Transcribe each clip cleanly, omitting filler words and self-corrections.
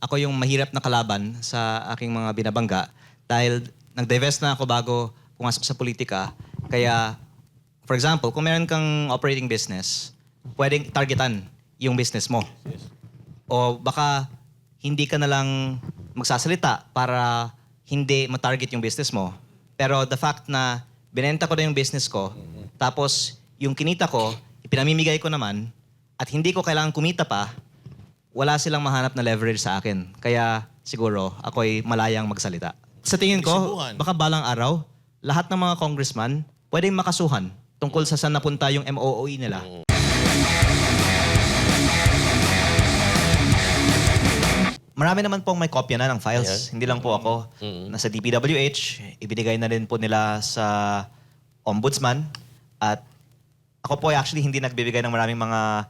ako yung mahirap na kalaban sa aking mga binabangga dahil nag-divest na ako bago pumasok sa politika. Kaya, for example, kung meron kang operating business, pwedeng targetan yung business mo. O baka hindi ka na lang magsasalita para hindi matarget yung business mo. Pero the fact na binenta ko na yung business ko, tapos yung kinita ko, ipinamimigay ko naman, at hindi ko kailangan kumita pa, wala silang mahanap na leverage sa akin. Kaya siguro ako'y malayang magsalita. Sa tingin ko, Subukan. baka balang araw, lahat ng mga congressman pwedeng makasuhan tungkol sa saan napunta yung MOOE nila. Marami naman pong may kopya na ng files. Hindi lang po ako. Nasa DPWH, ibinigay na rin po nila sa Ombudsman. At ako po ay actually hindi nagbibigay ng maraming mga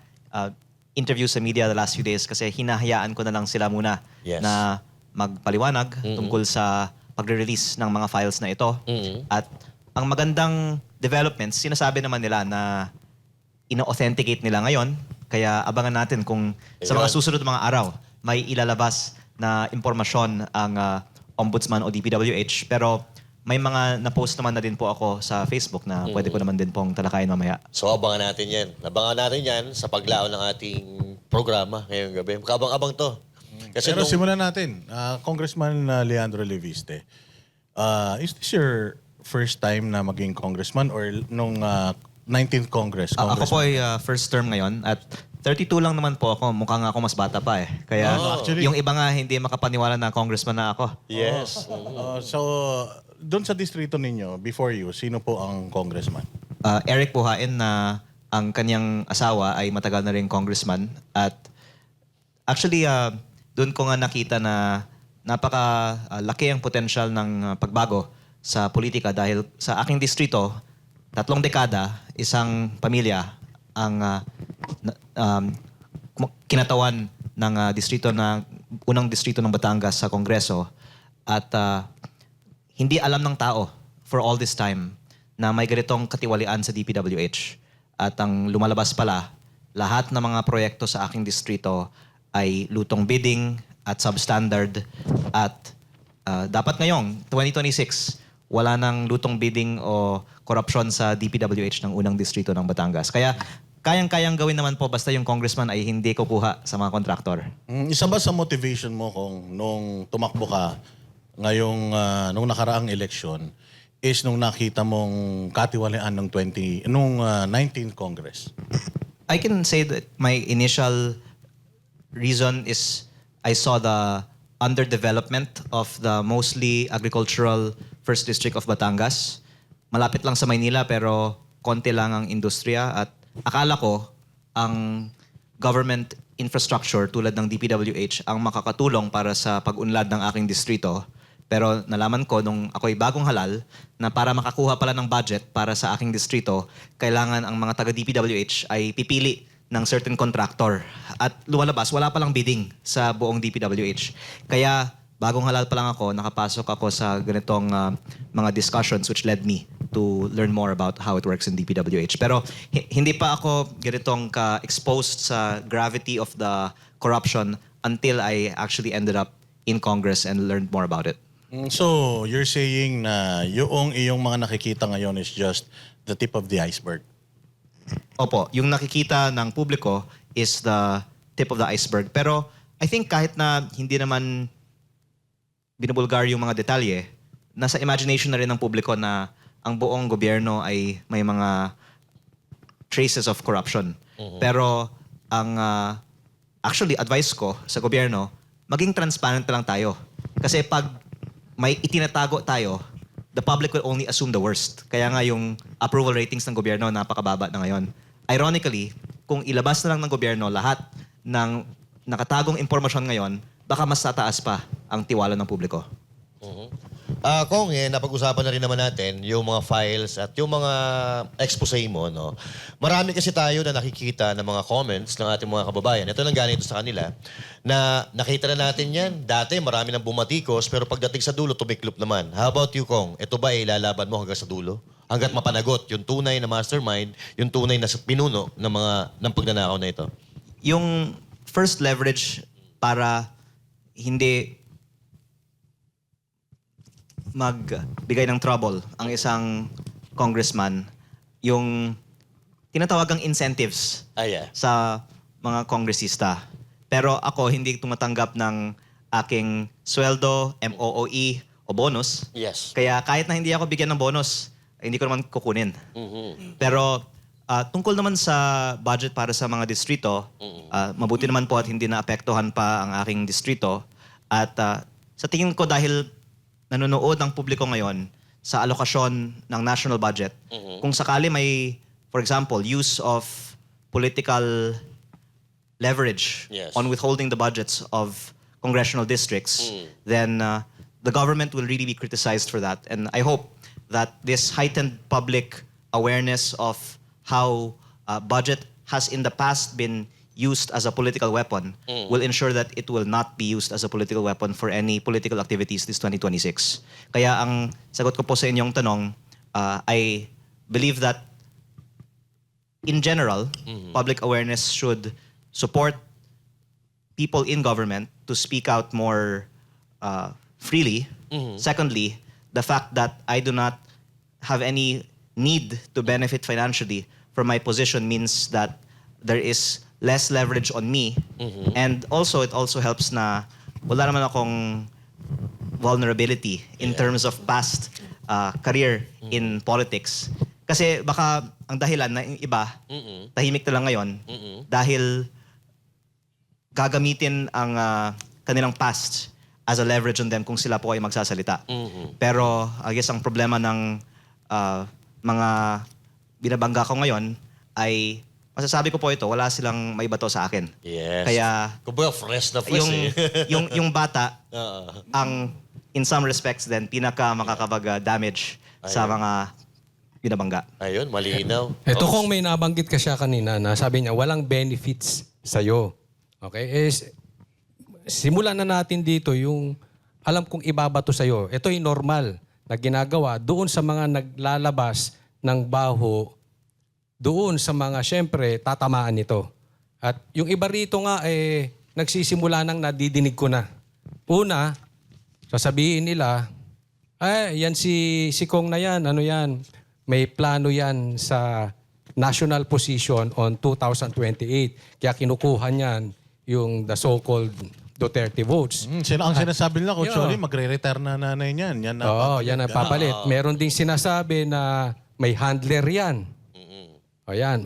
interviews sa media the last few days kasi hinahayaan ko na lang sila muna na magpaliwanag tungkol sa pagre-release ng mga files na ito. At ang magandang developments, sinasabi naman nila na ino-authenticate nila ngayon. Kaya abangan natin kung sa mga susunod mga araw, may ilalabas na impormasyon ang Ombudsman o DPWH. Pero may mga na-post naman na din po ako sa Facebook na pwede ko naman din pong talakayin mamaya. So abangan natin yan. Abangan natin yan sa paglaon ng ating programa ngayong gabi. Makabang-abang to. Kasi Pero simulan natin. Congressman Leandro Leviste, is this your first time na maging congressman or nung 19th Congress? Ako po ay first term ngayon at 32 lang naman po ako. Mukha nga ako mas bata pa eh. Kaya actually. yung iba nga hindi makapaniwala na congressman na ako. Yes. So, doon sa distrito ninyo, before you, sino po ang congressman? Eric Puhain na ang kanyang asawa ay matagal na rin congressman. At actually, doon ko nga nakita na napaka-laki ang potensyal ng pagbago sa politika dahil sa aking distrito, 3 dekada, isang pamilya ang kinatawan ng unang distrito ng Batangas sa Kongreso. At hindi alam ng tao for all this time na may ganitong katiwalian sa DPWH. At ang lumalabas pala, lahat ng mga proyekto sa aking distrito ay lutong bidding at substandard. At dapat ngayong 2026, wala nang lutong bidding o korupsyon sa DPWH ng unang distrito ng Batangas. Kaya kayang-kayang gawin naman po basta yung congressman ay hindi kukuha sa mga kontraktor. Isa ba sa motivation mo kung nung tumakbo ka ngayong nung nakaraang eleksyon is nung nakita mong katiwalian ng 19th Congress? I can say that my initial reason is I saw the underdevelopment of the mostly agricultural First District of Batangas. Malapit lang sa Maynila pero konti lang ang industriya at akala ko ang government infrastructure tulad ng DPWH ang makakatulong para sa pag-unlad ng aking distrito. Pero nalaman ko nung ako'y bagong halal na para makakuha pala ng budget para sa aking distrito, kailangan ang mga taga-DPWH ay pipili ng certain contractor. At lumalabas, wala palang bidding sa buong DPWH. Kaya bagong halal pa lang ako, nakapasok ako sa ganitong mga discussions which led me to learn more about how it works in DPWH. Pero hindi pa ako ganitong ka-exposed sa gravity of the corruption until I actually ended up in Congress and learned more about it. So, you're saying na yung iyong mga nakikita ngayon is just the tip of the iceberg? Opo, yung nakikita ng publiko is the tip of the iceberg. Pero I think kahit na hindi naman binubulgar yung mga detalye, nasa imagination na rin ng publiko na ang buong gobyerno ay may mga traces of corruption. Pero ang actually advice ko sa gobyerno, maging transparent na lang tayo. Kasi pag may itinatago tayo, the public will only assume the worst. Kaya nga yung approval ratings ng gobyerno napakababa na ngayon. Ironically, kung ilabas na lang ng gobyerno lahat ng nakatagong impormasyon ngayon, baka mas tataas pa ang tiwala ng publiko. Kung napag-usapan na rin naman natin yung mga files at yung mga expose mo, no? Marami kasi tayo na nakikita ng mga comments ng ating mga kababayan. Ito lang ganito sa kanila, na nakita na natin yan. Dati marami nang bumatikos, pero pagdating sa dulo, tumiklop naman. How about you, Kong? Ito ba ay ilalaban mo hanggang sa dulo? Hanggat mapanagot yung tunay na mastermind, yung tunay na pinuno ng pagnanakaw na ito? Yung first leverage para hindi magbigay ng trouble ang isang congressman yung tinatawagang incentives Yeah. sa mga kongresista. Pero ako hindi tumatanggap ng aking sweldo, MOOE o bonus. Yes. Kaya kahit na hindi ako bigyan ng bonus, hindi ko naman kukunin. Pero tungkol naman sa budget para sa mga distrito, mabuti naman po at hindi naapektuhan pa ang aking distrito. At sa tingin ko dahil nanonood ang publiko ngayon sa alokasyon ng national budget, kung sakali may, for example, use of political leverage Yes. on withholding the budgets of congressional districts, then the government will really be criticized for that. And I hope that this heightened public awareness of how budget has in the past been used as a political weapon will ensure that it will not be used as a political weapon for any political activities this 2026. Kaya ang sagot ko po sa inyong tanong, I believe that in general, public awareness should support people in government to speak out more freely. Secondly, the fact that I do not have any need to benefit financially from my position means that there is less leverage on me. And also, it also helps na wala naman akong vulnerability in terms of past career in politics. Kasi baka ang dahilan na yung iba, tahimik na lang ngayon dahil gagamitin ang kanilang past as a leverage on them kung sila po ay magsasalita. Pero I guess ang problema ng mga binabangga ko ngayon ay masasabi ko po ito, wala silang maibato sa akin. Yes. Kaya Kumbaga, fresh na fresh yung, yung bata, Oo. ang in some respects din, pinaka makakapag-damage sa mga binabangga. Ayun, malinaw. Ito Oh, kung may nabanggit ka siya kanina na sabi niya walang benefits sa'yo. Okay? Simulan na natin dito yung alam kong ibabato sa'yo. Ito yung normal na ginagawa doon sa mga naglalabas ng baho, doon sa mga syempre tatamaan nito. At yung iba rito nga nagsisimula nang nadidinig ko na. Una, sasabihin nila, yan si Kong na yan, ano yan, may plano yan sa national position on 2028. Kaya kinukuha niyan yung the so-called Duterte votes. Ang sinasabi nila, Coach Yeah. Oli, magre-retire na nanay niyan. Yan na. Oo, yan ang papalit. Meron ding sinasabi na may handler yan. O yan,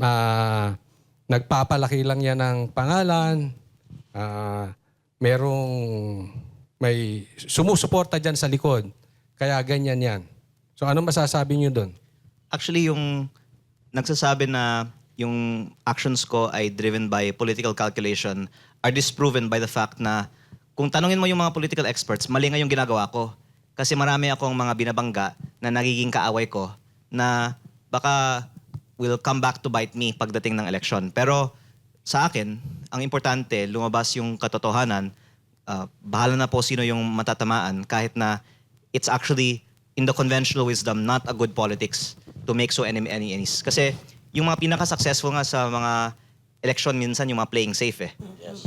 nagpapalaki lang yan ng pangalan. May sumusuporta dyan sa likod. Kaya ganyan yan. So ano masasabi niyo doon? Actually, yung nagsasabi na yung actions ko ay driven by political calculation are disproven by the fact na kung tanungin mo yung mga political experts, mali nga yung ginagawa ko. Kasi marami akong mga binabangga na nagiging kaaway ko na baka will come back to bite me pagdating ng eleksyon. Pero sa akin, ang importante, lumabas yung katotohanan, bahala na po sino yung matatamaan kahit na it's actually in the conventional wisdom not a good politics to make so any enemies. Kasi yung mga pinaka-successful nga sa mga eleksyon minsan yung mga playing safe eh.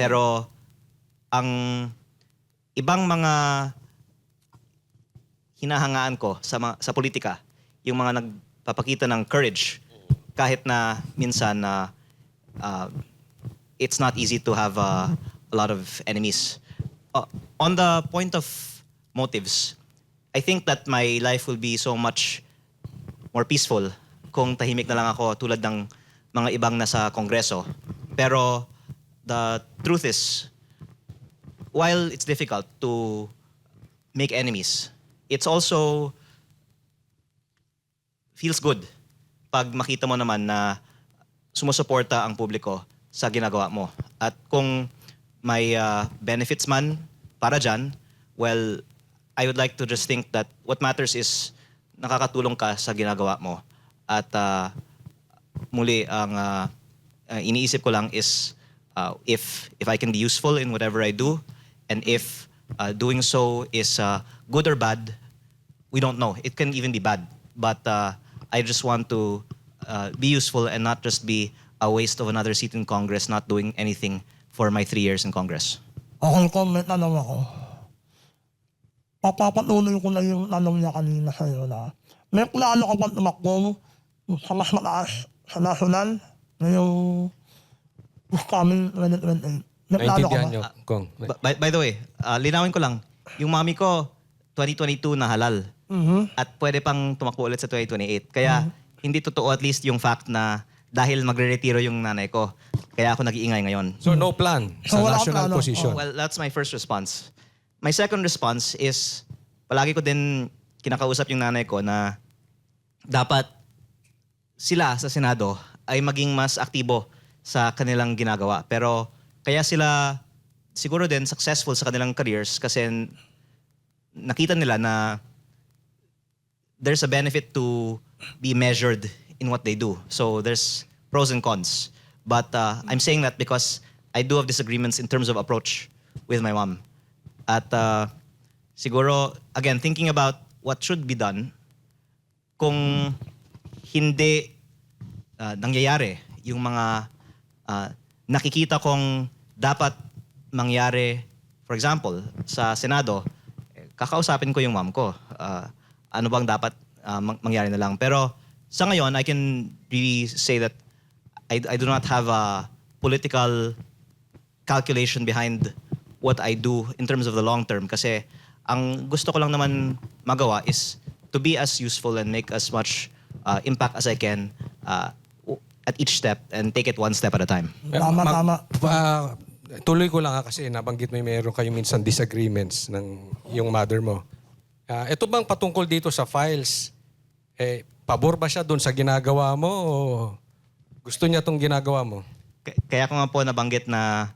Pero ang ibang mga hinahangaan ko sa politika, yung mga nagpapakita ng courage kahit na minsan it's not easy to have a lot of enemies. On the point of motives, I think that my life will be so much more peaceful kung tahimik na lang ako tulad ng mga ibang nasa kongreso. Pero the truth is, while it's difficult to make enemies, it's also feels good pag makita mo naman na sumusuporta ang publiko sa ginagawa mo. At kung may benefits man para dyan, well, I would like to just think that what matters is nakakatulong ka sa ginagawa mo. At muli, ang iniisip ko lang is if I can be useful in whatever I do, and if doing so is good or bad, we don't know. It can even be bad. But I just want to be useful and not just be a waste of another seat in Congress, not doing anything for my 3 years in Congress. Okay, kung may tanong ako. Papapatuloy ko na yung tanong niya kanina sa'yo na may plano ka bang tumakbo sa mas mataas sa national na yung coming 2028? May plano ka Naintindihan ba? nyo, Kong. By the way, linawin ko lang, yung mami ko, 2022 na halal. At pwede pang tumakbo ulit sa 2028. Kaya hindi totoo at least yung fact na dahil magre-retiro yung nanay ko, kaya ako nag-iingay ngayon. So no plan sa So, wala national plano. position. Well, that's my first response. My second response is, palagi ko din kinakausap yung nanay ko na dapat sila sa Senado ay maging mas aktibo sa kanilang ginagawa. Pero kaya sila siguro din successful sa kanilang careers kasi nakita nila na there's a benefit to be measured in what they do. So there's pros and cons. But I'm saying that because I do have disagreements in terms of approach with my mom. At siguro, again, thinking about what should be done, kung hindi nangyayari yung mga nakikita kong dapat mangyari, for example, sa Senado, kakausapin ko yung mom ko. Ano bang dapat mangyari na lang. Pero sa ngayon, I can really say that I do not have a political calculation behind what I do in terms of the long term kasi ang gusto ko lang naman magawa is to be as useful and make as much impact as I can at each step and take it one step at a time. Tama. Tuloy ko lang kasi nabanggit mo yung meron kayong minsan disagreements ng yung mother mo. Ito bang patungkol dito sa files, pabor ba siya doon sa ginagawa mo o gusto niya itong ginagawa mo? Kaya ko nga po nabanggit na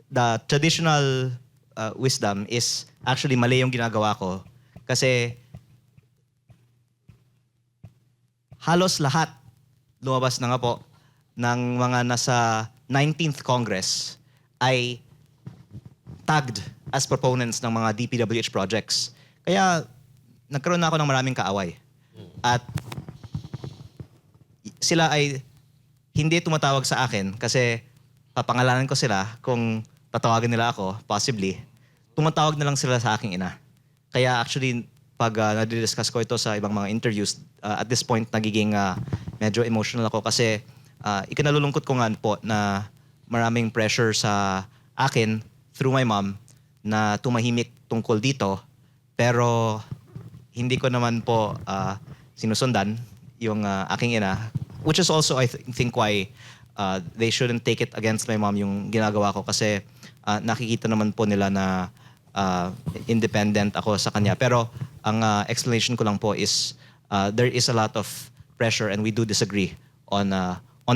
the traditional wisdom is actually mali yung ginagawa ko kasi halos lahat lumabas na nga po ng mga nasa 19th Congress ay tagged as proponents ng mga DPWH projects. Kaya nagkaroon na ako ng maraming kaaway. At sila ay hindi tumatawag sa akin kasi papangalanan ko sila kung tatawagin nila ako, possibly. Tumatawag na lang sila sa aking ina. Kaya actually, pag nadidiscuss ko ito sa ibang mga interviews, at this point, nagiging medyo emotional ako kasi ikinalulungkot ko nga po na maraming pressure sa akin through my mom na tumahimik tungkol dito. Pero hindi ko naman po sinusundan yung aking ina. Which is also, I think, why they shouldn't take it against my mom yung ginagawa ko kasi nakikita naman po nila na independent ako sa kanya. Pero ang explanation ko lang po is there is a lot of pressure and we do disagree on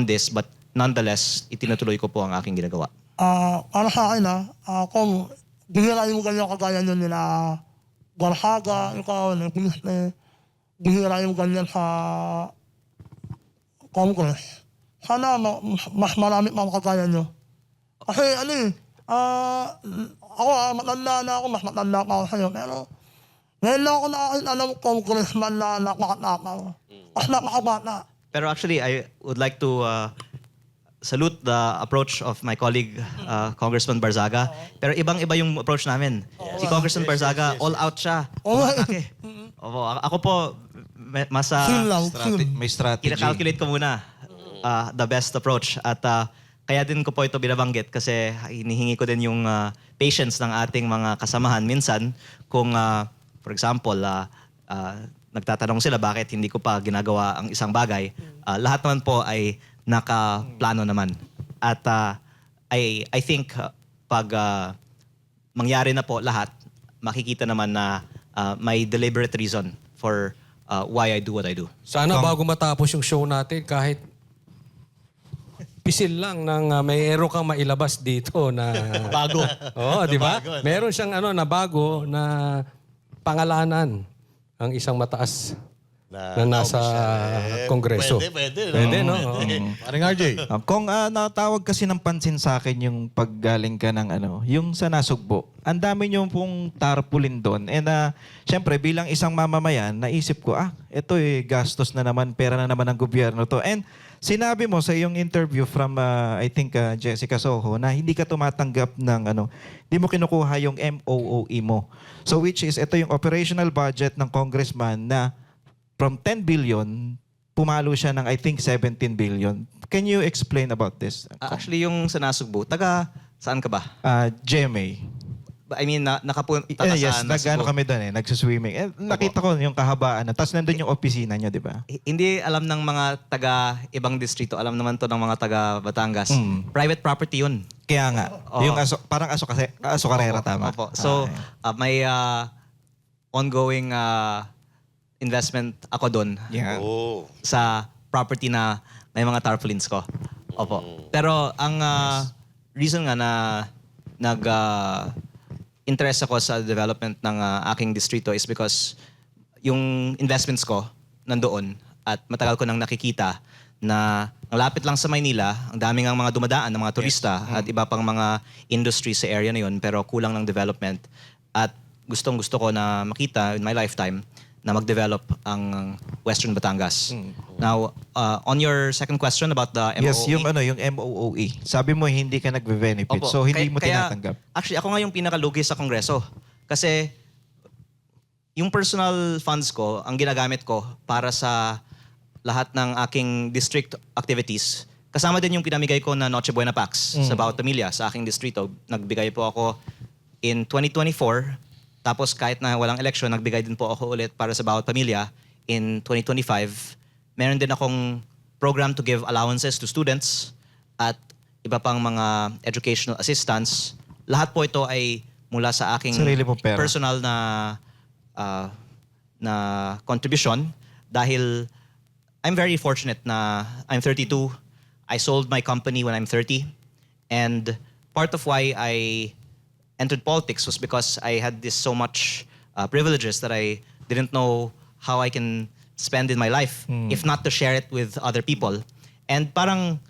this. But nonetheless, itinutuloy ko po ang aking ginagawa. Para sa akin kung bihirain mo ganyan kagaya nyo nila Garhaga, ikaw, bihirain mo ganyan sa Congress. Sana mas marami pa kagaya nyo. Kasi ako matanda na ako, mas matanda pa ako sa'yo. Pero ngayon lang ako nakakita ng congressman na nakakatakaw. Mas nakakabata. Pero actually, I would like to salute the approach of my colleague, Congressman Barzaga. Pero ibang-iba yung approach namin. Si Congressman Barzaga, all out siya. Umatake. Opo, ako po, mas Chill lang, chill. May strategy. kina-calculate ko muna the best approach. At kaya din ko po ito binabanggit kasi hinihingi ko din yung patience ng ating mga kasamahan. Minsan, kung for example, nagtatanong sila bakit hindi ko pa ginagawa ang isang bagay, lahat naman po ay nakaplano naman. At I think pag mangyari na po lahat, makikita naman na may deliberate reason for why I do what I do. Sana bago matapos yung show natin, kahit pisil lang ng may ero kang mailabas dito na Bago. Oo, di ba? Bago, ano? Meron siyang na bago na pangalanan ang isang mataas na nasa Kongreso. Pwede, no? Pwede, no? Oo. Paring RJ. Kung natawag kasi ng pansin sa akin yung paggaling ka ng yung sa Nasugbo, ang dami niyo pong tarpaulin doon. And syempre bilang isang mamamayan, naisip ko, ito gastos na naman, pera na naman ng gobyerno to. And Sinabi mo sa iyong interview from I think Jessica Soho na hindi ka tumatanggap ng hindi mo kinukuha yung MOOE mo. So which is ito yung operational budget ng congressman na from 10 billion pumalo siya ng I think 17 billion. Can you explain about this? Actually, yung sa Nasugbu, taga saan ka ba? GMA. I mean, nakapunta ka Yes, sa Nasugbu. kami doon nagsuswimming. Nakita ko yung kahabaan. Tapos nandun yung opisina niyo, di ba? Hindi alam ng mga taga ibang distrito, alam naman to ng mga taga Batangas. Private property yun. Kaya nga. Oo. Yung parang aso karera, tama? Opo. So, may ongoing investment ako doon Yeah. Oh. sa property na may mga tarpaulins ko. Opo. Pero ang reason nga na interest ako sa development ng aking distrito is because yung investments ko nandoon at matagal ko nang nakikita na ang lapit lang sa Maynila, ang daming ang mga dumadaan ng mga turista at iba pang mga industry sa area na yun pero kulang ng development. At gustong-gusto ko na makita in my lifetime na mag-develop ang Western Batangas. Now, on your second question about the MOOE. Yes, yung yung MOOE. Sabi mo hindi ka nagbe-benefit. Opo. So hindi mo Kaya, tinatanggap. actually, ako nga yung pinakalugi sa Kongreso. Kasi yung personal funds ko, ang ginagamit ko para sa lahat ng aking district activities. Kasama din yung pinamigay ko na Noche Buena Pax sa bawat pamilya sa aking distrito. Nagbigay po ako in 2024. Tapos kahit na walang election, nagbigay din po ako ulit para sa bawat pamilya in 2025. Meron din akong program to give allowances to students at iba pang mga educational assistance. Lahat po ito ay mula sa aking Sarili mong pera. personal na contribution dahil I'm very fortunate na I'm 32. I sold my company when I'm 30. And part of why I entered politics was because I had this so much privileges that I didn't know how I can spend in my life, if not to share it with other people. And parang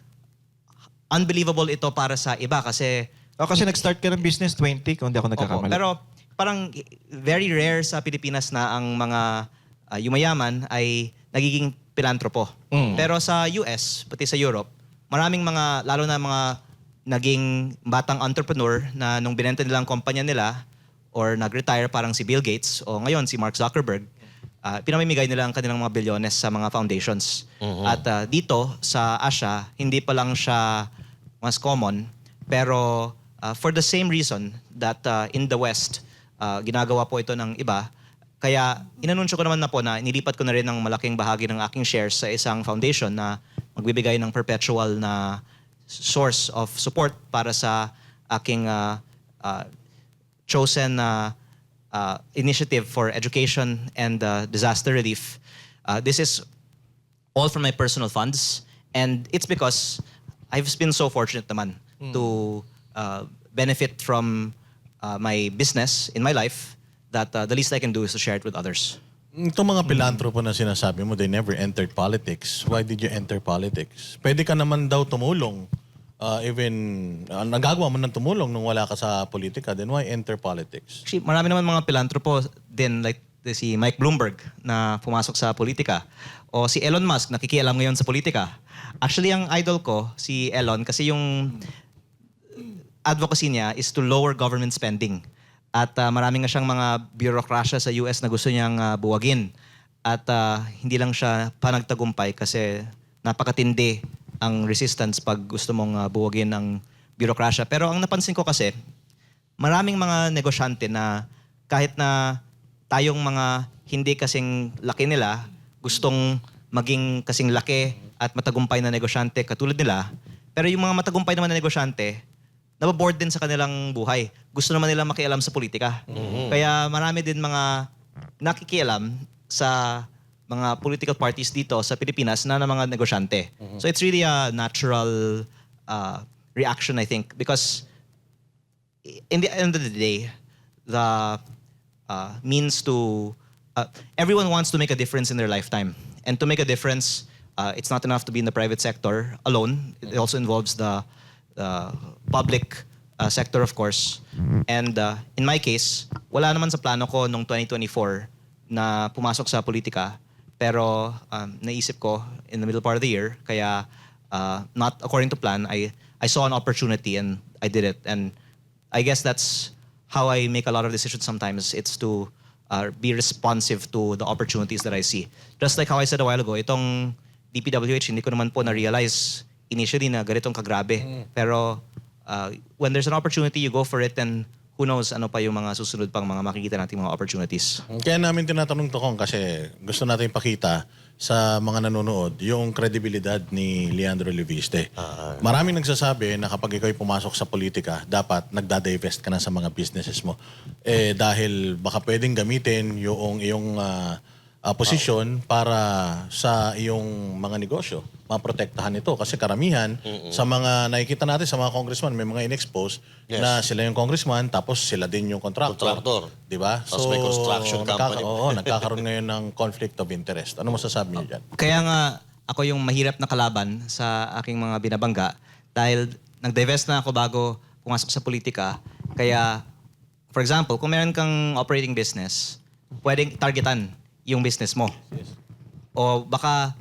unbelievable ito para sa iba kasi Kasi nag-start ka ng business 20 kung hindi ako Opo, nagkakamali. pero parang very rare sa Pilipinas na ang mga yumayaman ay nagiging pilantropo. Pero sa US, pati sa Europe, maraming mga, lalo na mga naging batang entrepreneur na nung binenta nilang kumpanya nila or nag-retire parang si Bill Gates o ngayon si Mark Zuckerberg, pinamimigay nila ang kanilang mga bilyones sa mga foundations. At dito sa Asia, hindi pa lang siya mas common, pero for the same reason that in the West, ginagawa po ito ng iba, kaya inanunsyo ko naman na po na nilipat ko na rin ng malaking bahagi ng aking shares sa isang foundation na magbibigay ng perpetual na source of support para sa aking chosen initiative for education and disaster relief. This is all from my personal funds, and it's because I've been so fortunate naman to benefit from my business in my life that the least I can do is to share it with others. Itong mga pilantropo na sinasabi mo, they never entered politics. Why did you enter politics? Pwede ka naman daw tumulong. Nagagawa mo ng tumulong nung wala ka sa politika, then why enter politics? Actually, marami naman mga pilantropo din like si Mike Bloomberg na pumasok sa politika o si Elon Musk nakikialam ngayon sa politika. Actually, ang idol ko, si Elon, kasi yung advocacy niya is to lower government spending. At marami nga siyang mga bureaucracia sa US na gusto niyang buwagin. At hindi lang siya panagtagumpay kasi napakatindi ang resistance pag gusto mong buwagin ang bureaucracia. Pero ang napansin ko kasi, maraming mga negosyante na kahit na tayong mga hindi kasing laki nila, gustong maging kasing laki at matagumpay na negosyante katulad nila. Pero yung mga matagumpay naman na negosyante, nababoard din sa kanilang buhay. Gusto naman nila makialam sa politika. Kaya marami din mga nakikialam sa mga political parties dito sa Pilipinas na mga negosyante. So it's really a natural reaction, I think, because in the end of the day, the means to everyone wants to make a difference in their lifetime. And to make a difference, it's not enough to be in the private sector alone. It also involves the public sector, of course. And in my case, wala naman sa plano ko nung 2024 na pumasok sa politika. Pero naisip ko in the middle part of the year, kaya not according to plan, I saw an opportunity and I did it. And I guess that's how I make a lot of decisions sometimes. It's to be responsive to the opportunities that I see. Just like how I said a while ago, itong DPWH, hindi ko naman po na-realize initially na ganitong kagrabe. Pero when there's an opportunity, you go for it, and who knows ano pa yung mga susunod pang mga makikita nating mga opportunities. Kaya namin tinatanong to Kong kasi gusto natin ipakita sa mga nanonood yung kredibilidad ni Leandro Leviste. Maraming nagsasabi na kapag ikaw ay pumasok sa politika, dapat nagda-divest ka na sa mga businesses mo. Dahil baka pwedeng gamitin yung iyong posisyon para sa iyong mga negosyo. Maprotektahan ito. Kasi karamihan sa mga nakikita natin sa mga congressman, may mga in-expose na sila yung congressman tapos sila din yung contractor. Di ba? Tapos may construction company. Nagkakaroon ngayon ng conflict of interest. Ano masasabi niyo dyan? Kaya nga ako yung mahirap na kalaban sa aking mga binabangga dahil nag-divest na ako bago pumasok sa politika. Kaya, for example, kung meron kang operating business, pwedeng targetan yung business mo. O baka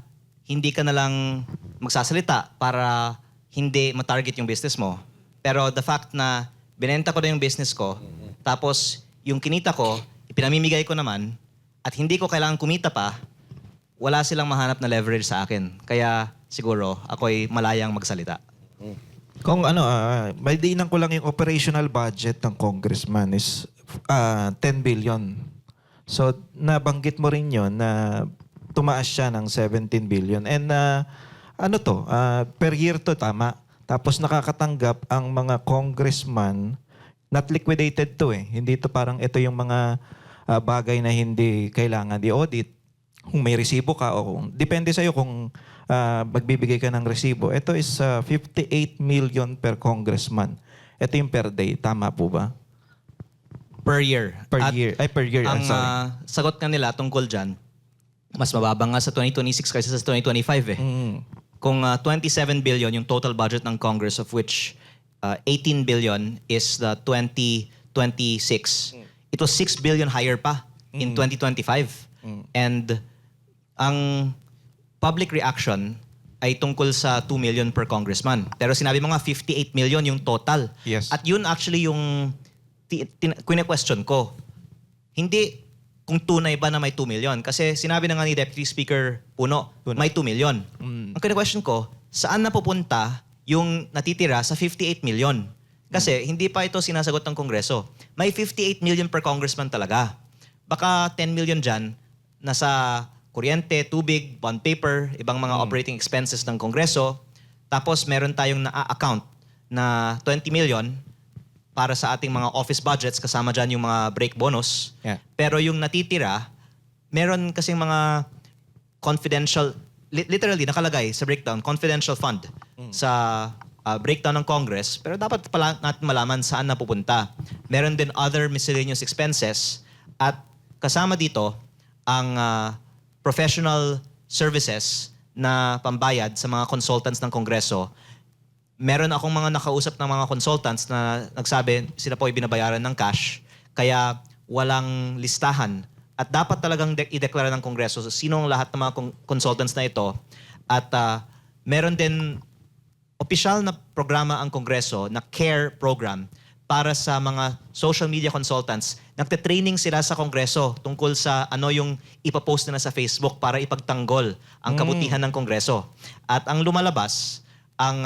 hindi ka na lang magsasalita para hindi matarget yung business mo. Pero the fact na binenta ko na yung business ko, tapos yung kinita ko, ipinamimigay ko naman, at hindi ko kailangan kumita pa, wala silang mahanap na leverage sa akin. Kaya siguro ako'y malayang magsalita. Kung may diinan ko lang yung operational budget ng congressman is 10 billion. So, nabanggit mo rin yun na tumaas siya ng 17 billion. And per year to, tama. Tapos nakakatanggap ang mga congressman, not liquidated to eh. Hindi to parang ito yung mga bagay na hindi kailangan i-audit. Kung may resibo ka o depende sa'yo kung magbibigay ka ng resibo. Ito is 58 million per congressman. Ito yung per day. Tama po ba? Per year. Per At year. Per year. ang Sorry. sagot nga nila tungkol dyan, mas mababa nga sa 2026 kaysa sa 2025 eh. Kung 27 billion yung total budget ng Congress, of which 18 billion is the 2026. It was 6 billion higher pa in 2025. And ang public reaction ay tungkol sa 2 million per congressman. Pero sinabi mo nga 58 million yung total. Yes. At yun actually yung question ko. Hindi kung tunay ba na may 2 million. Kasi sinabi na nga ni Deputy Speaker Puno, may 2 million. Ang question ko, saan napupunta yung natitira sa 58 million? Kasi hindi pa ito sinasagot ng Kongreso. May 58 million per congressman talaga. Baka 10 million dyan, nasa kuryente, tubig, bond paper, ibang mga operating expenses ng Kongreso. Tapos meron tayong na-account na 20 million para sa ating mga office budgets, kasama dyan yung mga break bonus. Yeah. Pero yung natitira, meron kasing mga confidential, literally nakalagay sa breakdown, confidential fund sa breakdown ng Congress. Pero dapat pala natin malaman saan napupunta. Meron din other miscellaneous expenses at kasama dito ang professional services na pambayad sa mga consultants ng Kongreso. Meron akong mga nakausap ng mga consultants na nagsabi sila po ay binabayaran ng cash kaya walang listahan. At dapat talagang i-deklara ng Kongreso sino ang lahat ng mga consultants na ito. At meron din opisyal na programa ang Kongreso na CARE program para sa mga social media consultants. Nagte-training sila sa Kongreso tungkol sa ano yung ipapost nila sa Facebook para ipagtanggol ang kabutihan ng Kongreso. At ang lumalabas, ang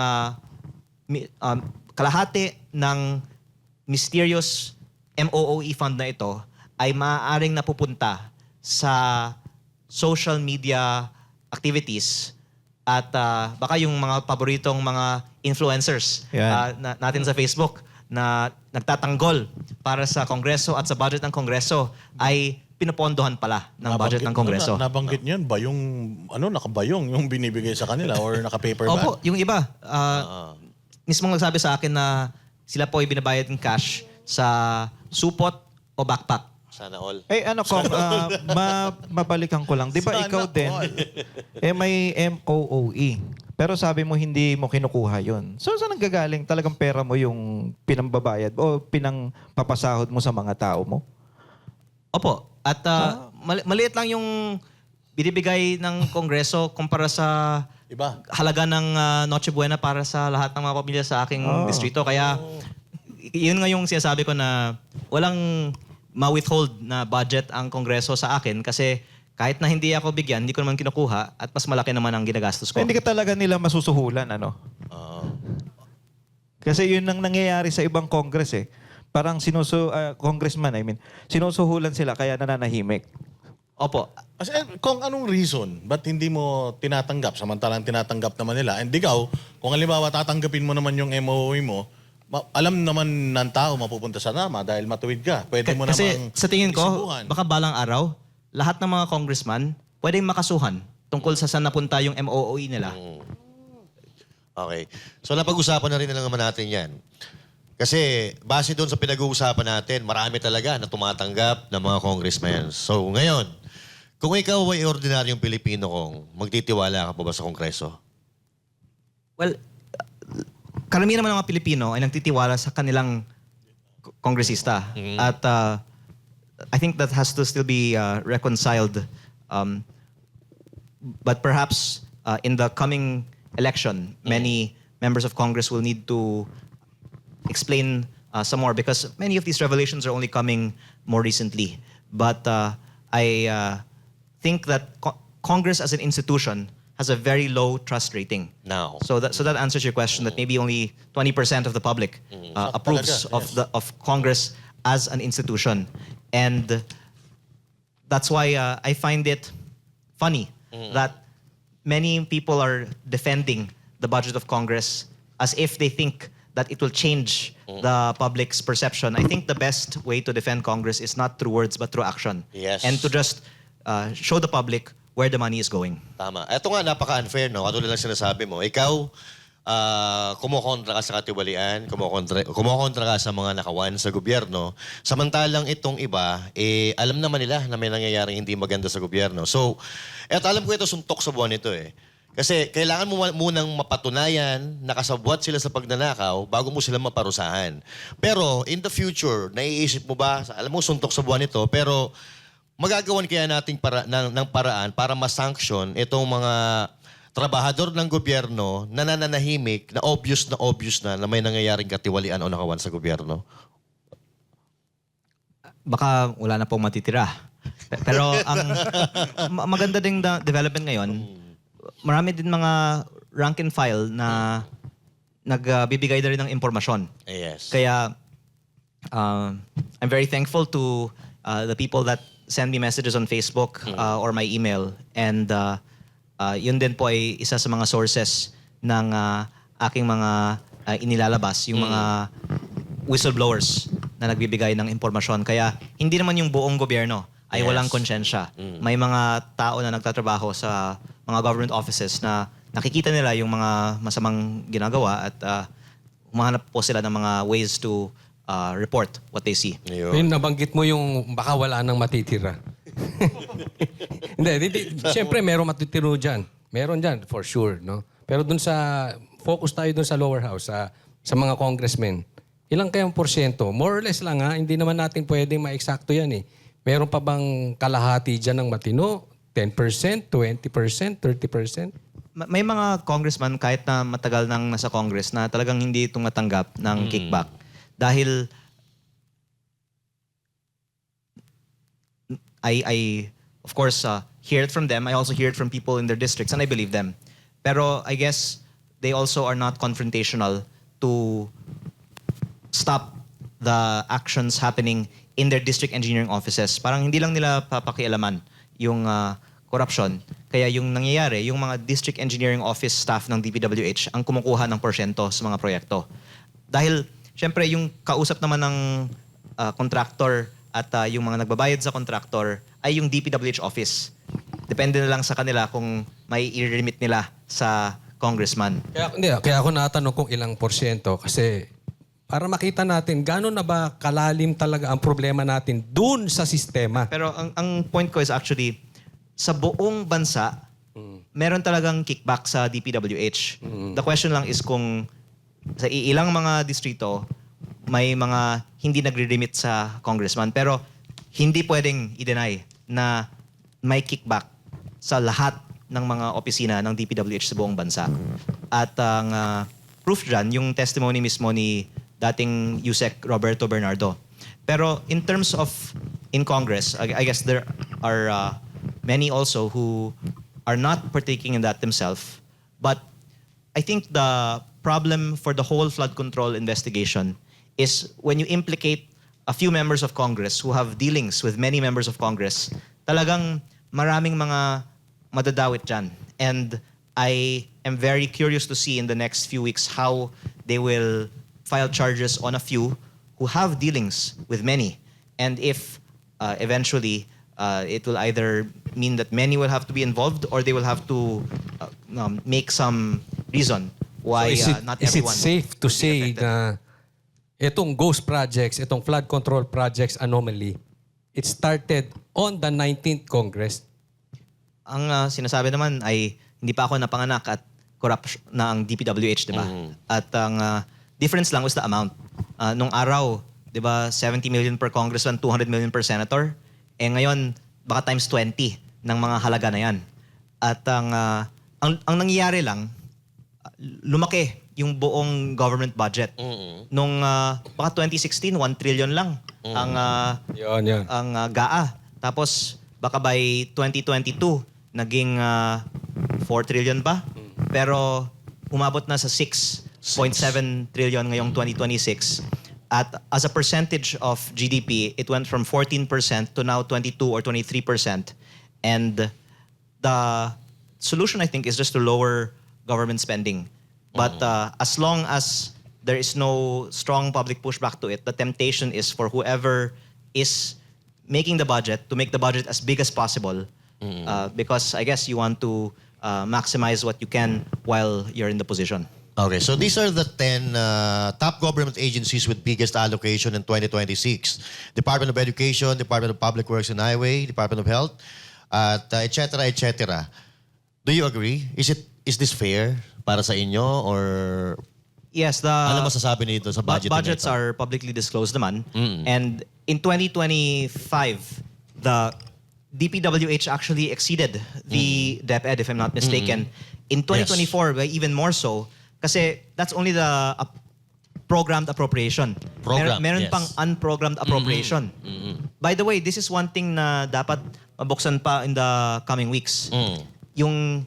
kalahati ng mysterious MOOE fund na ito ay maaaring napupunta sa social media activities at baka yung mga paboritong mga influencers natin sa Facebook na nagtatanggol para sa Kongreso at sa budget ng Kongreso ay pinapondohan pala ng budget ng Kongreso. Nabanggit niyo ba yung nakabayong yung binibigay sa kanila or naka-paper bag? Opo, yung iba. Mismong nagsabi sa akin na sila po ay binabayad ng cash sa supot o backpack. Sana all. Kung mabalikan ko lang. Di ba Sana ikaw din, may MOOE. Pero sabi mo hindi mo kinukuha yon. So saan nanggagaling talagang pera mo yung pinambabayad o pinangpapasahod mo sa mga tao mo? Opo. At maliit lang yung binibigay ng Kongreso kumpara sa Iba. halaga ng Noche Buena para sa lahat ng mga pamilya sa aking distrito. Kaya yun nga yung sinasabi ko na walang ma-withhold na budget ang Kongreso sa akin kasi kahit na hindi ako bigyan, hindi ko naman kinukuha at mas malaki naman ang ginagastos ko. Hindi ka talaga nila masusuhulan, ano? Kasi yun ang nangyayari sa ibang Congress eh. Parang congressman, sinusuhulan sila kaya nananahimik. Opo. Kung anong reason, ba't hindi mo tinatanggap? Samantalang tinatanggap naman nila. And ikaw, kung halimbawa tatanggapin mo naman yung MOE mo, alam naman ng tao mapupunta sa nama dahil matuwid ka. Pwede mo Kasi namang sa tingin ko, isubukan. baka balang araw, lahat ng mga congressman pwedeng makasuhan tungkol sa saan napunta yung MOOE nila. Okay. So napag-usapan na rin na naman natin yan. Kasi base doon sa pinag-uusapan natin, marami talaga na tumatanggap ng mga congressmen. So ngayon, kung ikaw ay ordinaryong Pilipino kong, magtitiwala ka pa ba sa Kongreso? Well, karamihan naman ng mga Pilipino ay nagtitiwala sa kanilang kongresista. At I think that has to still be reconciled. But perhaps in the coming election, many members of Congress will need to explain some more because many of these revelations are only coming more recently. But I think that Congress as an institution has a very low trust rating. Now. So that answers your question that maybe only 20% of the public approves of Congress as an institution. And that's why I find it funny that many people are defending the budget of Congress as if they think that it will change the public's perception. I think the best way to defend Congress is not through words but through action. Yes. And to just show the public where the money is going. Tama. Ito nga, napaka-unfair, no? Katulad lang sinasabi mo. Ikaw, kumukontra ka sa katiwalian, kumukontra ka sa mga nakawan sa gobyerno. Samantalang itong iba, alam naman nila na may nangyayaring hindi maganda sa gobyerno. So, alam ko ito, suntok sa buwan ito eh. Kasi kailangan mo munang mapatunayan na kasabwat sila sa pagnanakaw bago mo sila maparusahan. Pero in the future, naiisip mo ba, alam mo suntok sa buwan ito, pero magagawan kaya nating ng paraan para ma-sanction itong mga trabahador ng gobyerno na nananahimik, na obvious na may nangyayaring katiwalian o nakawan sa gobyerno? Baka wala na pong matitira. Pero ang maganda ding development ngayon, marami din mga rank and file na nagbibigay na rin ng impormasyon. Yes. Kaya I'm very thankful to the people that send me messages on Facebook or my email. And yun din po ay isa sa mga sources ng aking mga inilalabas, yung mga whistleblowers na nagbibigay ng impormasyon. Kaya hindi naman yung buong gobyerno ay walang konsyensya. May mga tao na nagtatrabaho sa mga government offices na nakikita nila yung mga masamang ginagawa at humahanap po sila ng mga ways to report what they see. Yun, nabanggit mo yung baka wala nang matitira. Hindi. Siyempre, meron matitiro dyan. Meron dyan, for sure. No? Pero focus tayo dun sa lower house, sa mga congressmen. Ilang kayang porsyento? More or less lang ha. Hindi naman natin pwedeng ma-eksakto yan eh. Meron pa bang kalahati dyan ng matino? 10%, 20%, 30%? May mga congressman kahit na matagal nang nasa Congress na talagang hindi tumatanggap ng kickback. Dahil I of course hear it from them. I also hear it from people in their districts and I believe them. Pero I guess they also are not confrontational to stop the actions happening in their district engineering offices. Parang hindi lang nila papakialaman yung corruption. Kaya yung nangyayari, yung mga district engineering office staff ng DPWH ang kumukuha ng porsyento sa mga proyekto. Dahil, syempre, yung kausap naman ng contractor at yung mga nagbabayad sa contractor ay yung DPWH office. Depende na lang sa kanila kung may i-remit nila sa congressman. Kaya ako natanong kung ilang porsyento kasi para makita natin gano'n na ba kalalim talaga ang problema natin dun sa sistema. Pero ang point ko is actually, sa buong bansa, meron talagang kickback sa DPWH. The question lang is kung sa ilang mga distrito, may mga hindi nagre-remit sa congressman. Pero hindi pwedeng i-deny na may kickback sa lahat ng mga opisina ng DPWH sa buong bansa. At ang proof dyan, yung testimony mismo ni dating Yusek Roberto Bernardo. Pero in terms of in Congress, I guess there are many also who are not partaking in that themselves. But I think the problem for the whole flood control investigation is when you implicate a few members of Congress who have dealings with many members of Congress, talagang maraming mga madadawit dyan. And I am very curious to see in the next few weeks how they will file charges on a few who have dealings with many. And if eventually it will either mean that many will have to be involved or they will have to make some reason why not is it everyone safe to will be say affected. na itong ghost projects, itong flood control projects anomaly, it started on the 19th Congress? Ang sinasabi naman ay hindi pa ako napanganak at corrupt na ang DPWH, di ba? At ang difference lang was the amount. Nung araw, di ba, 70 million per congressman, 200 million per senator. Eh ngayon, baka times 20 ng mga halaga na yan. At ang nangyayari lang, lumaki yung buong government budget. Nung baka 2016, 1 trillion lang ang Yan. ang GAA. Tapos baka by 2022 naging 4 trillion ba? Pero umabot na sa 6.7 trillion ngayong 2026. At as a percentage of GDP, it went from 14% to now 22 or 23%. And the solution, I think, is just to lower government spending. But as long as there is no strong public pushback to it, the temptation is for whoever is making the budget to make the budget as big as possible. Because I guess you want to maximize what you can while you're in the position. Okay, so these are the 10 top government agencies with biggest allocation in 2026. Department of Education, Department of Public Works and Highway, Department of Health, at et cetera, et cetera. Do you agree? Is this fair para sa inyo or Yes, the ano masasabi nito sa budget? budgets are publicly disclosed naman. And in 2025, the DPWH actually exceeded the DepEd, if I'm not mistaken. In 2024, by even more so, kasi that's only the programmed appropriation. Programmed, Meron yes. pang unprogrammed appropriation. By the way, this is one thing na dapat mabuksan pa in the coming weeks. Yung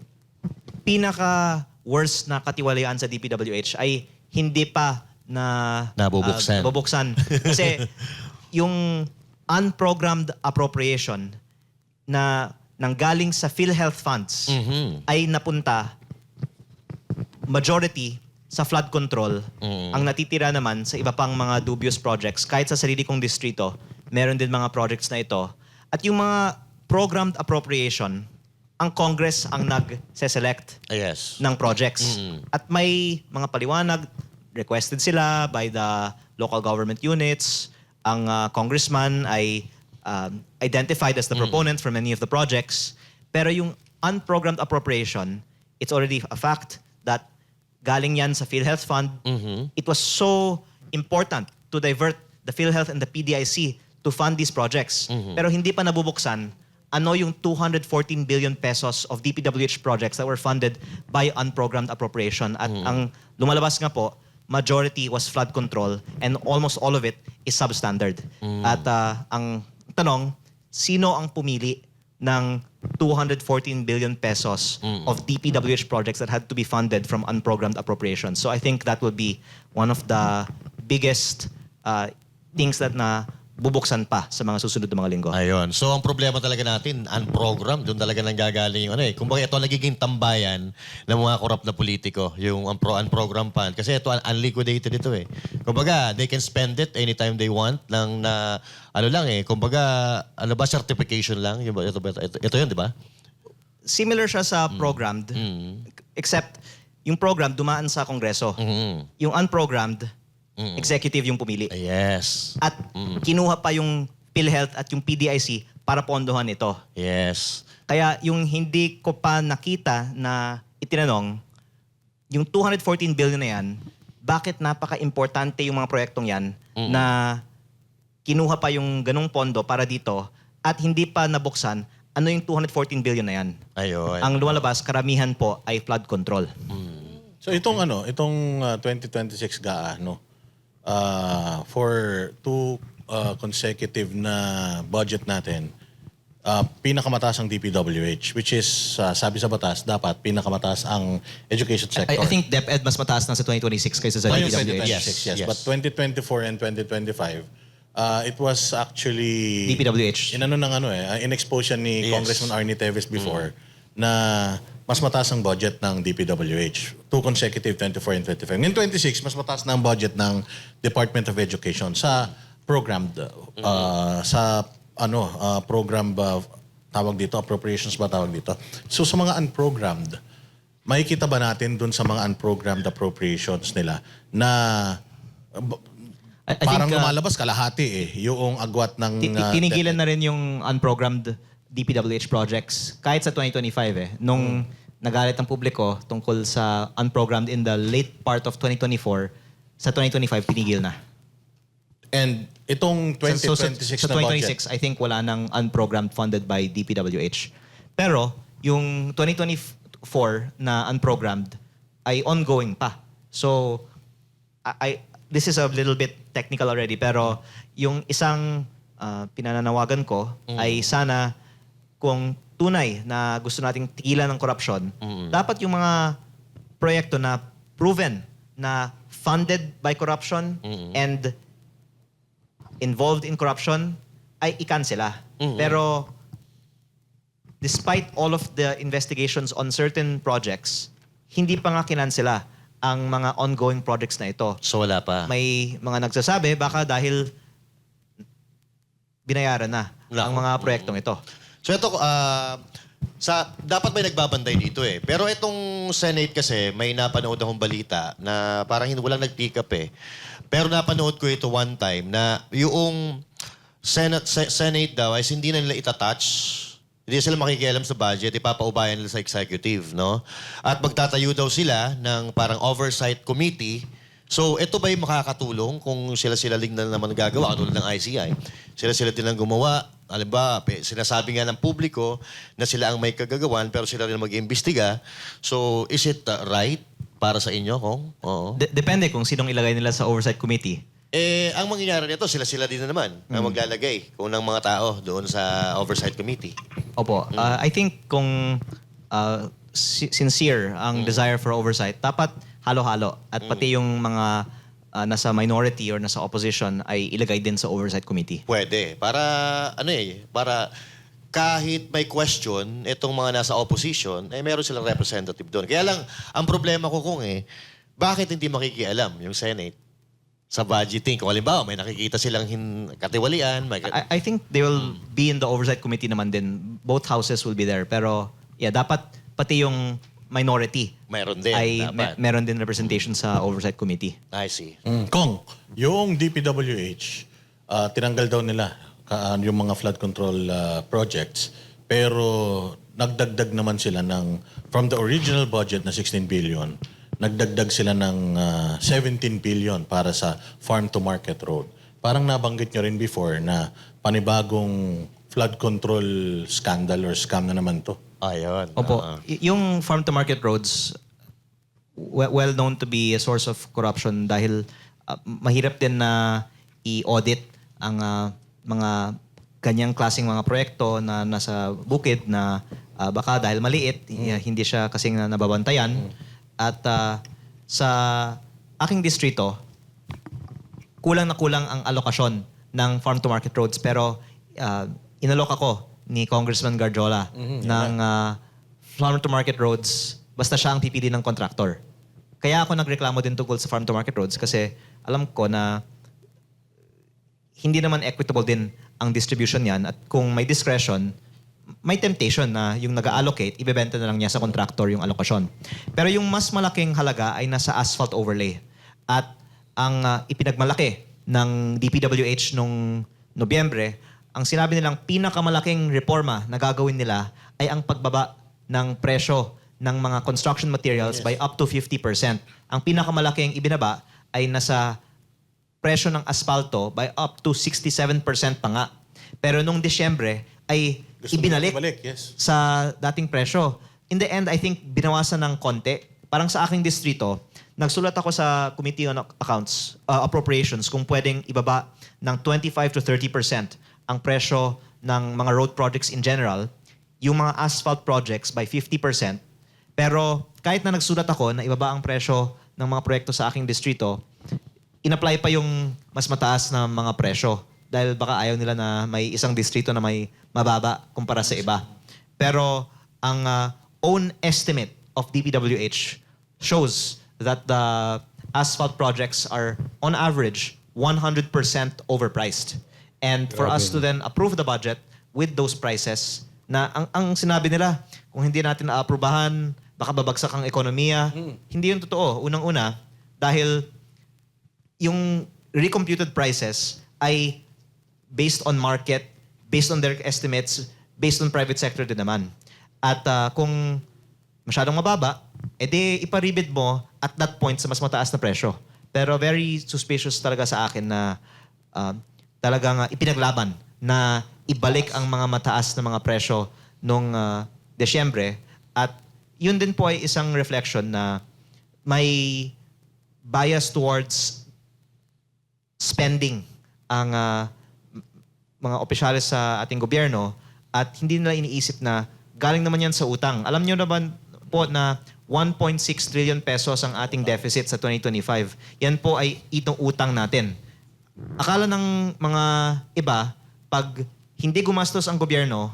pinaka-worst na katiwalayaan sa DPWH ay hindi pa na Nabubuksan. nabubuksan. Kasi yung unprogrammed appropriation na nanggaling sa PhilHealth funds ay napunta majority sa flood control. Ang natitira naman sa iba pang mga dubious projects. Kahit sa sarili kong distrito, meron din mga projects na ito. At yung mga programmed appropriation, ang Congress ang nag-select Yes. ng projects. At may mga paliwanag, requested sila by the local government units. Ang congressman ay identified as the proponent for many of the projects. Pero yung unprogrammed appropriation, it's already a fact that galing yan sa PhilHealth Fund. It was so important to divert the PhilHealth and the PDIC to fund these projects. Pero hindi pa nabubuksan ano yung 214 billion pesos of DPWH projects that were funded by unprogrammed appropriation. At ang lumalabas nga po, majority was flood control and almost all of it is substandard. At ang tanong, sino ang pumili ng 214 billion pesos of DPWH projects that had to be funded from unprogrammed appropriations? So I think that will be one of the biggest things that na bubuksan pa sa mga susunod na mga linggo. Ayun. So, ang problema talaga natin, unprogrammed, doon talaga nanggagaling yung ano eh. Kumbaga, ito ang nagiging tambayan ng mga korap na politiko, yung unprogrammed fund. Kasi ito, unliquidated ito eh. Kumbaga, they can spend it anytime they want lang na, ano lang eh, kumbaga, ano ba, certification lang? Ito yun, di ba? Similar siya sa programmed, except yung program dumaan sa Kongreso. Yung unprogrammed, executive yung pumili. Yes. At kinuha pa yung PhilHealth at yung PDIC para pondohan ito. Yes. Kaya yung hindi ko pa nakita na itinanong, yung 214 billion na yan, bakit napaka-importante yung mga proyektong yan na kinuha pa yung ganong pondo para dito at hindi pa nabuksan ano yung 214 billion na yan? Ayun. Ang lumalabas, karamihan po ay flood control. So itong 2026 GAA, no? For 2 consecutive na budget natin, pinakamataas ang DPWH, which is, sabi sa batas, dapat pinakamataas ang education sector. I think DepEd mas mataas na sa 2026 kaysa sa Ngayong DPWH. 2026, yes. But 2024 and 2025, it was actually... DPWH. In-expose yan ni Yes. Congressman Arnie Teves before na mas mataas ang budget ng DPWH. 2 consecutive, 24 and 25. Ngayon 26, mas mataas na ang budget ng Department of Education sa programmed, program ba, tawag dito, appropriations ba tawag dito. So sa mga unprogrammed, makikita ba natin dun sa mga unprogrammed appropriations nila na I parang think, lumalabas kalahati yung agwat ng... Tinigilan na rin yung unprogrammed DPWH projects kahit sa 2025 nung nagalit ang publiko tungkol sa unprogrammed in the late part of 2024, sa 2025 tinigil na. And itong 2026 sa na budget, 2026, I think wala nang unprogrammed funded by DPWH. Pero yung 2024 na unprogrammed ay ongoing pa. So this is a little bit technical already, pero yung isang pinananawagan ko ay sana kung tunay na gusto nating tigilan ng korupsyon, dapat yung mga proyekto na proven na funded by corruption and involved in corruption ay ikansela. Pero despite all of the investigations on certain projects, hindi pa nga kinansela ang mga ongoing projects na ito. So wala pa. May mga nagsasabi baka dahil binayaran na ang mga proyektong ito. So ito, dapat may nagbabantay dito eh. Pero itong Senate kasi, may napanood akong balita na parang walang nag-pick up eh. Pero napanood ko ito one time na yung Senate daw ay hindi na nila itatouch. Hindi sila makikialam sa budget, ipapaubayan nila sa executive, no? At magtatayo daw sila ng parang oversight committee. So, ito ba'y makakatulong kung sila-sila din na naman gagawa, katulad ng ICI? Sila-sila din ang gumawa. Alam ba, sinasabi nga ng publiko na sila ang may kagagawan, pero sila rin mag-iimbestiga. So, is it right para sa inyo, Kong? Oo. Depende kung sinong ilagay nila sa oversight committee. Ang mangyayari nito, sila-sila din na naman ang maglalagay kung ng mga tao doon sa oversight committee. Opo. I think kung sincere ang desire for oversight, dapat halo-halo. At pati yung mga nasa minority or nasa opposition ay ilagay din sa oversight committee. Pwede. Para kahit may question, itong mga nasa opposition, meron silang representative doon. Kaya lang, ang problema ko bakit hindi makikialam yung Senate sa budgeting? Kung halimbawa, may nakikita silang katiwalian. I think they will be in the oversight committee naman din. Both houses will be there. Pero dapat pati yung minority Meron din, ay dapat. meron din representation sa oversight committee. I see. Kong, yung DPWH, tinanggal daw nila yung mga flood control projects, pero nagdagdag naman sila from the original budget na 16 billion, nagdagdag sila ng 17 billion para sa farm-to-market road. Parang nabanggit nyo rin before na panibagong flood control scandal or scam na naman to. Ayun. Opo. Yung farm-to-market roads, well known to be a source of corruption dahil mahirap din na i-audit ang mga ganyang klaseng mga proyekto na nasa bukid na baka dahil maliit, hindi siya kasing nababantayan. At sa aking distrito, kulang na kulang ang alokasyon ng farm-to-market roads. Pero inalok ako ni Congressman Garjola ng farm-to-market roads basta siya ang pipili ng contractor. Kaya ako nagreklamo din tungkol sa farm-to-market roads kasi alam ko na hindi naman equitable din ang distribution yan at kung may discretion, may temptation na yung nag-allocate, ibebenta na lang niya sa contractor yung alokasyon. Pero yung mas malaking halaga ay nasa asphalt overlay. At ang ipinagmalaki ng DPWH nung Nobyembre, ang sinabi nilang pinakamalaking reforma na gagawin nila ay ang pagbaba ng presyo ng mga construction materials by up to 50%. Ang pinakamalaking ibinaba ay nasa presyo ng asfalto by up to 67% pa nga. Pero nung Disyembre, ay Gusto ibinalik ibalik, yes. sa dating presyo. In the end, I think binawasan ng konti. Parang sa aking distrito, nagsulat ako sa Committee on Accounts, Appropriations, kung pwedeng ibaba ng 25 to 30% ang presyo ng mga road projects in general, yung mga asphalt projects by 50%. Pero kahit na nagsulat ako na ibaba ang presyo ng mga proyekto sa aking distrito, in-apply pa yung mas mataas na mga presyo dahil baka ayaw nila na may isang distrito na may mababa kumpara sa iba. Pero ang own estimate of DPWH shows that the asphalt projects are on average 100% overpriced. And for us to then approve the budget with those prices na ang sinabi nila, kung hindi natin naaprubahan, baka babagsak ang ekonomiya. Hindi yun totoo. Unang-una, dahil yung recomputed prices ay based on market, based on their estimates, based on private sector din naman. At kung masyadong mababa, edi iparibid mo at that point sa mas mataas na presyo. Pero very suspicious talaga sa akin na talagang ipinaglaban na ibalik ang mga mataas na mga presyo nung Desyembre. At yun din po ay isang reflection na may bias towards spending ang mga opisyales sa ating gobyerno at hindi nila iniisip na galing naman yan sa utang. Alam nyo naman po na 1.6 trillion pesos ang ating deficit sa 2025. Yan po ay itong utang natin. Akala ng mga iba, pag hindi gumastos ang gobyerno,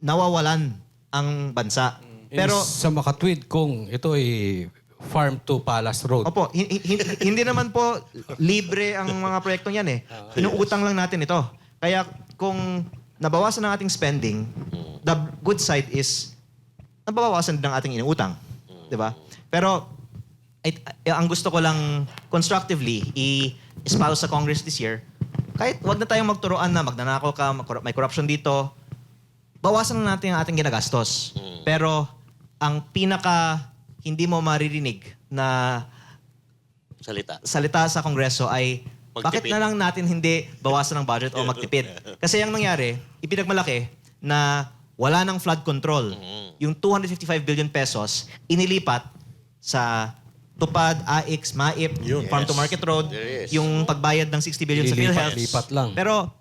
nawawalan ang bansa. Pero sa makatwid kung ito ay farm to palace road. opo, hindi naman po libre ang mga proyektong yan eh. Inuutang lang natin ito. Kaya kung nabawasan ang ating spending, the good side is nabawasan din ang ating inuutang. 'Di ba? Pero ang gusto ko lang constructively i-espouse sa Congress this year, kahit wag na tayong magturuan na magnanakaw ka, may corruption dito, bawasan na natin ang ating ginagastos. Pero ang pinaka hindi mo maririnig na salita sa Kongreso ay bakit Magtipid. na lang natin hindi bawasan ng budget o magtipid? Kasi ang nangyari, ipinagmalaki na wala ng flood control. Yung 255 billion pesos, inilipat sa Tupad, AIX, MAIP, Farm to Market Road, There is. yung pagbayad ng 60 billion sa PhilHealth. Lipat lang. Pero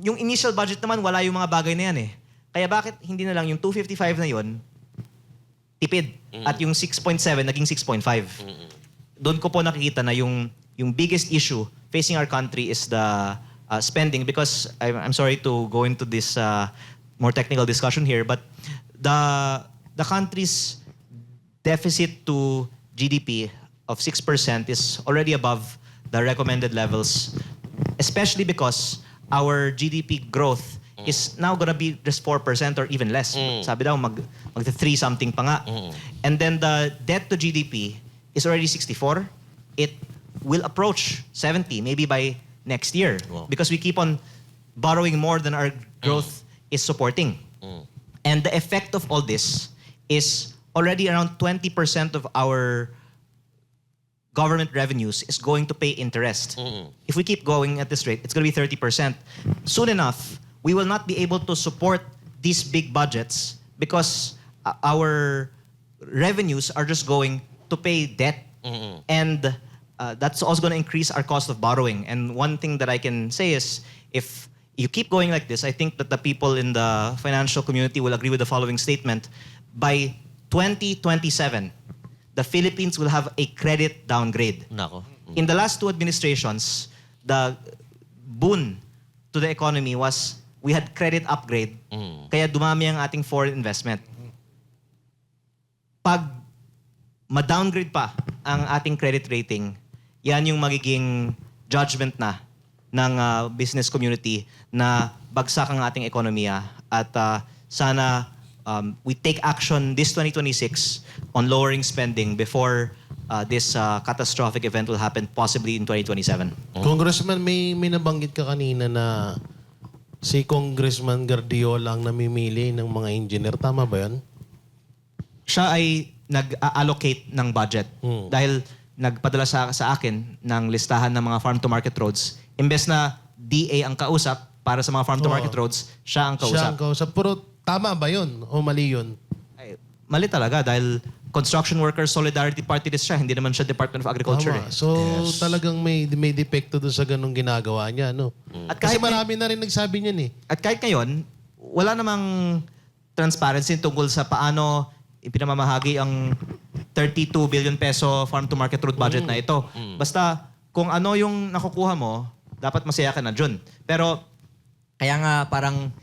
yung initial budget naman, wala yung mga bagay na yan eh. Kaya bakit hindi na lang yung 255 na yun, tipid. At yung 6.7 naging 6.5. Doon ko po nakikita na yung biggest issue facing our country is the spending because I'm sorry to go into this more technical discussion here, but the country's deficit to GDP of 6% is already above the recommended levels, especially because our GDP growth is now gonna be just 4% or even less. Sabi daw, mag-3 something pa nga. And then the debt to GDP is already 64. It will approach 70 maybe by next year because we keep on borrowing more than our growth is supporting. And the effect of all this is already around 20% of our government revenues is going to pay interest. If we keep going at this rate, it's going to be 30%. Soon enough, we will not be able to support these big budgets because our revenues are just going to pay debt. And that's also going to increase our cost of borrowing. And one thing that I can say is if you keep going like this, I think that the people in the financial community will agree with the following statement. By 2027, the Philippines will have a credit downgrade. Nako. In the last two administrations, the boon to the economy was we had credit upgrade, kaya dumami ang ating foreign investment. Pag ma-downgrade pa ang ating credit rating, yan yung magiging judgment na ng business community na bagsak ang ating ekonomiya at sana we take action this 2026 on lowering spending before this catastrophic event will happen possibly in 2027. Congressman, may nabanggit ka kanina na si Congressman Gardiola ang namimili ng mga engineer. Tama ba yan? Siya ay nag-allocate ng budget dahil nagpadala sa akin ng listahan ng mga farm-to-market roads. Imbes na DA ang kausap para sa mga farm-to-market roads, siya ang Siya ang kausap. kausap. Pero tama ba yun? O mali yun? Ay, mali talaga dahil Construction Workers Solidarity Party list siya, hindi naman siya Department of Agriculture. Tama. So talagang may depekto doon sa ganung ginagawa niya, no? At Kasi kahit marami na rin nagsabi niyan eh. At kahit ngayon, wala namang transparency tungkol sa paano ipinamamahagi ang 32 billion peso farm-to-market road budget na ito. Basta kung ano yung nakukuha mo, dapat masaya ka na dun. Pero kaya nga parang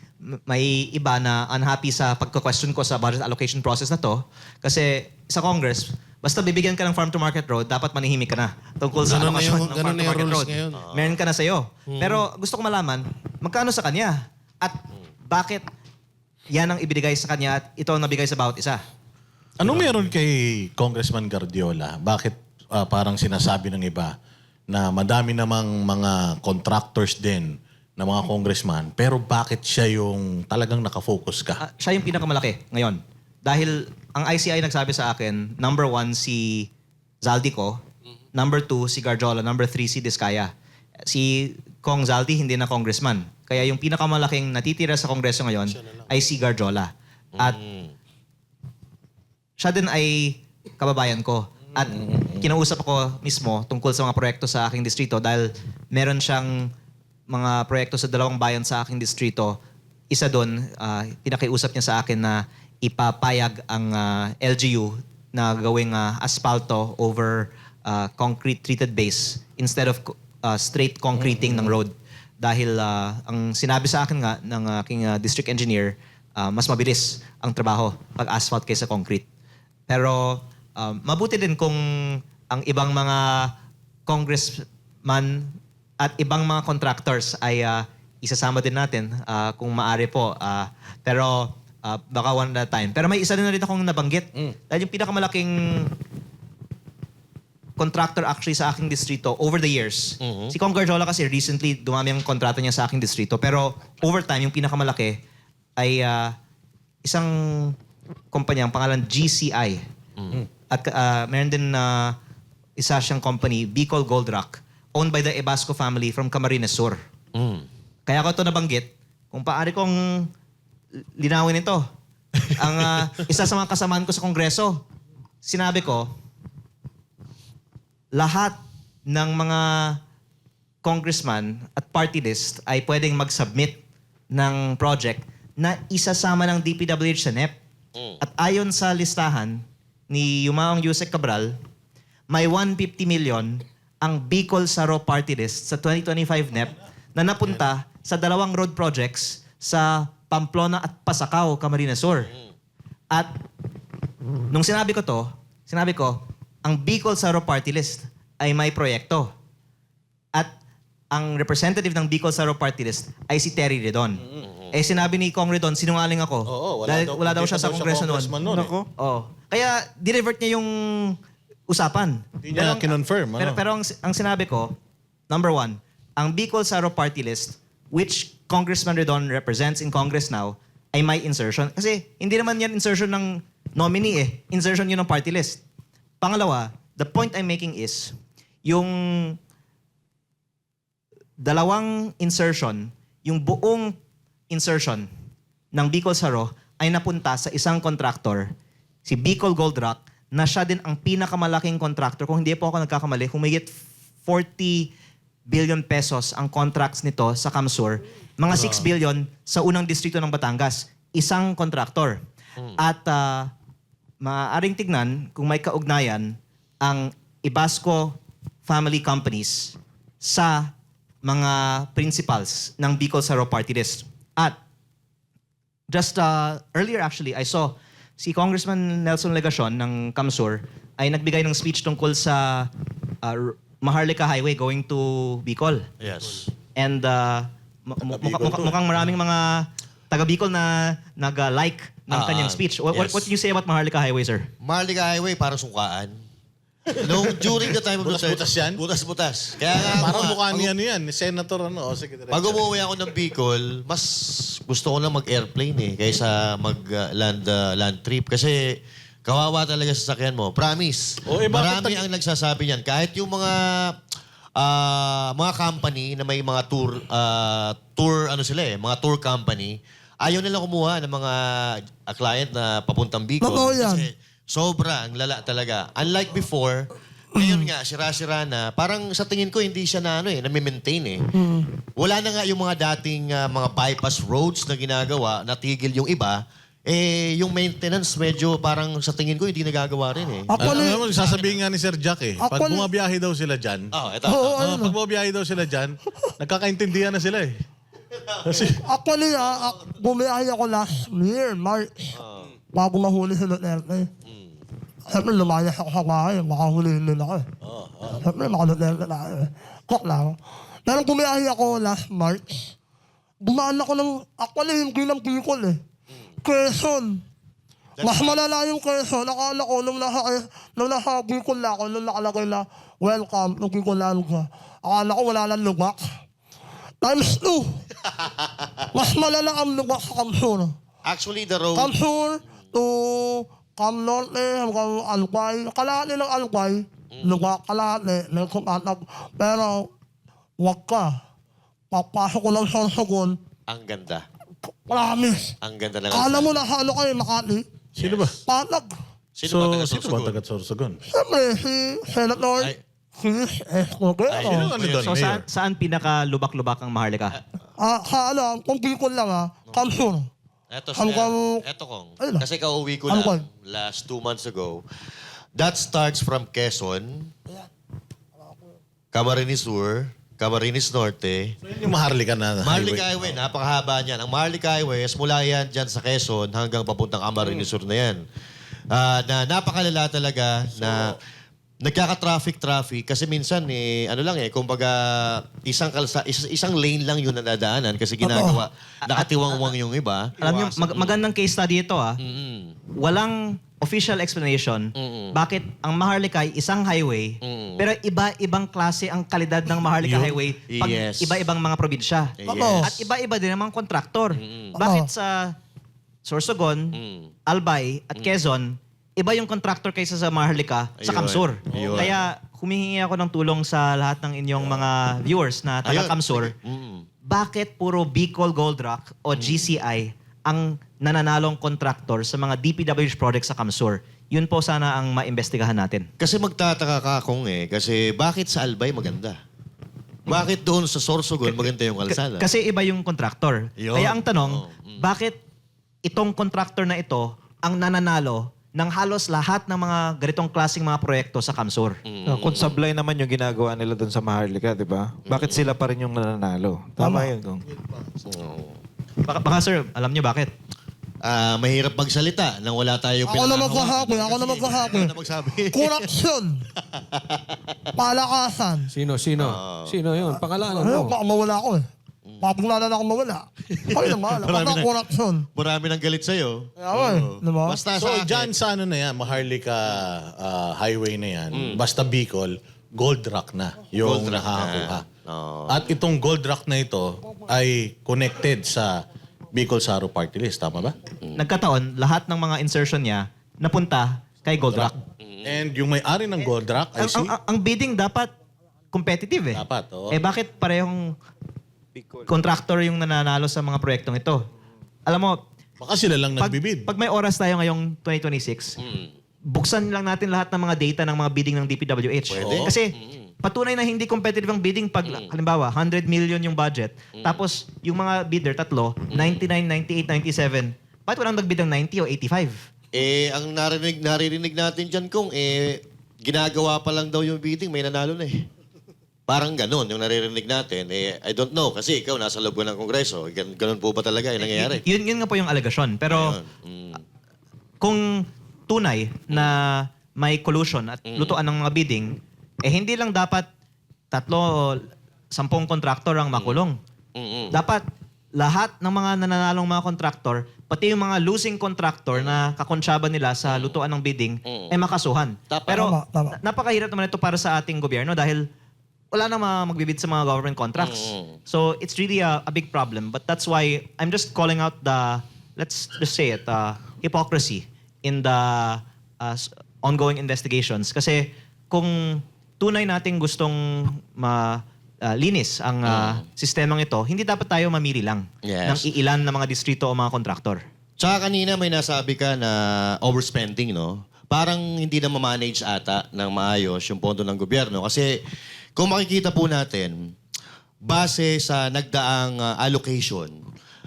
may iba na unhappy sa pagka-question ko sa budget allocation process na to. Kasi sa Congress, basta bibigyan ka ng farm-to-market road, dapat manihimik ka na tungkol sa Ganun na allocation yung- ng ganun na yung farm-to-market rules road. ngayon. Meron ka na sa'yo. Pero gusto ko malaman, magkano sa kanya? At bakit yan ang ibinigay sa kanya at ito ang nabigay sa bawat isa? Anong meron kay Congressman Guardiola? Bakit parang sinasabi ng iba na madami namang mga contractors din na mga congressman, pero bakit siya yung talagang nakafocus ka? Siya yung pinakamalaki ngayon. Dahil ang ICI nagsabi sa akin, number 1 si Zaldico, number 2 si Garjola, number 3 si Diskaya. Si Kong Zaldi hindi na congressman. Kaya yung pinakamalaking natitira sa kongreso ngayon ay si Garjola. At siya din ay kababayan ko. At kinausap ako mismo tungkol sa mga proyekto sa aking distrito dahil meron siyang mga proyekto sa 2 bayan sa aking distrito. Isa doon, pinakiusap niya sa akin na ipapayag ang LGU na gawing asfalto over concrete treated base instead of straight concreting ng road. Dahil ang sinabi sa akin nga ng aking district engineer, mas mabilis ang trabaho pag asphalt kaysa concrete. Pero mabuti din kung ang ibang mga congressman at ibang mga contractors ay isasama din natin kung maaari po. Pero baka one at a time. Pero may isa din na rin akong nabanggit. Dahil yung pinakamalaking contractor actually sa aking distrito over the years. Si Kong Garjola kasi recently dumami ang kontrata niya sa aking distrito. Pero over time, yung pinakamalaki ay isang kumpanya, ang pangalan GCI. At meron din isa siyang company, Bicol Gold Rock, owned by the Ebasco family from Camarines Sur. Kaya ko ito nabanggit, kung paari kong linawin ito. Ang isa sa mga kasamaan ko sa Kongreso, sinabi ko, lahat ng mga congressman at party list ay pwedeng mag-submit ng project na isasama ng DPWH sa NEP. At ayon sa listahan ni Yumaong Yusek Cabral, may 150 million ang Bicol Saro Party List sa 2025 NEP na napunta sa 2 road projects sa Pamplona at Pasacao, Camarines Sur. At nung sinabi ko, ang Bicol Saro Party List ay may proyekto. At ang representative ng Bicol Saro Party List ay si Terry Redon. Sinabi ni Kong Redon, sinungaling ako. Dahil wala daw siya sa kongreso noon. Nako. Kaya dinivert niya yung usapan. Hindi niya kinonfirm. Pero ang sinabi ko, number 1, ang Bicol Saro Party List, which Congressman Redon represents in Congress now, ay may insertion. Kasi hindi naman yan insertion ng nominee eh. Insertion yun ng party list. Pangalawa, the point I'm making is, yung 2 insertion, yung buong insertion ng Bicol Saro ay napunta sa isang contractor, si Bicol Gold Rock, na siya din ang pinakamalaking contractor. Kung hindi po ako nagkakamali, humigit 40 billion pesos ang contracts nito sa Camsur. Mga 6 billion sa unang distrito ng Batangas. Isang contractor. At maaaring tignan kung may kaugnayan ang Ebasco family companies sa mga principals ng Bicol Saro Party List. At just earlier actually, I saw si Congressman Nelson Legacion ng Camsur ay nagbigay ng speech tungkol sa Maharlika Highway going to Bicol. Yes. And mukhang maraming mga taga Bicol na nag-like ng kanyang speech. What do you say about Maharlika Highway, sir? Maharlika Highway, parang sungkaan. During the time of the Butas-butas yan? Butas-butas. Kaya nga, Parang mukha niya yan. Senator Sige, diretso. pag umuwi ako ng Bicol, mas gusto ko na mag-airplane kaysa mag-land trip. Kasi kawawa talaga sa sasakyan mo. Promise. Bakit Marami ang nagsasabi niyan. Kahit yung mga mga company na may mga mga tour company, ayaw nila kumuha ng mga client na papuntang Bicol. Totoo yan. Kasi sobrang lala talaga. Unlike before, ngayon nga, sira-sira na. Parang sa tingin ko, hindi siya nami-maintain eh. Wala na nga yung mga dating mga bypass roads na ginagawa, natigil yung iba. Yung maintenance medyo parang sa tingin ko hindi nagagawa rin eh. Alam mo, sasabihin nga ni Sir Jack eh, pag Ako ni- bumabiyahe daw sila dyan, Ito. pag bumabiyahe daw sila dyan, nagkakaintindihan na sila eh. Kasi, Actually, bumiyahe ako last year, March. Bago mahuli si Duterte. Siyempre, lumayas ako sa bahay. Makahulihin nila ako eh. Siyempre, maka-Duterte na ako eh. Kok lang. Pero bumiyahe ako last March. Gumaan ako ng, actually, hindi ng Bicol eh. Quezon. Mas malala yung Quezon. Akala ko, nung nasa Bicol na ako, nung nakalagay na welcome, nung Bicolan ko. Akala ko wala lang lugak. Times 2. Mas malala ang lugak sa Kamsur. Actually, the road... Kamsur to Cam Norte, hanggang Albay. Kalahati ng Albay. Lugak, kalahati. Pero, wag ka. Papasok ko lang sa Sorsogon. Ang ganda. Promise. Ang ganda ng Kala mo na halo kayo, Makati. sino ba? Patag. Sino ba taga Sino ba Sorsogon? taga Sorsogon? Siyempre, si Senator Ay. Chris Sino Escudero. ano doon, So Mayor? saan pinaka-lubak-lubak ang Maharlika? Kung Bicol lang Kamsur. Eto, Hanggang- eto kong. Ayun. Kasi kauwi ko Ano lang ba? last 2 months ago. That starts from Quezon, Camarines Sur, Camarines Norte, Yung Maharlika na Maharlika highway. Highway, napakahaba niyan. Ang Maharlika Highway, mula yan dyan sa Quezon hanggang papuntang Camarines Sur na yan. Na napakalala talaga na nagkaka-traffic kasi minsan kumbaga isang lane lang yung nadadaanan kasi ginagawa nakatiwangwang yung iba. Alam niyo, magandang case study ito Walang official explanation bakit ang Maharlika ay isang highway pero iba-ibang klase ang kalidad ng Maharlika Highway pag Yes. iba-ibang mga probinsya. Yes. At iba-iba din ang mga kontraktor. Bakit sa Sorsogon, Albay at Quezon, iba yung contractor kaysa sa Maharlika sa Ayun. Kamsur. Ayun. Kaya humihingi ako ng tulong sa lahat ng inyong mga viewers na taga Ayun. Kamsur. Bakit puro Bicol Gold Rock o GCI ang nananalong contractor sa mga DPWH projects sa Kamsur? Yun po sana ang maimbestigahan natin. Kasi magtataka ka kung kasi bakit sa Albay maganda? Bakit doon sa Sorsogon maganda yung kalsada? Kasi iba yung contractor. Yun. Kaya ang tanong, bakit itong contractor na ito ang nananalo ng halos lahat ng mga ganitong klaseng mga proyekto sa Kamsur? Kung sablay naman yung ginagawa nila doon sa Maharlika, di ba? Bakit sila pa rin yung nananalo? Tama yun, Kong. Baka sir, alam niyo bakit? Mahirap magsalita nang wala tayong Ako na magkahaki. Ako na magkahaki. Ano magsabi? Corruption. Palakasan. Sino yun? Pangalanan Ayun, mo. baka mawala ako eh. Papunglanan ako mawala. Kayo na mahala. Baka corruption. Marami nang galit sa'yo. Kaya ako eh. Diba? Basta So, sa akin, dyan sa ano na yan, Maharlika highway na yan, basta Bicol, gold rock na yung Gold rock nakakakuha. na. Oo. At itong gold rock na ito ay connected sa Bicol Saro Party List. Tama ba? Nagkataon, lahat ng mga insertion niya napunta kay Gold Rock. And yung may-ari ng gold rock, I see, Ang bidding dapat competitive eh. Dapat, oo. Bakit parehong contractor yung nananalo sa mga proyektong ito? Alam mo, baka sila lang pag, nagbibid. pag may oras tayo ngayong 2026, buksan lang natin lahat ng mga data ng mga bidding ng DPWH. Pwede. Kasi patunay na hindi competitive ang bidding pag halimbawa 100 million yung budget, tapos yung mga bidder tatlo, 99, 98, 97. Bakit walang nagbid ng 90 o 85? ang naririnig natin dyan kung ginagawa pa lang daw yung bidding, may nanalo na eh. Parang ganun yung naririnig natin. I don't know kasi ikaw nasa loob ng Kongreso. Ganun po ba talaga yung nangyayari? Yun nga po yung alegasyon. Pero kung tunay na may collusion at lutuan ng mga bidding, hindi lang dapat 3 o 10 kontraktor ang makulong. Dapat lahat ng mga nananalong mga kontraktor, pati yung mga losing contractor na kakonsyaba nila sa lutuan ng bidding, makasuhan. Pero Tama. napakahirap naman ito para sa ating gobyerno dahil wala na magbibid sa mga government contracts. So it's really a big problem. But that's why I'm just calling out let's just say it, hypocrisy in the ongoing investigations. Kasi kung tunay nating gustong linis ang sistemang ito, hindi dapat tayo mamili lang Yes. ng iilan na mga distrito o mga kontraktor. Tsaka kanina may nasabi ka na overspending, no? Parang hindi na ma-manage ata ng maayos yung pondo ng gobyerno. Kasi kung makikita po natin, base sa nagdaang allocation,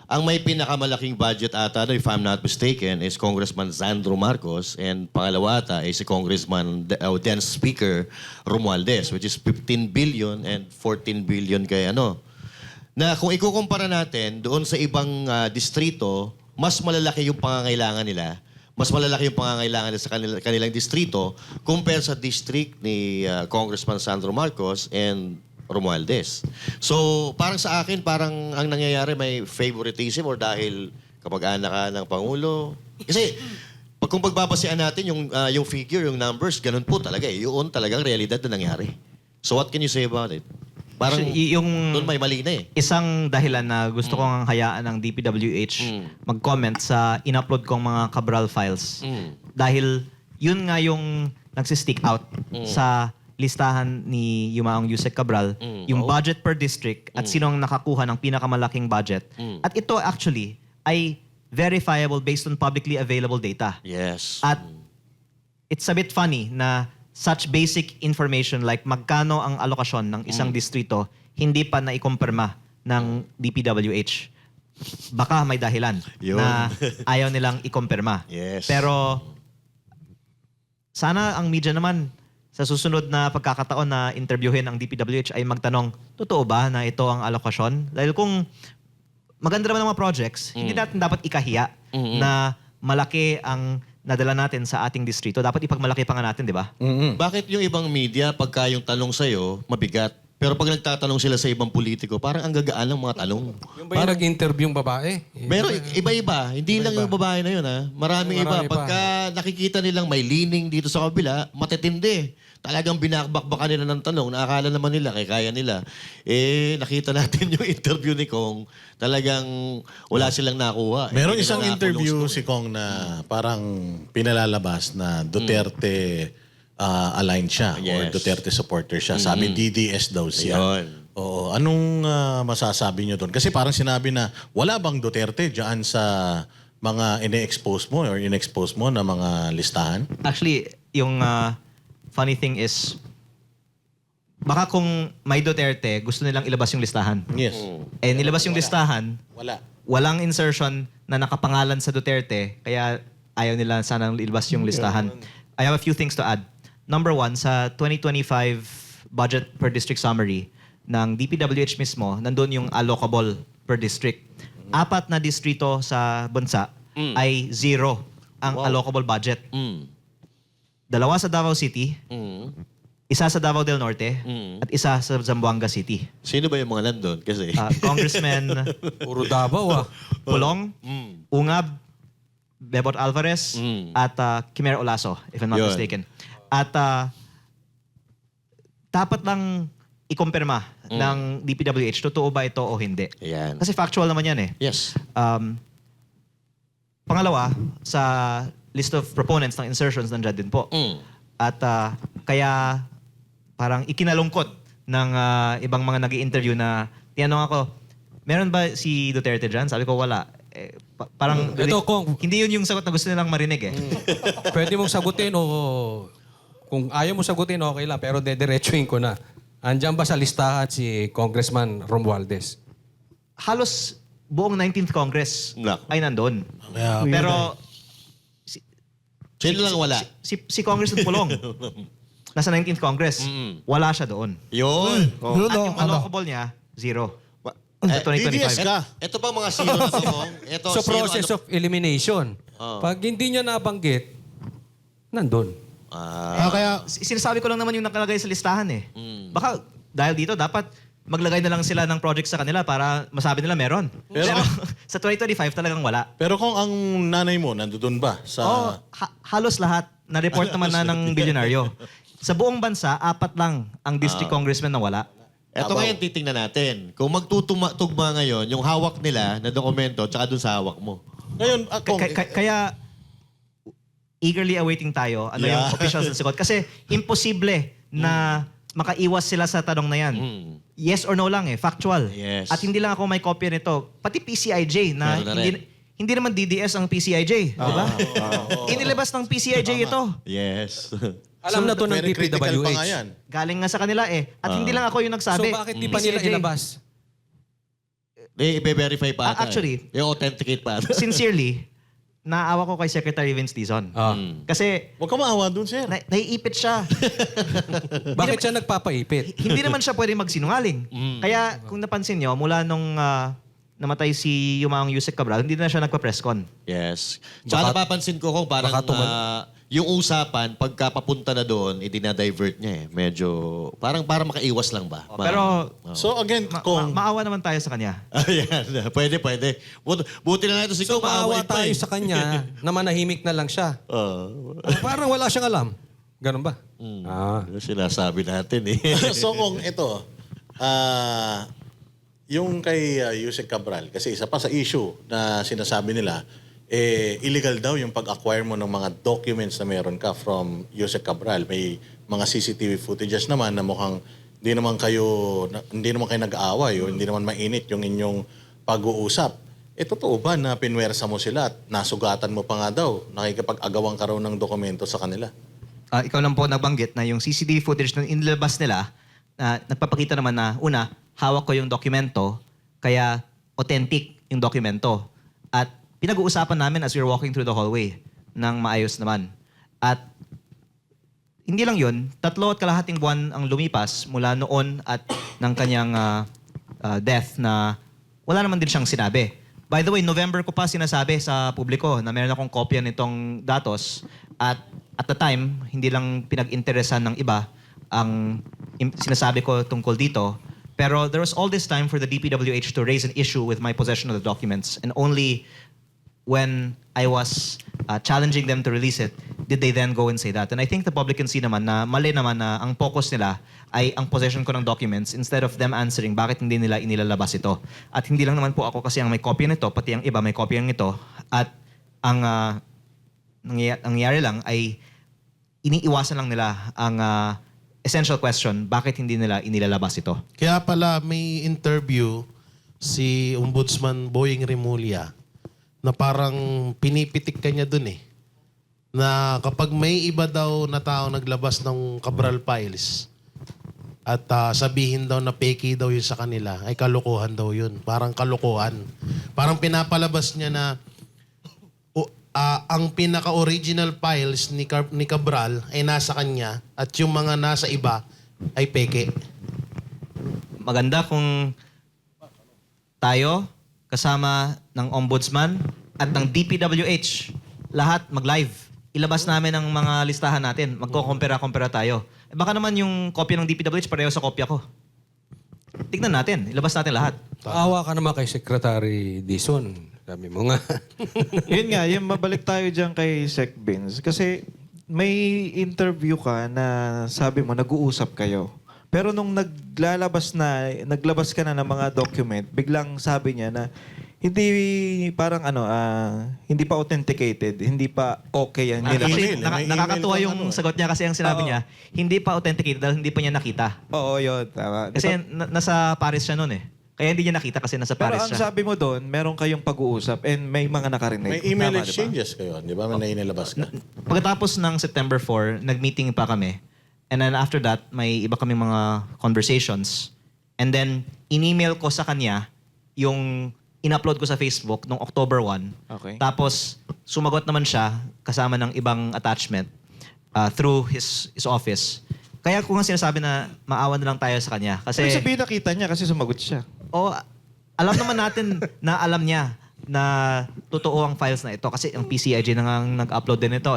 ang may pinakamalaking budget ata, if I'm not mistaken, is Congressman Sandro Marcos, and pangalawa ata is si Congressman then Speaker Romualdez, which is 15 billion and 14 billion kay ano. Na kung ikukumpara natin doon sa ibang distrito, mas malalaki yung pangangailangan nila. Mas malalaki yung pangangailangan nila sa kanilang distrito compare sa district ni Congressman Sandro Marcos and Romualdez. So, parang sa akin, parang ang nangyayari may favoritism or dahil kapag-anak ka ng Pangulo. Kasi, kung pagbabasihan natin yung figure, yung numbers, ganun po talaga eh. Yun talagang realidad na nangyari. So, what can you say about it? Parang Actually, doon may mali na eh. Isang dahilan na gusto kong hayaan ng DPWH mag-comment sa in-upload kong mga Cabral files. Dahil yun nga yung nagsistick out sa listahan ni Yumaong Yusek Cabral, yung budget per district at sino ang nakakuha ng pinakamalaking budget. At ito actually ay verifiable based on publicly available data. Yes. At it's a bit funny na such basic information like magkano ang alokasyon ng isang distrito hindi pa naikumpirma ng DPWH. Baka may dahilan Yun. na ayaw nilang ikumpirma. Yes. Pero sana ang media naman sa susunod na pagkakataon na interviewin ang DPWH ay magtanong, totoo ba na ito ang alokasyon? Dahil kung maganda naman ang mga projects, hindi natin dapat ikahiya na malaki ang nadala natin sa ating distrito. Dapat ipagmalaki pa nga natin, di ba? Bakit yung ibang media, pagka yung tanong sa'yo, mabigat? Pero pag nagtatanong sila sa ibang politiko, parang ang gagaan ng mga tanong. Yung ba yung nag-interview yung babae? Pero iba-iba. Hindi lang yung babae na yun, ha? Maraming iba. Marami pa. Pagka nakikita nilang may leaning dito sa kabila, matitindi. Talagang binakbakbakan nila ng tanong na akala naman nila, kaya nila. Eh, nakita natin yung interview ni Kong, talagang wala silang nakuha. Meron Hindi isang nila interview nakulos si Kong na parang pinalalabas na Duterte aligned siya or Yes. Duterte supporter siya. Sabi DDS daw siya. Ayun. Oo. Anong masasabi niyo doon? Kasi parang sinabi na wala bang Duterte dyan sa mga ine-expose mo or in-expose mo na mga listahan? Actually, yung funny thing is, baka kung may Duterte, gusto nilang ilabas yung listahan. Yes. Eh, nilabas yung listahan, Wala. walang insertion na nakapangalan sa Duterte, kaya ayaw nila sanang ilabas yung listahan. I have a few things to add. Number one, sa 2025 budget per district summary ng DPWH mismo, nandun yung allocable per district. 4 na distrito sa bansa ay 0 ang allocable budget. 2 sa Davao City, 1 sa Davao del Norte, at 1 sa Zamboanga City. Sino ba yung mga nandun? Kasi... Congressman Puro Davao Pulong, Ungab, Bebot Alvarez, at Kimer Olaso, if I'm not Yun. mistaken. At dapat lang ikumpirma ng DPWH, totoo ba ito o hindi. Ayan. Kasi factual naman yan eh. Yes. Pangalawa, sa list of proponents ng insertions, nandiyan din po. At kaya parang ikinalungkot ng ibang mga nag-i-interview na tinanong ako, meron ba si Duterte dyan? Sabi ko, wala. Eh, parang Ito, Kong. hindi yun yung sagot na gusto nilang marinig eh. Pwede mong sagutin o kung ayaw mo sagutin, okay lang. Pero dediretsuhin ko na. Andiyan ba sa listahan si Congressman Romualdez? Halos buong 19th Congress Nako. ay nandun. Kaya, Pero Sino lang wala? si Congressman Pulong, nasa 19th Congress, wala siya doon. Yun. Yun At o, yung allocable niya, 0. Sa DDS 2025. ka. Ito ba mga zero na to? Ito, So process of elimination. Pag hindi niya nabanggit, nandun. Kaya, Sinasabi ko lang naman yung nakalagay sa listahan eh. Baka dahil dito, dapat maglagay na lang sila ng project sa kanila para masabi nila meron. Pero sa 2025 talagang wala. Pero kung ang nanay mo, nandoon ba? Sa... Halos lahat na-report naman na ng bilyonaryo. Sa buong bansa, 4 lang ang district congressman na wala. Ito ngayon titingnan natin. Kung magtutugma ngayon, yung hawak nila na dokumento, tsaka dun sa hawak mo. Ngayon, Kong, Kaya eagerly awaiting tayo ano yung officials ng sikot. Kasi imposible na makaiwas sila sa tanong na yan. Yes or no lang factual. Yes. At hindi lang ako may kopya nito, pati PCIJ na Meron na hindi naman DDS ang PCIJ, di ba? Inilabas ng PCIJ ito. Yes. Alam na to ng Very critical pa nga DPWH. yan. Galing nga sa kanila At hindi lang ako yung So nagsabi. bakit di pa nila PCIJ. ilabas? I-verify pa ata. Actually, I-authenticate pa ata. Sincerely, naawa ko kay Secretary Vince Dizon. Kasi Huwag ka maawa dun, sir. naiipit siya. Bakit siya nagpapaipit? Hindi naman siya pwede magsinungaling. Kaya kung napansin nyo, mula nung namatay si Yumaong Yusek Cabral, hindi na siya nagpa-presscon. Yes. Tsaka napapansin ko kung parang yung usapan, pagka papunta na doon, dinadivert niya Medyo, parang makaiwas lang ba? Pero So again, kung... maawa naman tayo sa kanya. Ayan, pwede. Buti na nga ito si So Kong, maawa maawa pa tayo sa kanya na manahimik na lang siya. Parang wala siyang alam. Ganun ba? Ano sinasabi natin So kung ito, yung kay Yusek Cabral, kasi isa pa sa issue na sinasabi nila, illegal daw yung pag-acquire mo ng mga documents na meron ka from Yusek Cabral. May mga CCTV footages naman na mukhang hindi naman kayo nag-aaway o hindi naman mainit yung inyong pag-uusap. Totoo ba na pinwersa mo sila at nasugatan mo pa nga daw? Nakikipag-agawang ka raw ng dokumento sa kanila? Ikaw lang po nabanggit na yung CCTV footage na inilabas nila, nagpapakita naman na, una, hawak ko yung dokumento, kaya authentic yung dokumento. At pinag-uusapan namin as we were walking through the hallway ng maayos naman. At hindi lang yun, 3.5 buwan ang lumipas mula noon at ng kanyang death na wala naman din siyang sinabi. By the way, November ko pa sinasabi sa publiko na meron akong kopya nitong datos at at the time, hindi lang pinag-interesan ng iba ang sinasabi ko tungkol dito. Pero there was all this time for the DPWH to raise an issue with my possession of the documents, and only when I was challenging them to release it, did they then go and say that. And I think the public can see naman na mali naman na ang focus nila ay ang possession ko ng documents instead of them answering bakit hindi nila inilalabas ito. At hindi lang naman po ako kasi ang may kopya nito, pati ang iba may kopya nito. At ang nangyayari lang ay iniiwasan lang nila ang essential question, bakit hindi nila inilalabas ito? Kaya pala may interview si Ombudsman Boying Remulla na parang pinipitik ka niya dun na kapag may iba daw na tao naglabas ng Cabral files at sabihin daw na fake daw yun sa kanila, ay kalokohan daw yun. Parang kalokohan. Parang pinapalabas niya na ang pinaka-original files ni Cabral ay nasa kanya at yung mga nasa iba ay peke. Maganda kung tayo, kasama ng Ombudsman at ng DPWH, lahat mag-live. Ilabas namin ang mga listahan natin. Magko-compare tayo. Baka naman yung kopya ng DPWH pareho sa kopya ko. Tignan natin. Ilabas natin lahat. Paawa ka naman kay Secretary Dizon. Sabi mo nga. Yun nga, yung mabalik tayo dyan kay Sec Vince. Kasi may interview ka na sabi mo, nag-uusap kayo. Pero nung naglabas ka na ng mga document, biglang sabi niya na hindi parang hindi pa authenticated, hindi pa okay yan. Actually, May email nakakatuwa kang yung sagot niya kasi ang sinabi niya, hindi pa authenticated dahil hindi pa niya nakita. Oo, yun. Tama. Kasi nasa Paris siya noon Kaya hindi niya nakita kasi nasa Pero Paris ang siya. sabi mo doon, meron kayong pag-uusap and may mga nakarinig. May email Tama, exchanges kayo, di ba? May nainilabas ka. Pagkatapos ng September 4, nag-meeting pa kami. And then after that, may iba kaming mga conversations. And then, in-email ko sa kanya yung in-upload ko sa Facebook noong October 1. Okay. Tapos, sumagot naman siya kasama ng ibang attachment through his office. Kaya kung nga sinasabi na maawa na lang tayo sa kanya. Kasi, Ibig sabihin nakita niya kasi sumagot siya. alam naman natin na alam niya na totoo ang files na ito. Kasi ang PCIJ na nga nag-upload din ito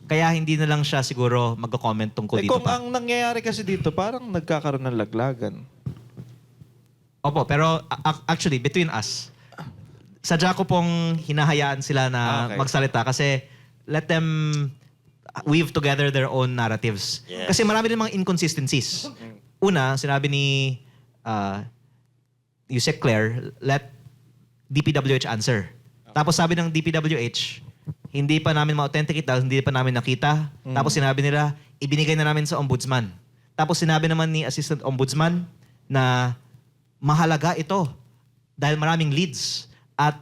Kaya hindi na lang siya siguro mag-comment tungkol dito Kung pa. ang nangyayari kasi dito, parang nagkakaroon ng laglagan. Opo, pero actually, between us, sadya ko pong hinahayaan sila na Okay. magsalita kasi let them weave together their own narratives. Yes. Kasi marami din mga inconsistencies. Una, sinabi ni Yusek Claire, let DPWH answer. Tapos sabi ng DPWH, hindi pa namin ma-authenticate dahil hindi pa namin nakita. Tapos sinabi nila, ibinigay na namin sa ombudsman. Tapos sinabi naman ni Assistant Ombudsman na mahalaga ito dahil maraming leads at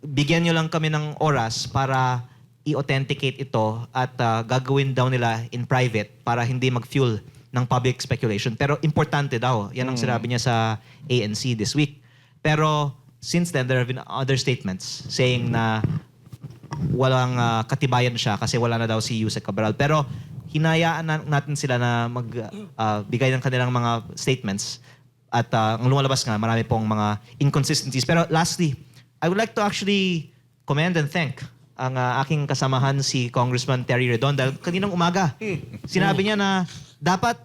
bigyan nyo lang kami ng oras para i-authenticate ito at gagawin daw nila in private para hindi mag-fuel ng public speculation. Pero importante daw. Yan ang sinabi niya sa ANC this week. Pero since then, there have been other statements saying na walang katibayan siya kasi wala na daw si Yusek Cabral. Pero hinayaan natin sila na magbigay ng kanilang mga statements at ang lumalabas nga, marami pong mga inconsistencies. Pero lastly, I would like to actually commend and thank ang aking kasamahan si Congressman Terry Redon dahil kaninang umaga, sinabi niya na dapat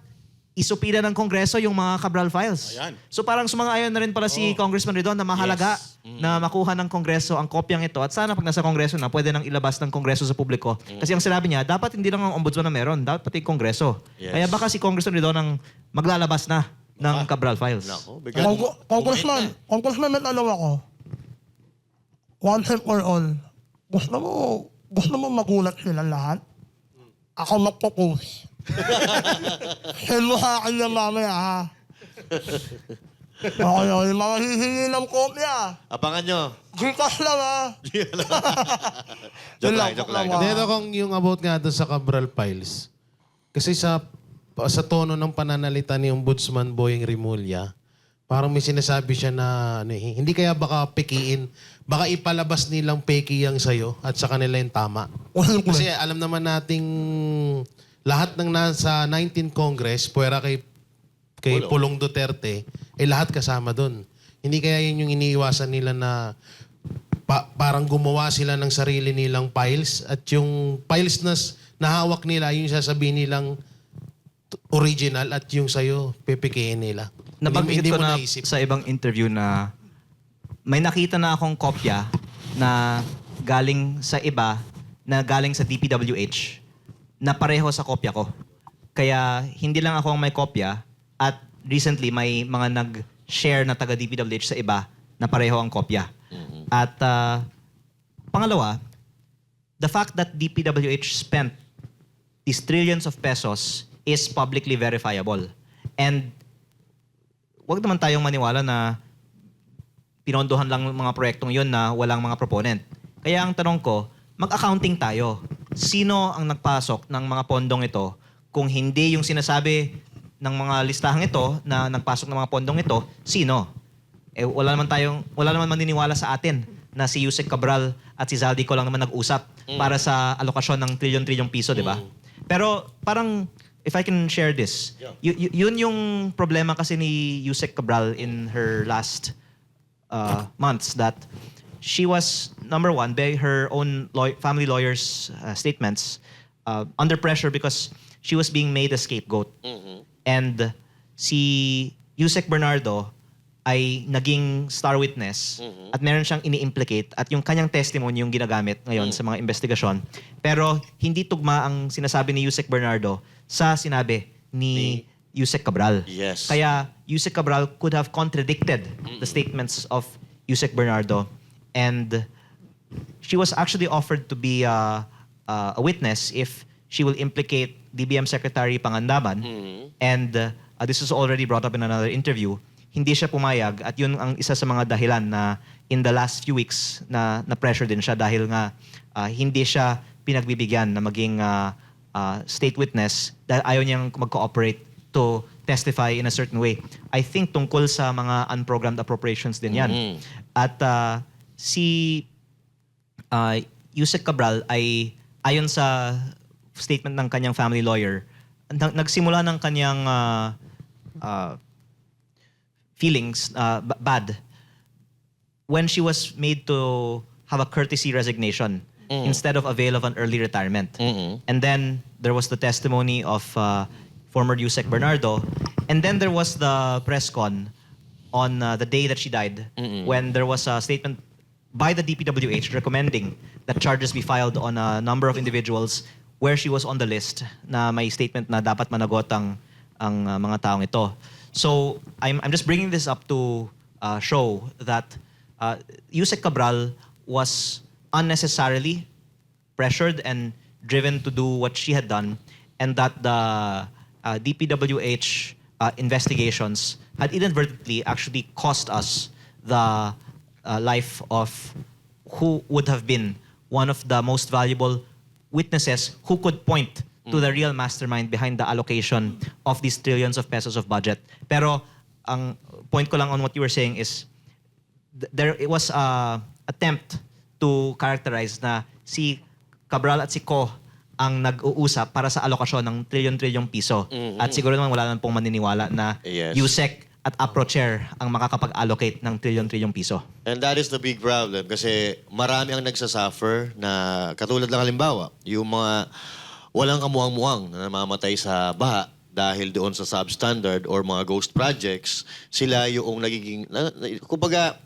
isupila ng Kongreso yung mga Cabral files. Ayan. So parang sumang-ayon na rin pala si Congressman Redon na mahalaga na makuha ng Kongreso ang kopyang ito at sana pag nasa Kongreso na, pwede nang ilabas ng Kongreso sa publiko. Kasi ang sinabi niya, dapat hindi lang ang ombudsman na meron, dapat pati Kongreso. Yes. Kaya baka si Congressman Redon ang maglalabas na ng Cabral files. Nako, bigyan. Congressman, may tanong ako. One time for all. Gusto mo magulat sila lahat? Ako magpo-post. Send mo sa akin yan mamaya, ha? Okay, mga hihingi ng kopya. Abangan nyo. Gcash lang, ha? Joke lang. Dito kung yung about nga doon sa Cabral Files. Kasi sa tono ng pananalita ni Ombudsman Boying Rimulya, parang may sinasabi siya na hindi kaya baka pekiin, baka ipalabas nilang peki yang sa'yo at sa kanila yung tama. Kasi alam naman nating lahat ng nasa 19th Congress, puwera kay Pulong Duterte, lahat kasama doon. Hindi kaya yun yung iniiwasan nila na parang gumawa sila ng sarili nilang files at yung files na nahawak nila, yung sasabihin nilang original at yung sa'yo, pepekein nila. Nabanggit Hindi ko mo na naisip. sa ibang interview na may nakita na akong kopya na galing sa iba, na galing sa DPWH, na pareho sa kopya ko. Kaya hindi lang ako ang may kopya at recently may mga nag-share na taga DPWH sa iba na pareho ang kopya. At pangalawa, the fact that DPWH spent these trillions of pesos is publicly verifiable. And wag naman tayong maniwala na pinondohan lang mga proyektong yun na walang mga proponent. Kaya ang tanong ko, mag-accounting tayo. Sino ang nagpasok ng mga pondong ito? Kung hindi yung sinasabi ng mga listahang ito na nagpasok ng mga pondong ito, sino? Wala naman maniniwala sa atin na si Yusek Cabral at si Zaldico lang naman nag-usap para sa alokasyon ng trilyon-trilyong piso, di ba? Pero parang, if I can share this, yun yung problema kasi ni Yusek Cabral in her last months, that she was, number one, by her own family lawyer's statements, under pressure because she was being made a scapegoat. And si Yusek Bernardo ay naging star witness at meron siyang ini-implicate at yung kanyang testimony yung ginagamit ngayon sa mga investigasyon. Pero hindi tugma ang sinasabi ni Yusek Bernardo sa sinabi ni Yusek Cabral. Yes. Kaya Yusek Cabral could have contradicted the statements of Yusek Bernardo, and she was actually offered to be a witness if she will implicate DBM Secretary Pangandaman. And this is already brought up in another interview. Hindi siya pumayag at yun ang isa sa mga dahilan na in the last few weeks na pressure din siya dahil nga hindi siya pinagbibigyan na maging state witness dahil ayaw niyang mag-cooperate to testify in a certain way. I think tungkol sa mga unprogrammed appropriations din yan. At si Yusek Cabral ay ayon sa statement ng kanyang family lawyer, nagsimula ng kanyang feelings bad when she was made to have a courtesy resignation instead of avail of an early retirement. And then there was the testimony of former Yusek Bernardo, and then there was the press con on the day that she died, when there was a statement by the DPWH recommending that charges be filed on a number of individuals where she was on the list na may statement na dapat managot ang mga taong ito. So I'm just bringing this up to show that Yusek Cabral was unnecessarily pressured and driven to do what she had done, and that the DPWH investigations had inadvertently actually cost us the life of who would have been one of the most valuable witnesses who could point to the real mastermind behind the allocation of these trillions of pesos of budget. Pero ang point ko lang on what you were saying is there it was a attempt to characterize na si Cabral at si Ko ang nag-uusap para sa alokasyon ng trilyon-trilyong piso. At siguro naman wala naman pong maniniwala na Yes. USEC at APRO chair ang makakapag-allocate ng trilyon-trilyong piso. And that is the big problem kasi marami ang nagsasuffer na katulad lang halimbawa, yung mga walang kamuang-muang na namamatay sa baha dahil doon sa substandard or mga ghost projects, sila yung nagiging,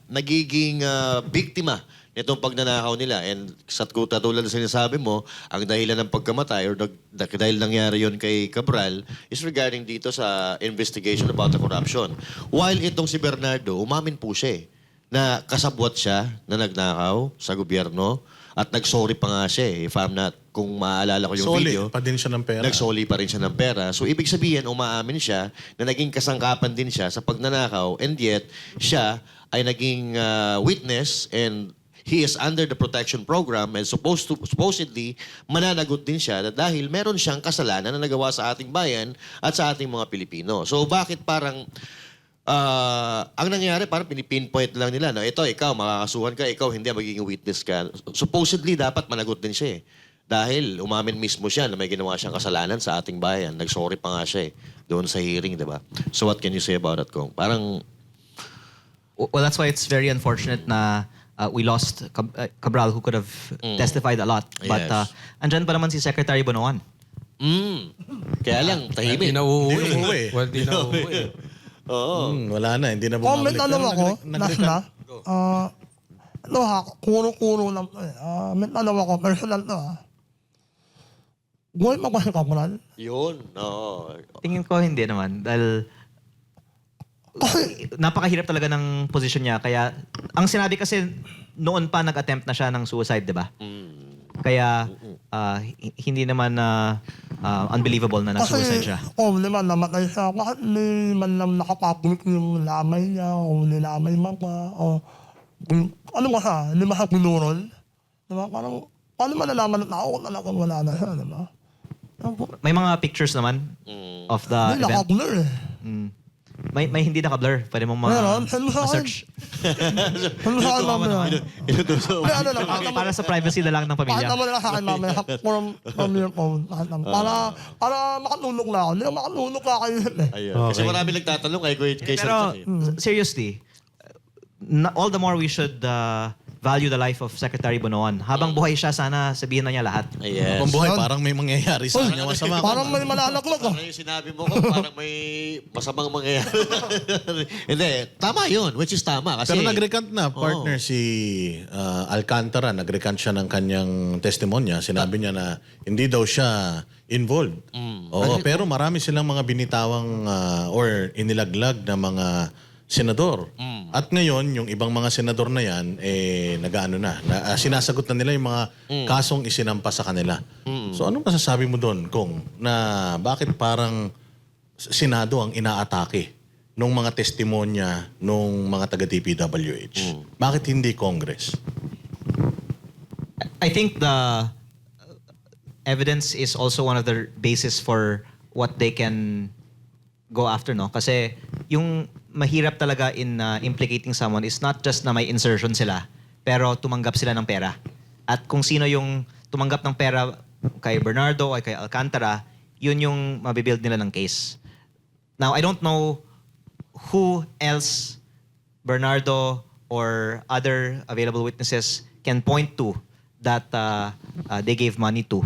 nagiging biktima nitong pagnanakaw nila. And sa katulad na sinasabi mo, ang dahilan ng pagkamatay or dahil nangyari yon kay Cabral is regarding dito sa investigation about the corruption. While itong si Bernardo, umamin po siya na kasabwat siya na nagnakaw sa gobyerno at nag-sorry pa nga siya if I'm not, kung maaalala ko yung Solid video. pa din siya ng pera. Nag-solid pa rin siya ng pera. So, ibig sabihin, umaamin siya na naging kasangkapan din siya sa pagnanakaw and yet, siya ay naging witness and he is under the protection program and supposedly mananagot din siya dahil meron siyang kasalanan na nagawa sa ating bayan at sa ating mga Pilipino. So, bakit parang ang nangyari, parang pinipinpoint lang nila, no? Ito, ikaw, makakasuhan ka, ikaw, hindi, magiging witness ka. Supposedly, dapat managot din siya dahil umamin mismo siya na may ginawa siyang kasalanan sa ating bayan. Nag-sorry pa nga siya doon sa hearing, di ba? So what can you say about that, Kong? Parang... Well, that's why it's very unfortunate na we lost Cabral who could have testified a lot. But Yes. andyan pa naman si Secretary Bonoan. Kaya lang, tahimik. Hindi na uuwi. Hindi na uuwi. Well, di na uuwi. Oo. Wala na, hindi na Comment bumabalik. alam Pero ako, nag-recant. last na, kuro-kuro lang to may alam ako, personal to Goy mo ba si Cabral? Yun, oo. Tingin ko hindi naman. Dahil napakahirap talaga ng posisyon niya. Kaya, ang sinabi kasi, noon pa nag-attempt na siya ng suicide, di ba? Kaya, hindi naman unbelievable na nag-suicide siya. Kasi, naman namatay siya. Bakit hindi man lang nakapapulit yung lamay niya, o nilamay man pa, o ano ba siya? Hindi ba siya pinurol? Diba? Parang, paano malalaman na tao kung talagang wala na siya, diba? May mga pictures naman of the Hindi, event. nakablur May hindi naka-blur. Pwede mong Meron? Send mo sa akin. ma-search. Ano sa akin mamaya? Hindi, ano lang. Para sa privacy na lang ng Pakita pamilya. mo na lang sa akin mamaya. From your phone. Para makatulog na ako. Hindi, makatulog na kayo Ayun. Kasi marami nagtatanong kay Pero Sir. seriously, all the more we should value the life of Secretary Bonoan. Habang buhay siya, sana sabihin na niya lahat. Yes. Kung buhay, parang may mangyayari sa kanya masama. Parang may malalaglag Parang yung sinabi mo ko, parang may masamang mangyayari. Hindi, tama yun, which is tama. Kasi, Pero nag-recant na, partner, si Alcantara. Nag-recant siya ng kanyang testimonya. Sinabi niya na hindi daw siya involved. Oo, pero marami silang mga binitawang or inilaglag na mga senador. At ngayon, yung ibang mga senador na yan, nag-ano na, sinasagot na nila yung mga kasong isinampa sa kanila. So ano masasabi mo doon, Kong, na bakit parang Senado ang inaatake nung mga testimonya nung mga taga-DPWH? Bakit hindi Congress? I think the evidence is also one of the basis for what they can go after, no? Kasi yung mahirap talaga in implicating someone is not just na may insertion sila, pero tumanggap sila ng pera. At kung sino yung tumanggap ng pera kay Bernardo o kay Alcantara, yun yung mabibuild nila ng case. Now, I don't know who else Bernardo or other available witnesses can point to that they gave money to.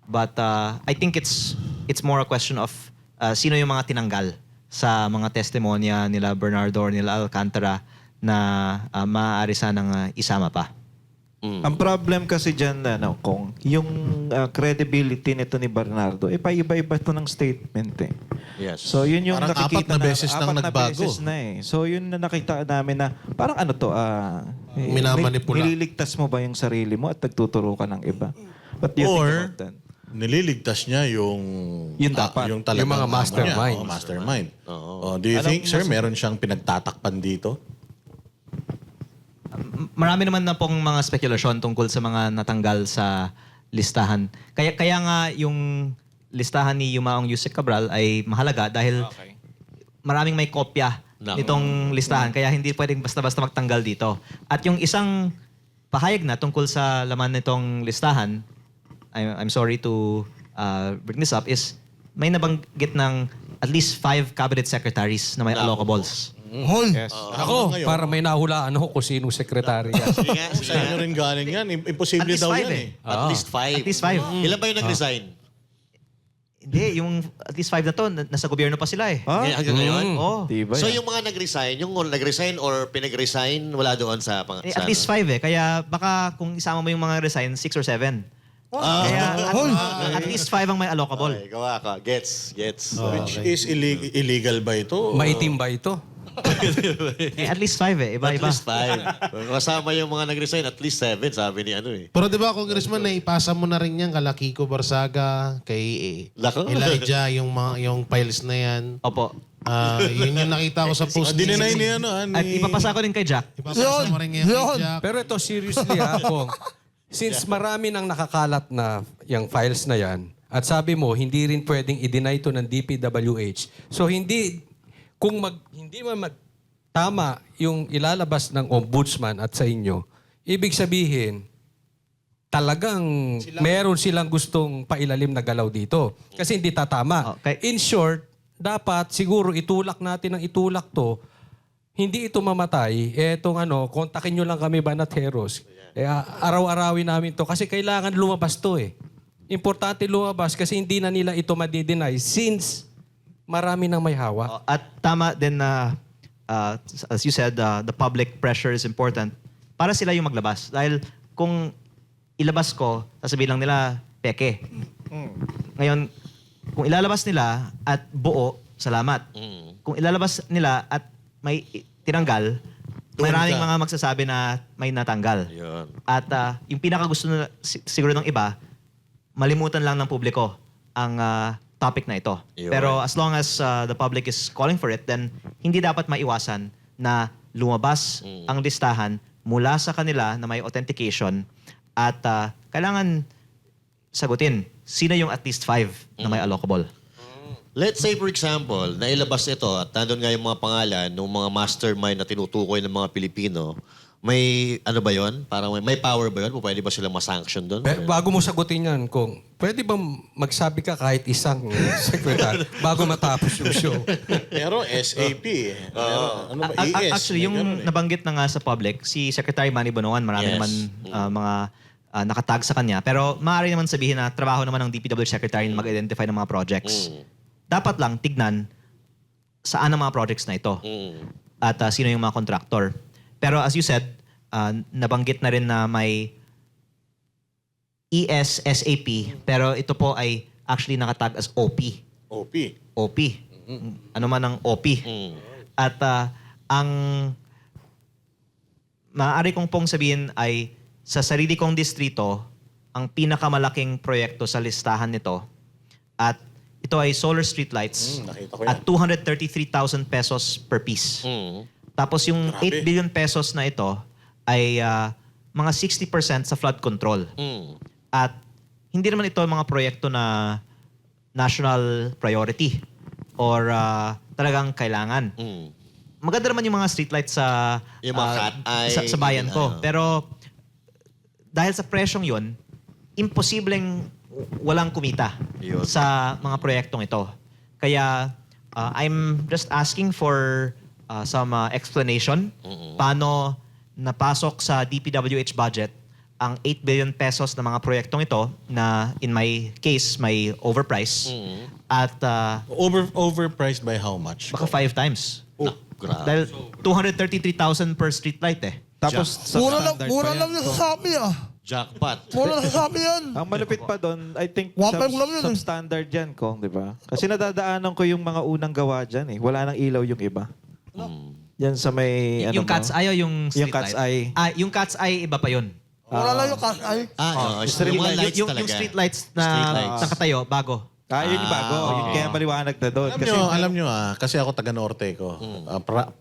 But I think it's more a question of sino yung mga tinanggal sa mga testimonya nila Bernardo or nila Alcantara na maaari sanang isama pa. Ang problem kasi dyan, Kong, yung credibility nito ni Bernardo, paiba-iba ito ng statement Yes. So yun yung Parang nakikita apat na beses nang apat na nagbago. beses na So yun na nakita namin na parang ano to, Minamanipula. nililigtas mo ba yung sarili mo at nagtuturo ka ng iba? What do you think Or, about that? nililigtas niya yung Yun dapat. yung talagang Yung mga amo niya. mastermind. Mastermind. Do you think, sir, meron siyang pinagtatakpan dito? Marami naman na pong mga spekulasyon tungkol sa mga natanggal sa listahan. Kaya nga yung listahan ni Yumaong Yusek Cabral ay mahalaga dahil maraming may kopya nitong listahan. Kaya hindi pwedeng basta-basta magtanggal dito. At yung isang pahayag na tungkol sa laman nitong listahan, I'm sorry to bring this up, is may nabanggit ng at least 5 cabinet secretaries na may allocables. Hoy, Ako, para may nahulaan ako kung sinong sekretary yan. Sige nga, Sa inyo rin galing yan. Imposible At least daw 5 yan eh. At least 5. At least 5. Ilan ba yung nag-resign? Hindi, yung at least 5 na to, nasa gobyerno pa sila eh. Hanggang ngayon? Oo. Diba So yan? yung mga nag-resign or pinag-resign, wala doon sa At least 5 eh. Kaya baka kung isama mo yung mga resign, 6 or 7. Kaya at least 5 ang may allocable. Okay, gawa ka. Gets. Which is illegal ba ito? Maitim ba ito? At least 5 eh. At Iba-iba. least 5. Kasama yung mga nag-resign, at least 7, sabi ni ano eh. Pero di ba, Congressman, naipasa mo na rin yan kala Kiko Barsaga, kay Lako. Elijah, yung files na yan. Opo. Yun yung nakita ko sa post Dinenay ni ano, At ipapasa ko din kay Jack. Ipapasa mo rin ngayon Yun. kay Jack. Pero ito, seriously Kong, since marami nang nakakalat na yung files na yan, at sabi mo, hindi rin pwedeng i-deny ito ng DPWH. So hindi man tama yung ilalabas ng ombudsman at sa inyo, ibig sabihin, talagang meron silang gustong pailalim na galaw dito. Kasi hindi tatama. Okay. In short, dapat siguro itulak natin ng itulak to, hindi ito mamatay, kontakin nyo lang kami Banat Heroes. Araw-arawin namin to kasi kailangan lumabas to eh. Importante lumabas kasi hindi na nila ito madi-deny since marami nang may hawak. At tama din na, as you said, the public pressure is important para sila yung maglabas. Dahil kung ilabas ko, sasabihin lang nila, peke. Ngayon, kung ilalabas nila at buo, salamat. Kung ilalabas nila at may tinanggal, maraming mga magsasabi na may natanggal. Yun. At yung pinakagusto na siguro ng iba, malimutan lang ng publiko ang topic na ito. Yun. Pero as long as the public is calling for it, then hindi dapat maiwasan na lumabas ang listahan mula sa kanila na may authentication at kailangan sagutin sino yung at least 5 na may allocable. Let's say, for example, nailabas ito at nandun nga yung mga pangalan ng mga mastermind na tinutukoy ng mga Pilipino, may ano ba yon? Parang may power ba yon? Pwede ba silang masanction doon? Bago mo sagutin yan, kung pwede bang magsabi ka kahit isang secretary bago matapos yung show? Pero SAP eh. Ano ba? ES. Actually, yung nabanggit na nga sa public, si Secretary Manny Bonoan, marami Yes. naman mga nakatag sa kanya. Pero maaari naman sabihin na trabaho naman ng DPWH Secretary na mag-identify ng mga projects. Dapat lang tignan saan ang mga projects na ito at sino yung mga contractor. Pero as you said, nabanggit na rin na may ES-SAP, pero ito po ay actually nakatag as OP. OP. OP. Ano man ang OP. At ang maaari kong pong sabihin ay sa sarili kong distrito, ang pinakamalaking proyekto sa listahan nito at ito ay solar streetlights Nakita ko yan. at 233,000 pesos per piece. Tapos yung 8 billion pesos na ito ay mga 60% sa flood control. At hindi naman ito mga proyekto na national priority or talagang kailangan. Maganda naman yung mga streetlights sa Yung mga cat eye, sa bayan ko. ano. Pero dahil sa presyong yon, imposibleng walang kumita Yun. sa mga proyektong ito. Kaya I'm just asking for some explanation paano napasok sa DPWH budget ang 8 billion pesos na mga proyektong ito na in my case may overprice at Overpriced by how much? baka 5 times. Grabe. Dahil 233,000 per streetlight eh. Tapos, mura lang yung sa Shopee Jackpot. Mura lang sa Shopee yan. ang malupit pa doon, I think, 1.5 lang yun eh. substandard yan, Kong, di ba? Kasi nadadaanan ko yung mga unang gawa dyan eh. Wala nang ilaw yung iba. Yan sa may, yung Cat's Eye o yung Yung street Cat's light? Eye. Yung Cat's Eye, iba pa yun. Mura lang yung cash ay. Yung, yung street lights na nakatayo, bago. Yun yung bago. Yun kaya maliwanag na doon. Alam nyo, kasi ako taga Norte ko.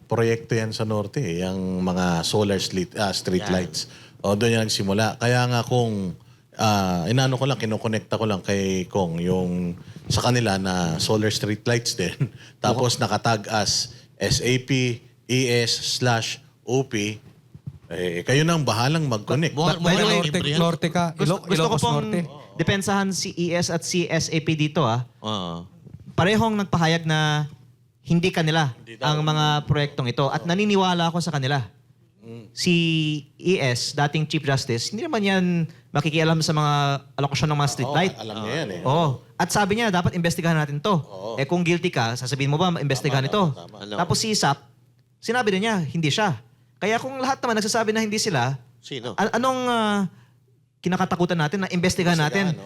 Proyekto yan sa Norte, yung mga solar street lights. Doon yan nagsimula. Kaya nga kung inano ko lang, kinokonekta ko lang kay Kong yung sa kanila na solar street lights din. Tapos nakatag as SAP, ES/OP. Kayo nang bahalang mag-connect. By the way, Norte ka. Gusto ko Ilocos pong Norte. depensahan si ES at si SAP dito Parehong nagpahayag na hindi kanila ang mga proyektong ito at naniniwala ako sa kanila. Si ES, dating Chief Justice, hindi naman yan makikialam sa mga alokasyon ng mga street light. Alam niya yan Oo. At sabi niya, dapat investigahan natin to. Kung guilty ka, sasabihin mo ba, investigahan ito? Tapos si ISAP, sinabi na niya, hindi siya. Kaya kung lahat naman nagsasabi na hindi sila, Sino? anong kinakatakutan natin na investigahan natin?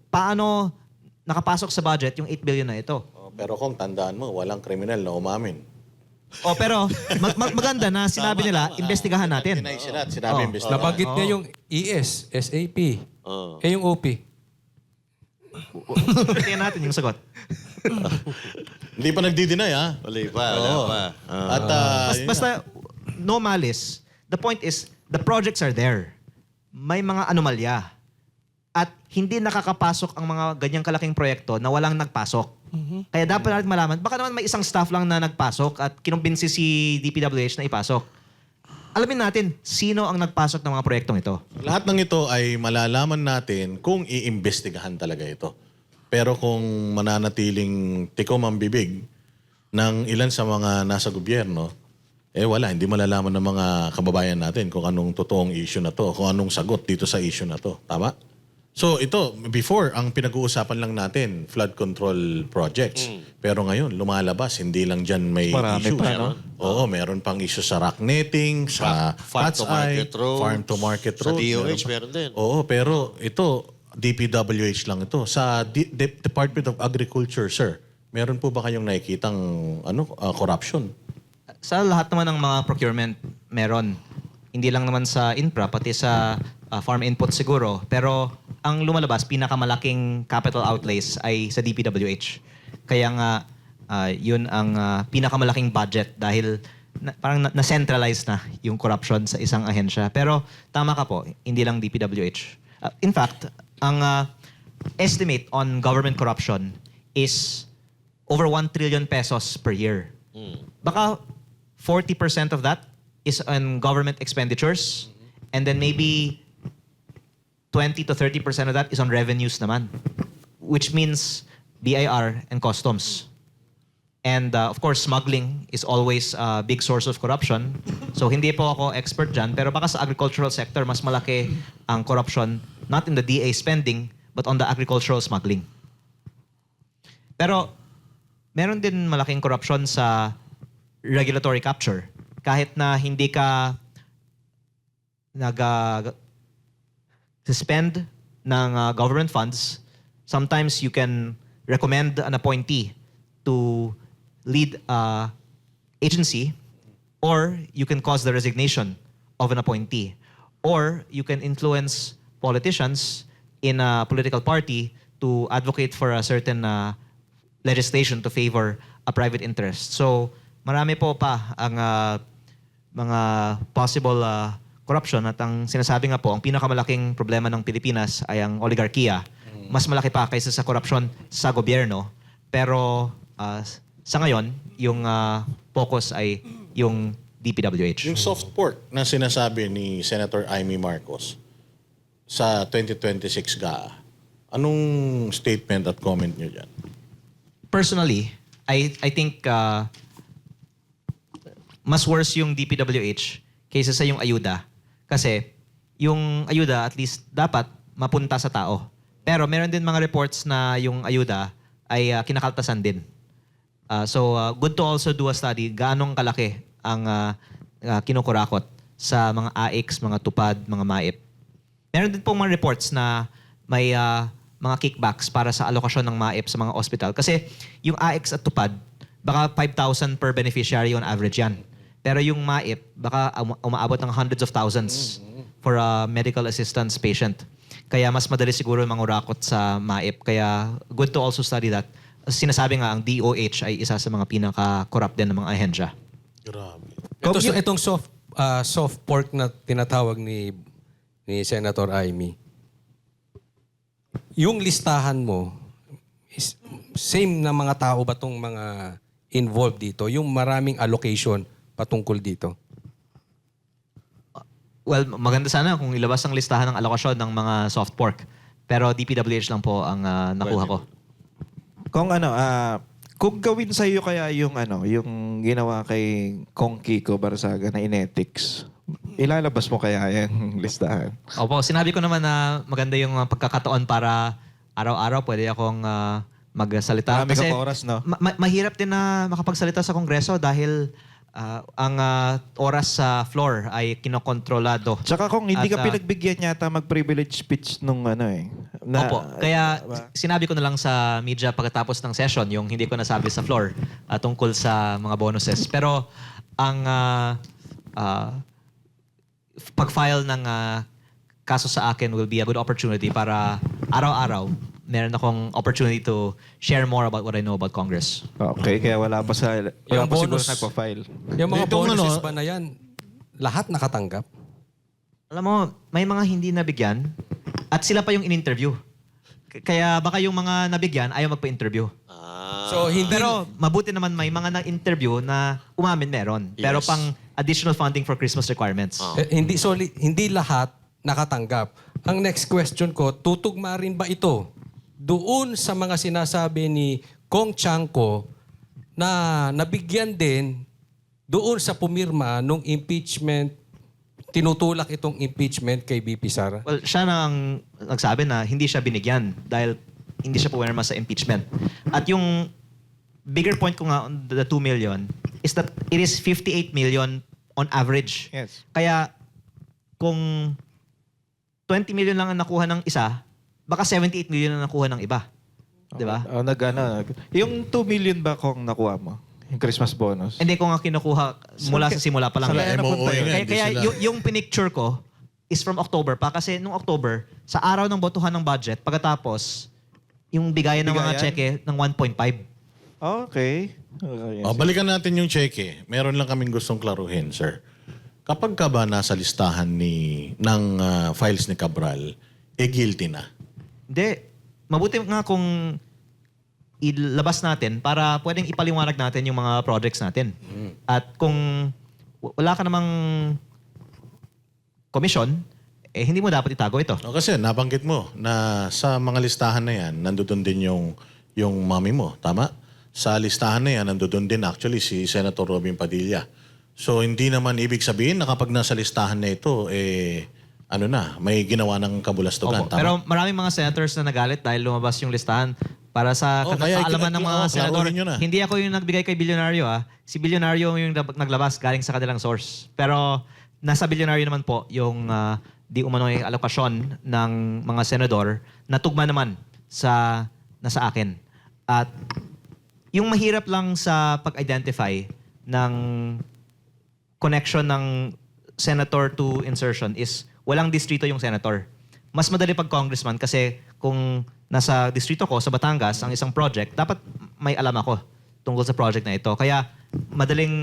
Paano nakapasok sa budget yung 8 billion na ito? Pero kung tandaan mo, walang kriminal na umamin. Pero maganda na sinabi nila, investigahan natin. Tinay sila at sinabi investigahan. Nabanggit niya yung ES, SAP. Yung OP. Tingnan natin yung sagot. Hindi pa nagdi-deny, ha? Wala pa. At Basta, no malice. The point is, the projects are there. May mga anomalya. At hindi nakakapasok ang mga ganyang kalaking proyekto na walang nagpasok. Kaya dapat natin malaman, baka naman may isang staff lang na nagpasok at kinumbinsi si DPWH na ipasok. Alamin natin, sino ang nagpasok ng mga proyektong ito. lahat ng ito ay malalaman natin kung iimbestigahan talaga ito. Pero kung mananatiling tikom ang bibig ng ilan sa mga nasa gobyerno, wala, hindi malalaman ng mga kababayan natin kung anong totoong issue na to, kung anong sagot dito sa issue na to. Tama? So ito, before, ang pinag-uusapan lang natin, flood control projects. Pero ngayon, lumalabas, hindi lang dyan may Marami issues. pa, no? Oo, meron pang issue sa rock netting, sa Farm to cat's eye, market road. farm to market Sa road. DOH meron din. Oo, pero ito, DPWH lang ito. Sa Department of Agriculture, sir, meron po ba kayong nakikitang corruption? Sa lahat naman ng mga procurement, meron. Hindi lang naman sa infra, pati sa farm input siguro. Pero ang lumalabas, pinakamalaking capital outlays ay sa DPWH. Kaya nga, yun ang pinakamalaking budget dahil parang na-centralize na yung corruption sa isang ahensya. Pero tama ka po, hindi lang DPWH. In fact, ang estimate on government corruption is over 1 trillion pesos per year. Baka 40% of that is on government expenditures and then maybe 20 to 30% of that is on revenues naman, which means BIR and customs. And of course, smuggling is always a big source of corruption. So hindi po ako expert dyan, pero baka sa agricultural sector, mas malaki ang corruption, not in the DA spending, but on the agricultural smuggling. Pero meron din malaking corruption sa regulatory capture. Kahit na hindi ka nag-spend ng government funds, sometimes you can recommend an appointee to lead agency, or you can cause the resignation of an appointee, or you can influence politicians in a political party to advocate for a certain legislation to favor a private interest. So, marami po pa ang mga possible corruption at ang sinasabi nga po, ang pinakamalaking problema ng Pilipinas ay ang oligarkiya. Mas malaki pa kaysa sa corruption sa gobyerno. Pero sa ngayon, yung focus ay yung DPWH. Yung soft pork na sinasabi ni Senator Amy Marcos sa 2026 GAA, anong statement at comment nyo dyan? Personally, I think mas worse yung DPWH kaysa sa yung ayuda. Kasi yung ayuda at least dapat mapunta sa tao. Pero meron din mga reports na yung ayuda ay kinakaltasan din. So good to also do a study gaanong kalaki ang kinukurakot sa mga AIX, mga tupad, mga MAIP. Meron din pong mga reports na may mga kickbacks para sa alokasyon ng MAIP sa mga hospital. Kasi yung AIX at tupad, baka 5,000 per beneficiary on average yan. Pero yung MAIP, baka umaabot ng hundreds of thousands for a medical assistance patient. Kaya mas madali siguro mangurakot sa MAIP. Kaya good to also study that. Sinasabi nga, ang DOH ay isa sa mga pinaka-corrupt din ng mga ahensya. Grabe. Itong soft pork na tinatawag ni Senator Amy, yung listahan mo, is same na mga tao ba tong mga involved dito? Yung maraming allocation patungkol dito? Well, maganda sana kung ilabas ang listahan ng alokasyon ng mga soft pork. Pero DPWH lang po ang nakuha ko. Kung kung gawin sa iyo kaya yung yung ginawa kay Kong Kiko Barsaga na Inethics, ilalabas mo kaya yung listahan? Opo, sinabi ko naman na maganda yung pagkakataon para araw-araw pwede akong magsalita. Marami kang oras, no? Mahirap din na makapagsalita sa Kongreso dahil ang oras sa floor ay kinokontrolado. Tsaka kung hindi ka At, pinagbigyan yata mag-privilege speech nung Opo. Kaya sinabi ko na lang sa media pagkatapos ng session yung hindi ko nasabi sa floor tungkol sa mga bonuses. Pero ang pag-file ng kaso sa akin will be a good opportunity para araw-araw meron akong opportunity to share more about what I know about Congress. Okay, kaya wala pa siguro bonus- nagpa-file. Yung mga Itong bonuses ba na yan, lahat nakatanggap? Alam mo, may mga hindi nabigyan at sila pa yung in-interview. Kaya baka yung mga nabigyan ayaw magpa-interview. So, hindi... Pero mabuti naman may mga na-interview na umamin meron. Pero Yes. pang additional funding for Christmas requirements. hindi lahat nakatanggap. Ang next question ko, tutugma rin ba ito doon sa mga sinasabi ni Kong Chanco na nabigyan din doon sa pumirma nung impeachment, tinutulak itong impeachment kay BP Sara? Well, siya na ang nagsabi na hindi siya binigyan dahil hindi siya pumirma sa impeachment. At yung bigger point ko nga on the 2 million is that it is 58 million on average. Yes. Kaya kung 20 million lang ang nakuha ng isa, baka 78 million ang nakuha ng iba. Di ba? Yung 2 million ba kung nakuha mo? Yung Christmas bonus? Hindi ko nga kinukuha mula sa simula pa lang. Saan kaya napunta yun? Kaya yung pinicture ko is from October pa. Kasi nung October, sa araw ng botohan ng budget, pagkatapos, yung bigayan ng mga Bigayan? cheque ng 1.5. Okay. Balikan natin yung cheque. Meron lang kaming gustong klaruhin, sir. Kapag ka ba nasa listahan ng files ni Cabral, guilty na? Hindi. Mabuti nga kung ilabas natin para pwedeng ipaliwanag natin yung mga projects natin. At kung wala ka namang commission, hindi mo dapat itago ito. O, kasi nabanggit mo na sa mga listahan na yan, nandoon din yung mami mo. Tama? Sa listahan na yan, nandoon din actually si Senator Robin Padilla. So, hindi naman ibig sabihin na kapag nasa listahan na ito, may ginawa ng kabulastugan. Opo. Tama? Pero maraming mga senators na nagalit dahil lumabas yung listahan para sa kaya kaalaman ng mga senador. klaruhin nyo na. Hindi ako yung nagbigay kay Bilyonaryo. Si Bilyonaryo yung naglabas galing sa kanilang source. Pero nasa Bilyonaryo naman po yung di umano'y alokasyon ng mga senador na tugma naman sa nasa akin. At yung mahirap lang sa pag-identify ng connection ng senator to insertion is walang distrito yung senator. Mas madali pag congressman kasi kung nasa distrito ko sa Batangas ang isang project, dapat may alam ako tungkol sa project na ito. Kaya madaling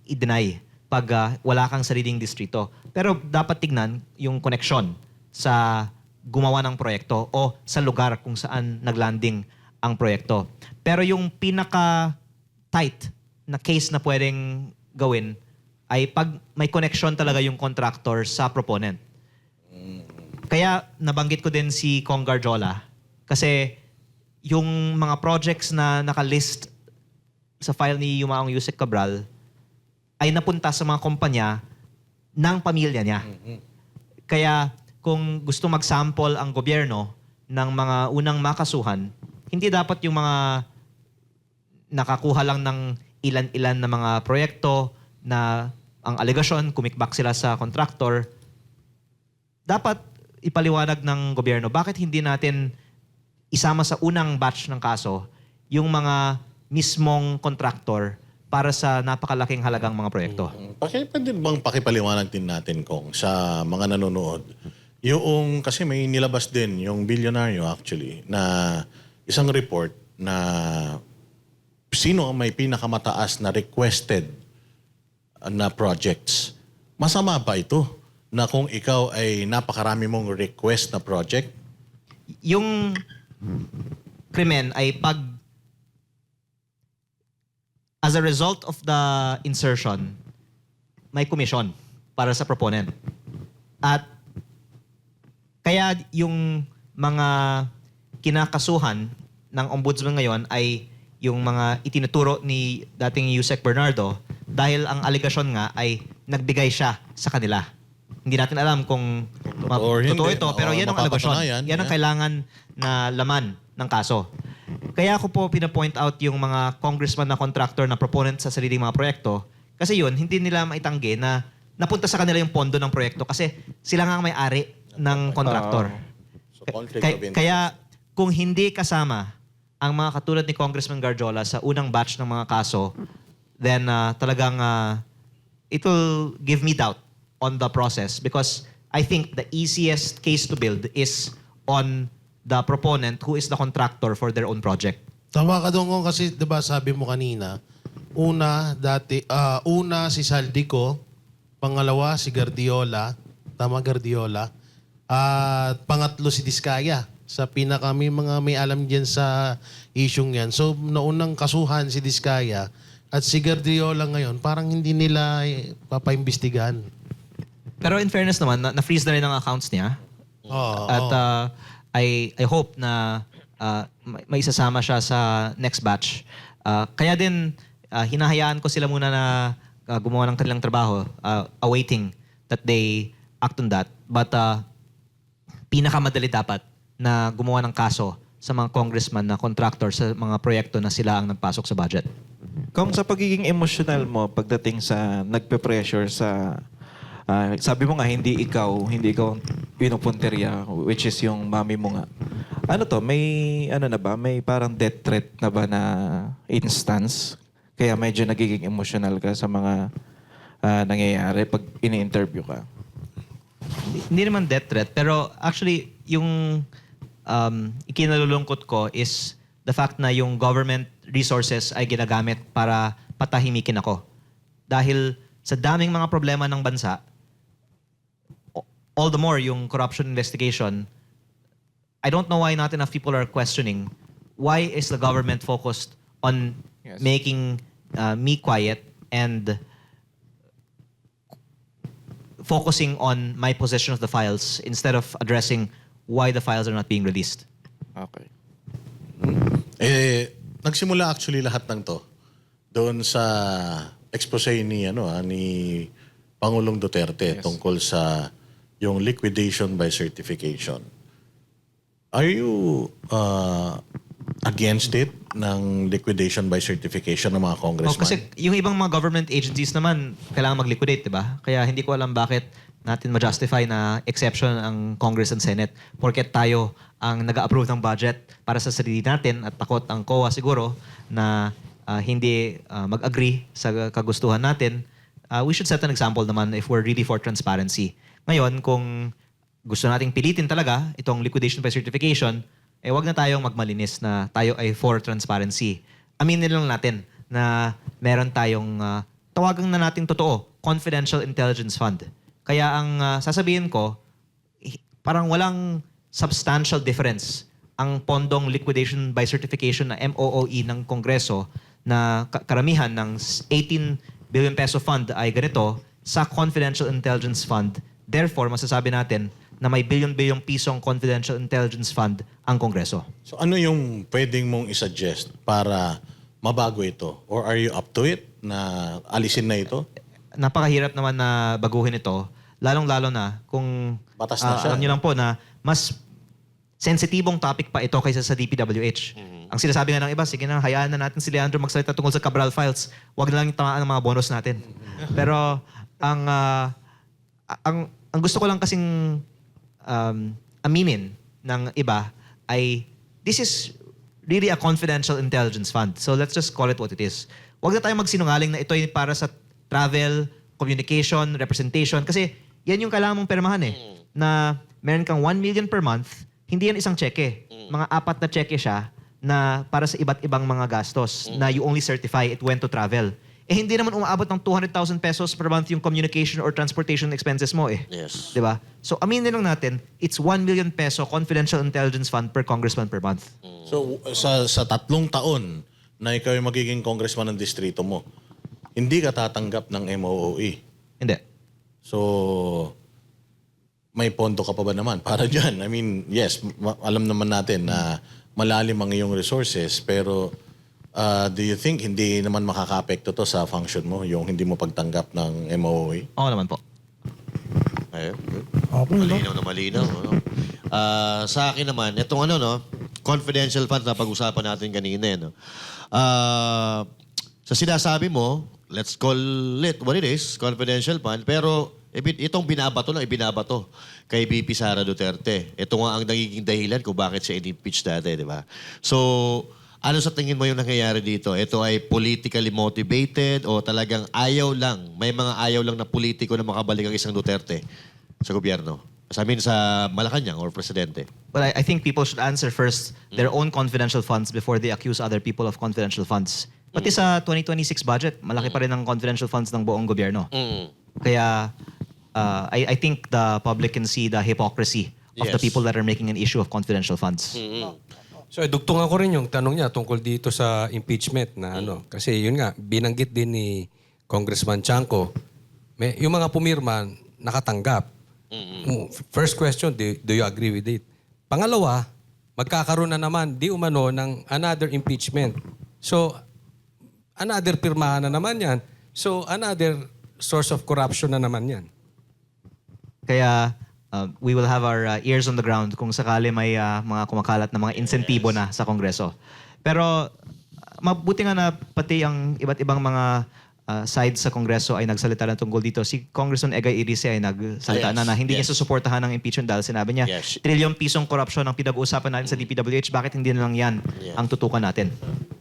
i-deny pag wala kang sariling distrito. Pero dapat tignan yung connection sa gumawa ng proyekto o sa lugar kung saan naglanding ang proyekto. Pero yung pinaka-tight na case na pwedeng gawin ay pag may connection talaga yung contractor sa proponent. Kaya nabanggit ko din si Kong Garjola kasi yung mga projects na nakalist sa file ni Yumaong Yusek Cabral ay napunta sa mga kumpanya ng pamilya niya. Kaya kung gusto mag-sample ang gobyerno ng mga unang makasuhan, hindi dapat yung mga nakakuha lang ng ilan-ilan na mga proyekto na ang alegasyon, kumikbak sila sa contractor. Dapat ipaliwanag ng gobyerno, bakit hindi natin isama sa unang batch ng kaso yung mga mismong contractor para sa napakalaking halagang mga proyekto. Pwede bang pakipaliwanag din natin kung sa mga nanonood, yung kasi may nilabas din yung bilyonaryo actually na isang report na sino ang may pinakamataas na requested na projects. Masama ba ito na kung ikaw ay napakarami mong request na project? Yung krimen ay pag as a result of the insertion, may komisyon para sa proponent. At kaya yung mga kinakasuhan ng ombudsman ngayon ay yung mga itinuturo ni dating Yusek Bernardo dahil ang alegasyon nga ay nagbigay siya sa kanila. Hindi natin alam kung or totoo hindi. ito, pero yan ang alegasyon. Mapapatunayan, Yan ang kailangan na laman ng kaso. Kaya ako po pinapoint out yung mga congressman na contractor na proponent sa sariling mga proyekto kasi yun, hindi nila maitanggi na napunta sa kanila yung pondo ng proyekto kasi sila nga ang may-ari ng contractor. So, conflict of interest. Kaya kung hindi kasama ang mga katulad ni Congressman Garjola sa unang batch ng mga kaso, then talagang it will give me doubt on the process because I think the easiest case to build is on the proponent who is the contractor for their own project. Tama ka doon kasi 'di ba sabi mo kanina, una si Saldico, pangalawa si Guardiola, tama Guardiola, at pangatlo si Diskaya sa may alam diyan sa isyung yan. So naunang kasuhan si Diskaya at si Guardiola ngayon parang hindi nila papaimbestigahan. Pero in fairness naman, na-freeze na rin ang accounts niya. Oo. At I hope na may isasama siya sa next batch. Kaya din, hinahayaan ko sila muna na gumawa ng kanilang trabaho, awaiting that they act on that. But pinakamadali dapat na gumawa ng kaso sa mga congressman na contractor sa mga proyekto na sila ang nagpasok sa budget. Kung sa pagiging emotional mo pagdating sa nagpe-pressure sa sabi mo nga hindi ikaw pinupunterya which is yung mami mo nga. Ano to, may na ba? May parang death threat na ba na instance? Kaya medyo nagiging emotional ka sa mga nangyayari pag ini-interview ka. Hindi naman death threat, pero actually yung ikinalulungkot ko is the fact na yung government resources ay ginagamit para patahimikin ako. Dahil sa daming mga problema ng bansa, all the more yung corruption investigation, I don't know why not enough people are questioning why is the government focused on making me quiet and focusing on my possession of the files instead of addressing why the files are not being released. Okay. Nagsimula actually lahat ng to doon sa expose ni Pangulong Duterte tungkol sa yung liquidation by certification. Are you against it ng liquidation by certification ng mga congressman? Kasi yung ibang mga government agencies naman kailangan mag-liquidate, 'di ba? Kaya hindi ko alam bakit natin ma-justify na exception ang Congress and Senate porket tayo ang nag-approve ng budget para sa sarili natin at takot ang COA siguro na hindi mag-agree sa kagustuhan natin. We should set an example naman if we're really for transparency. Ngayon, kung gusto nating pilitin talaga itong liquidation by certification, wag na tayong magmalinis na tayo ay for transparency. Aminin lang natin na meron tayong tawagan na nating totoo, confidential intelligence fund. Kaya ang sasabihin ko, parang walang substantial difference ang pondong liquidation by certification na MOOE ng Kongreso na karamihan ng 18 billion peso fund ay ganito sa confidential intelligence fund. Therefore, masasabi natin na may billion-bilyong pisong confidential intelligence fund ang Kongreso. So ano yung pwedeng mong isuggest para mabago ito? Or are you up to it na alisin na ito? Napakahirap naman na baguhin ito, lalong-lalo na kung Batas na siya. alam niyo lang po na mas sensitibong topic pa ito kaysa sa DPWH. Ang sinasabi nga ng iba, sige na, hayaan na natin si Leandro magsalita tungkol sa Cabral Files. Huwag na lang yung tamaan ng mga bonus natin. Pero ang gusto ko lang kasing aminin ng iba ay this is really a confidential intelligence fund. So let's just call it what it is. wag na tayo magsinungaling na ito ay para sa travel, communication, representation. Kasi yan yung kailangan mong permahan na meron kang 1 million per month, hindi yan isang cheque. Mga 4 na cheque siya na para sa iba't ibang mga gastos na you only certify it went to travel. Eh hindi naman umaabot ng 200,000 pesos per month yung communication or transportation expenses mo Yes. 'Di ba? So aminin lang natin, it's 1 million peso confidential intelligence fund per congressman per month. So sa 3 taon na ikaw ay magiging congressman ng distrito mo, hindi ka tatanggap ng MOOE. Hindi. So, may pondo ka pa ba naman para dyan? I mean, yes, alam naman natin na malalim ang iyong resources, pero do you think hindi naman makaka-apekto to sa function mo, yung hindi mo pagtanggap ng MOOE? Oo naman po. Ayun. Okay, no? Malinaw na malinaw. No? Sa akin naman, itong confidential fund na pag-usapan natin kanina. No? Sa sinasabi mo, let's call it what it is, confidential fund, pero itong binabato kay VP Sara Duterte. Ito nga ang nagiging dahilan kung bakit siya in-impeach dati, di ba? So, ano sa tingin mo yung nangyayari dito? Ito ay politically motivated o talagang ayaw lang, may mga ayaw lang na politiko na makabalik ang isang Duterte sa gobyerno? Sa Malacanang or presidente? Well, I think people should answer first their own confidential funds before they accuse other people of confidential funds. Pati sa 2026 budget, malaki pa rin ang confidential funds ng buong gobyerno. Kaya I think the public can see the hypocrisy of the Yes. people that are making an issue of confidential funds. So, dugtungan ko rin yung tanong niya tungkol dito sa impeachment na Kasi yun nga, binanggit din ni Congressman Chanco, yung mga pumirma, nakatanggap. First question, do you agree with it? Pangalawa, magkakaroon na naman, di umano, ng another impeachment. So, another pirmahan na naman yan. So, another source of corruption na naman yan. Kaya we will have our ears on the ground kung sakali may mga kumakalat na mga insentibo na sa Kongreso. Pero mabuti nga na pati ang iba't ibang mga sides sa Kongreso ay nagsalita na tungkol dito. Si Congressman Egay Irice ay nagsalita na hindi niya susuportahan ng impeachment dahil sinabi niya, Yes. trilyong pisong korupsyon ang pinag-uusapan natin sa DPWH, bakit hindi na lang yan ang tutukan natin?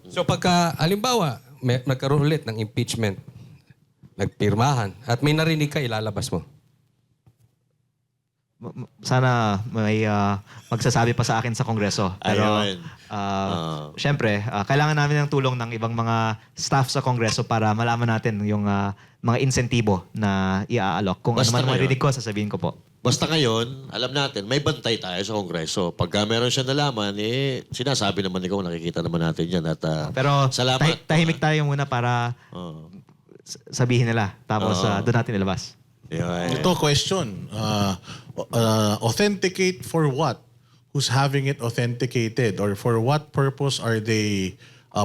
So, pagka, halimbawa, nagkaroon ulit ng impeachment, nagpirmahan, at may narinig ka, ilalabas mo. Sana may magsasabi pa sa akin sa Kongreso. Pero Ayun. syempre, kailangan namin ng tulong ng ibang mga staff sa Kongreso para malaman natin yung mga insentibo na i-aalok. Kung Basta ano man ang ngayon. marinig ko, sasabihin ko po. Basta ngayon, alam natin, may bantay tayo sa Kongreso. Pagka meron siya nalaman, sinasabi naman ikaw, nakikita naman natin yan. At, Pero salamat. tahimik tayo muna para sabihin nila. Tapos doon natin ilabas. Yun. Ito, question. Authenticate for what? Who's having it authenticated? Or for what purpose are they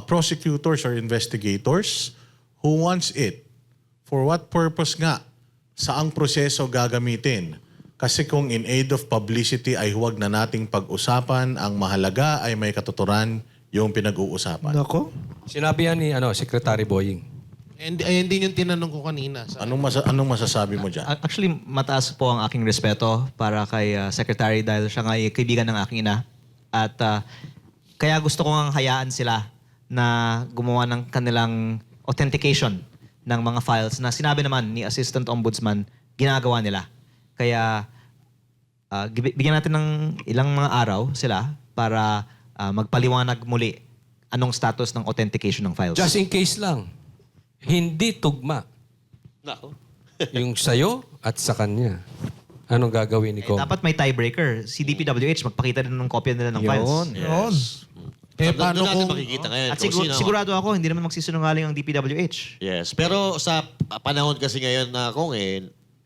prosecutors or investigators? Who wants it? For what purpose nga? Saang proseso gagamitin? Kasi kung in aid of publicity ay huwag na nating pag-usapan, ang mahalaga ay may katuturan yung pinag-uusapan. Nako. Sinabi yan ni Secretary Boying. Ayun din yung tinanong ko kanina. Anong masasabi mo dyan? Actually, mataas po ang aking respeto para kay Secretary dahil siya nga ay kaibigan ng aking ina. At kaya gusto ko nga hayaan sila na gumawa ng kanilang authentication ng mga files na sinabi naman ni Assistant Ombudsman, ginagawa nila. Kaya bigyan natin ng ilang mga araw sila para magpaliwanag muli anong status ng authentication ng files. Just in case lang, hindi tugma Nako. yung sayo at sa kanya. Anong gagawin ni Kong? Dapat may tiebreaker. Si DPWH, magpakita din ng kopya nila ng files. Yun. Paano Doon natin kung... makikita ngayon. At kung sino- sigurado ako, hindi naman magsisinungaling ang DPWH. Yes. Pero sa panahon kasi ngayon na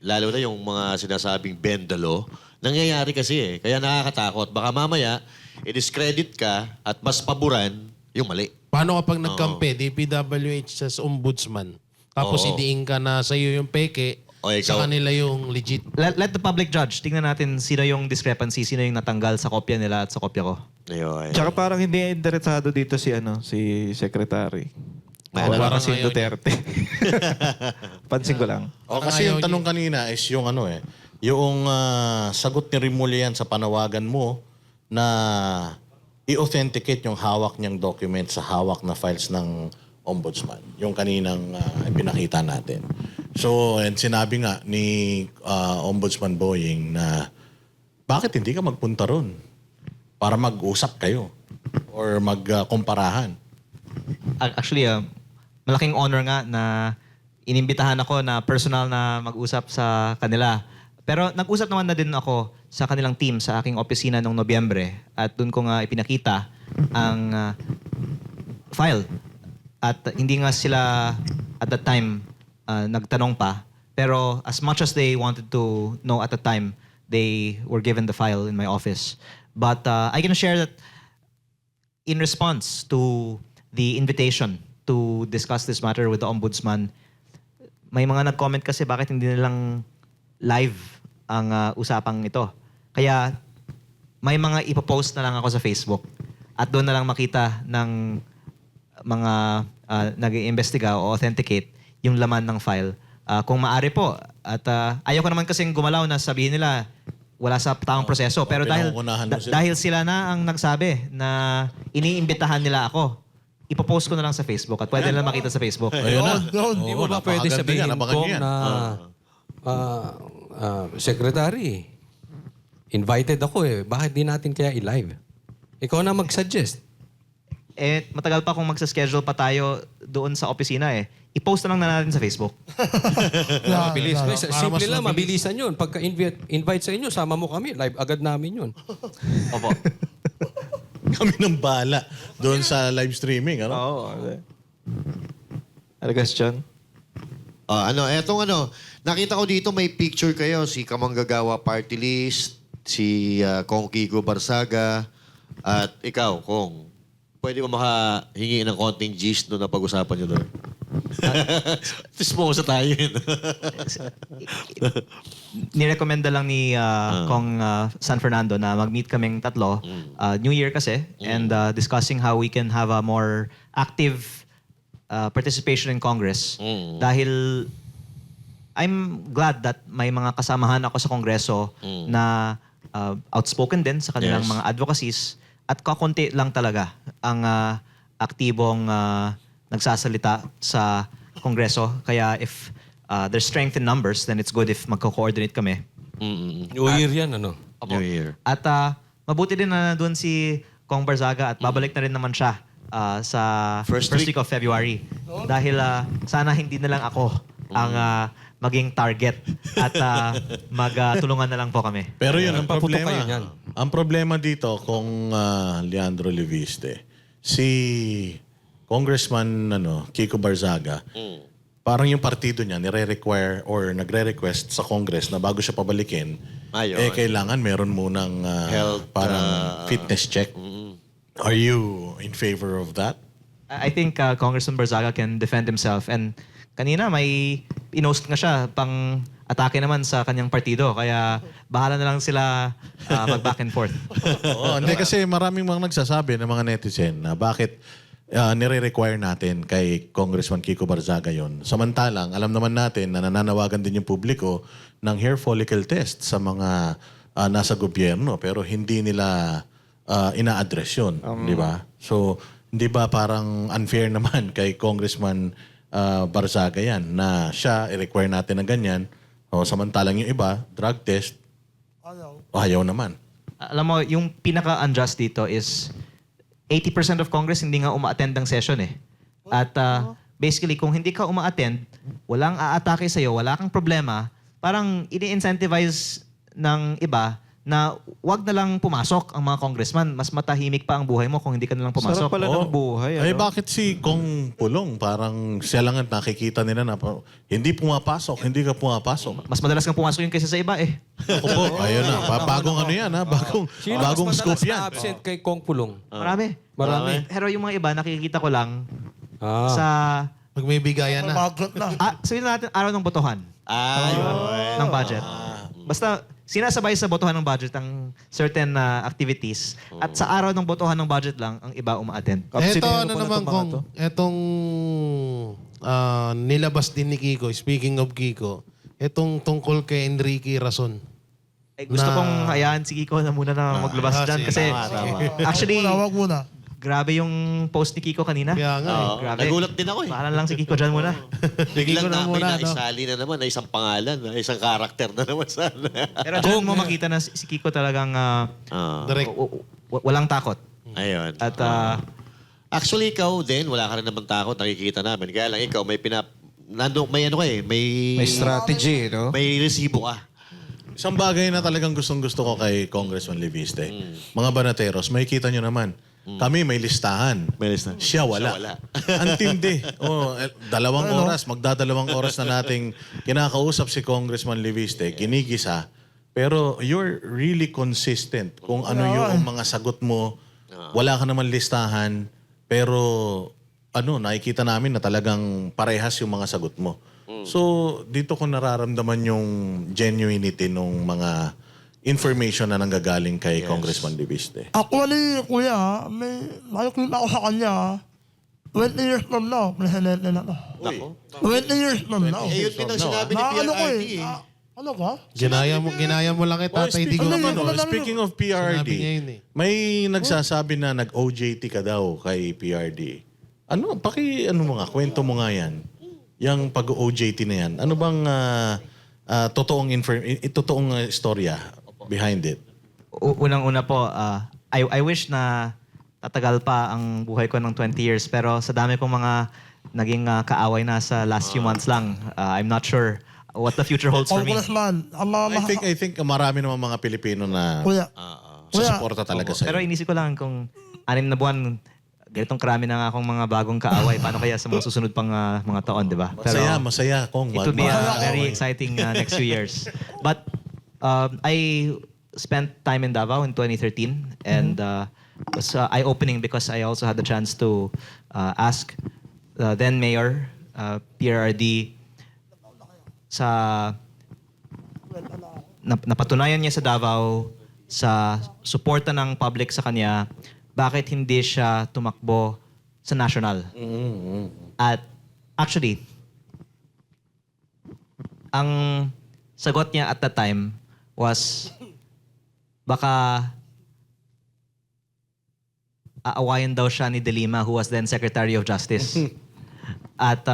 lalo na yung mga sinasabing bendalo, nangyayari kasi Kaya nakakatakot. Baka mamaya, i-discredit ka at mas paboran yung mali. Paano kapag nagkampi, DPWH sa ombudsman, tapos Oo. idiin ka na sa'yo yung peke, O, ikaw. sa kanila yung legit. Let the public judge. Tingnan natin sino yung discrepancy, sino yung natanggal sa kopya nila at sa kopya ko. Ayun. Tsaka parang hindi interesado dito si Secretary. Ano, Wala parang kasi ayaw Duterte. Pansin ko lang. Kasi yung tanong kanina is yung yung sagot ni Remulian sa panawagan mo na i-authenticate yung hawak niyang document sa hawak na files ng ombudsman. Yung kaninang pinakita natin. So, and sinabi nga ni Ombudsman Boying na bakit hindi ka magpunta ron para mag-usap kayo or magkumparahan? Actually, malaking honor nga na inimbitahan ako na personal na mag-usap sa kanila. Pero nag-usap naman na din ako sa kanilang team sa aking opisina noong Nobyembre at doon ko nga ipinakita ang file. At hindi nga sila at that time nagtanong pa. Pero as much as they wanted to know at the time, they were given the file in my office. But I can share that in response to the invitation to discuss this matter with the ombudsman, may mga nag-comment kasi bakit hindi nilang live ang usapang ito. Kaya may mga ipopost na lang ako sa Facebook at doon na lang makita ng mga nag-iimbestiga o authenticate yung laman ng file. Kung maaari po. At ayaw ko naman kasing gumalaw na sabihin nila wala sa tamang proseso. Pero pinangungunahan mo sila. dahil sila na ang nagsabi na iniimbitahan nila ako, ipopost ko na lang sa Facebook at pwede nila makita sa Facebook. Ayun na. Hindi mo ba pwede napakaganda sabihin yan, kong napakaganda yan. na Secretary, invited ako eh. Bakit di natin kaya i-live? Ikaw na mag-suggest. Matagal pa kung magsa-schedule pa tayo doon sa opisina eh. I-post na lang na natin sa Facebook. Mabilis. Simple mas lang, mabilis. mabilisan yun. Pagka invite sa inyo, sama mo kami. Live agad namin yun. Opo. Kami ng bala doon sa live streaming. Ano? Oo. Ano question? Nakita ko dito may picture kayo, si Kamanggagawa Party List, si Kong Kiko Barsaga, at ikaw, Kong. Pwede ba makahingi ng konting gist doon na pag-usapan nyo doon? Tismosa tayo yun. Nirekomenda lang ni Kong San Fernando na mag-meet kaming tatlo. New Year kasi. And discussing how we can have a more active participation in Congress. Dahil I'm glad that may mga kasamahan ako sa Kongreso na outspoken din sa kanilang Yes. mga advocacies. At kakunti lang talaga ang aktibong nagsasalita sa Kongreso. Kaya if there's strength in numbers, then it's good if magko-coordinate kami. New Year yan, ano? Opo. New Year. At mabuti din na doon si Kong Barzaga at babalik na rin naman siya sa First week of February. Dahil sana hindi na lang ako ang maging target at magtulungan na lang po kami. Pero yun, ang Paputok problema. kayo niyan. Ang problema dito kung Leandro Leviste, si Congressman Kiko Barzaga, parang yung partido niya nire-require or nagre-request sa Congress na bago siya pabalikin, Ayun. kailangan meron munang Health, parang fitness check. Are you in favor of that? I think Congressman Barzaga can defend himself and kanina may pinost nga siya pang atake naman sa kanyang partido. Kaya bahala na lang sila mag-back and forth. Oo, hindi kasi maraming mga nagsasabi ng mga netizen na bakit nire-require natin kay Congressman Kiko Barzaga yon. Samantalang, alam naman natin na nananawagan din yung publiko ng hair follicle test sa mga nasa gobyerno pero hindi nila ina-address yun. Di ba? So, hindi ba parang unfair naman kay Congressman Barzaga yan na siya i-require natin ng ganyan o samantalang yung iba, drug test, ayaw naman. Alam mo, yung pinaka-unjust dito is 80% of Congress hindi nga uma-attend ng session eh. At basically, kung hindi ka uma-attend, walang aatake sa'yo, wala kang problema, parang ini-incentivize ng iba na wag na lang pumasok ang mga congressman. Mas matahimik pa ang buhay mo kung hindi ka na lang pumasok. Sarap pala ng buhay. Ay, bakit si Kong Pulong? Parang siya lang ang nakikita nila na hindi pumapasok, hindi ka pumapasok. Mas madalas kang pumasok yun kaysa sa iba eh. Opo, ayun na. Bagong ano yan, ha? Bagong mas scoop madalas yan. na absent kay Kong Pulong? Marami. Marami. Pero yung mga iba, nakikita ko lang sa... Pag may bigayan na. Bagot na. sabihin natin, araw ng botohan ng budget. Basta sinasabay sa botohan ng budget ang certain activities at sa araw ng botohan ng budget lang ang iba uma-attend. Ito ano naman kung etong nilabas din ni Kiko, speaking of Kiko, etong tungkol kay Enrique Rason. Gusto kong hayaan si Kiko na muna na maglabas dyan kasi actually Wag muna. Grabe yung post ni Kiko kanina. Kaya nga eh. Oo, Grabe. nagulat din ako eh. Parang lang si Kiko dyan muna. Biglang na namin muna, na no? isali na naman na isang pangalan, na isang karakter na naman sana. Pero dyan mo makita na si Kiko talagang Direct. walang takot. Ayun. At Actually, ikaw din, wala ka rin naman takot, nakikita namin. Kaya lang ikaw, may May strategy, no? may resibo ka. Isang bagay na talagang gustong-gusto ko kay Congressman Leviste. Mga banateros, makikita nyo naman. Kami may listahan. May listahan. Siya wala. Siya wala. Ang tindi. Magdadalawang oras na nating kinakausap si Congressman Leviste, ginigisa. Pero you're really consistent kung ano yung mga sagot mo. Wala ka naman listahan, pero nakikita namin na talagang parehas yung mga sagot mo. So, dito ko nararamdaman yung genuinity ng mga information na nanggagaling kay Congressman Leviste. Actually, kuya, may nakikita ko sa kanya, 20 years from now, presidente na to. Nako. 20 years from now. Eh, yun din ang sinabi ni Na ano ko PRRD eh. eh. Ano ka? Ginaya mo lang kay Tatay Digong. Speaking of PRRD, Sinabi niya yun eh. may nagsasabi na nag-OJT ka daw kay PRRD. Ano mo nga, kwento mo nga yan. Yung pag-OJT na yan. Ano bang totoong istorya behind it? unang-una po, I wish na tatagal pa ang buhay ko ng 20 years. Pero sa dami kong mga naging kaaway na sa last few months lang, I'm not sure what the future holds for me. Congressman, ang mga I think marami naman mga Pilipino na Kuya, susuporta talaga sa'yo. Pero inisip ko lang kung 6 na buwan, ganitong karami na nga akong mga bagong kaaway. Paano kaya sa mga susunod pang mga taon, di ba? Masaya kung It will be very exciting next few years. But I spent time in Davao in 2013 and it was eye-opening because I also had the chance to ask then Mayor PRRD sa napatunayan niya sa Davao sa suporta ng public sa kanya, bakit hindi siya tumakbo sa national? At actually, ang sagot niya at that time was baka aawayan daw siya ni De Lima, who was then Secretary of Justice. At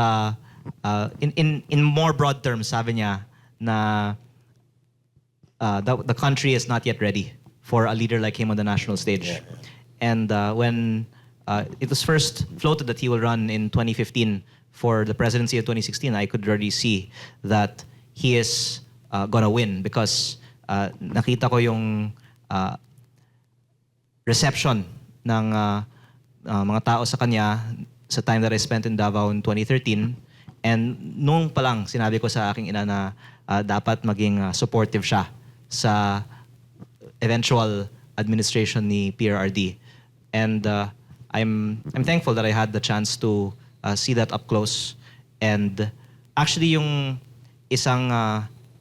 in more broad terms, sabi niya na the country is not yet ready for a leader like him on the national stage. And when it was first floated that he will run in 2015 for the presidency of 2016, I could already see that he is gonna win because nakita ko yung reception ng mga tao sa kanya sa time that I spent in Davao in 2013. And noong pa lang, sinabi ko sa aking ina na dapat maging supportive siya sa eventual administration ni PRRD. And I'm thankful that I had the chance to see that up close. And actually yung isang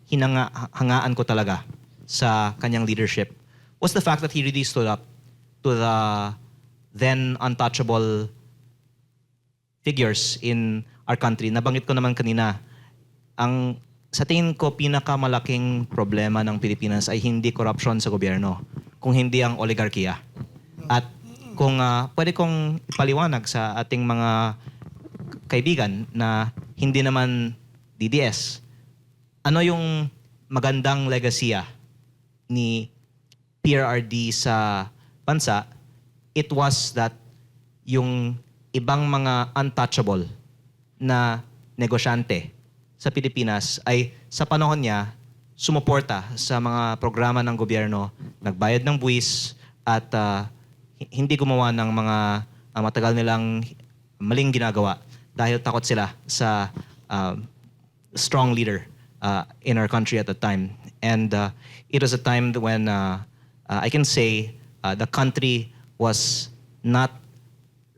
hangaan ko talaga sa kanyang leadership was the fact that he really stood up to the then untouchable figures in our country. Nabanggit ko naman kanina, sa tingin ko pinakamalaking problema ng Pilipinas ay hindi corruption sa gobyerno, kung hindi ang oligarkiya. At kung pwede kong ipaliwanag sa ating mga kaibigan na hindi naman DDS, ano yung magandang legasiya ni PRRD sa bansa? It was that yung ibang mga untouchable na negosyante sa Pilipinas ay sa panahon niya sumuporta sa mga programa ng gobyerno, nagbayad ng buwis at hindi gumawa ng mga matagal nilang maling ginagawa dahil takot sila sa strong leader in our country at the time. And it was a time when I can say the country was not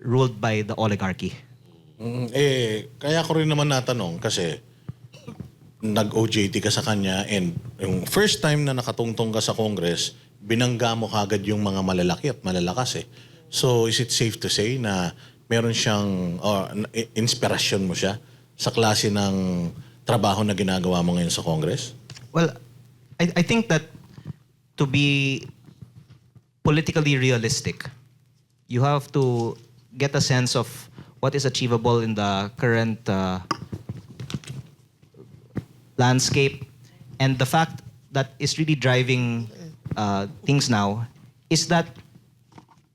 ruled by the oligarchy. Kaya ko rin naman natanong kasi nag-OJT ka sa kanya and yung first time na nakatungtong ka sa Congress, binangga mo kagad yung mga malalaki at malalakas eh. So is it safe to say na meron siyang inspirasyon mo siya sa klase ng trabaho na ginagawa mo ngayon sa Congress? Well, I think that to be politically realistic, you have to get a sense of what is achievable in the current landscape. And the fact that is really driving things now is that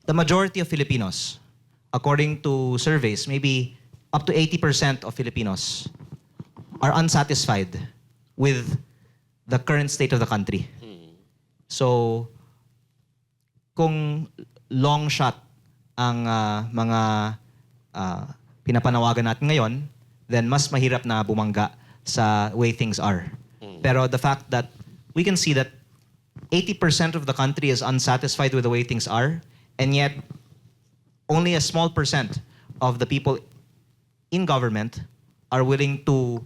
the majority of Filipinos, according to surveys, maybe up to 80% of Filipinos are unsatisfied with the current state of the country. So, kung long shot ang mga pinapanawagan natin ngayon, then mas mahirap na bumangga sa way things are. Pero the fact that we can see that 80% of the country is unsatisfied with the way things are, and yet only a small percent of the people in government are willing to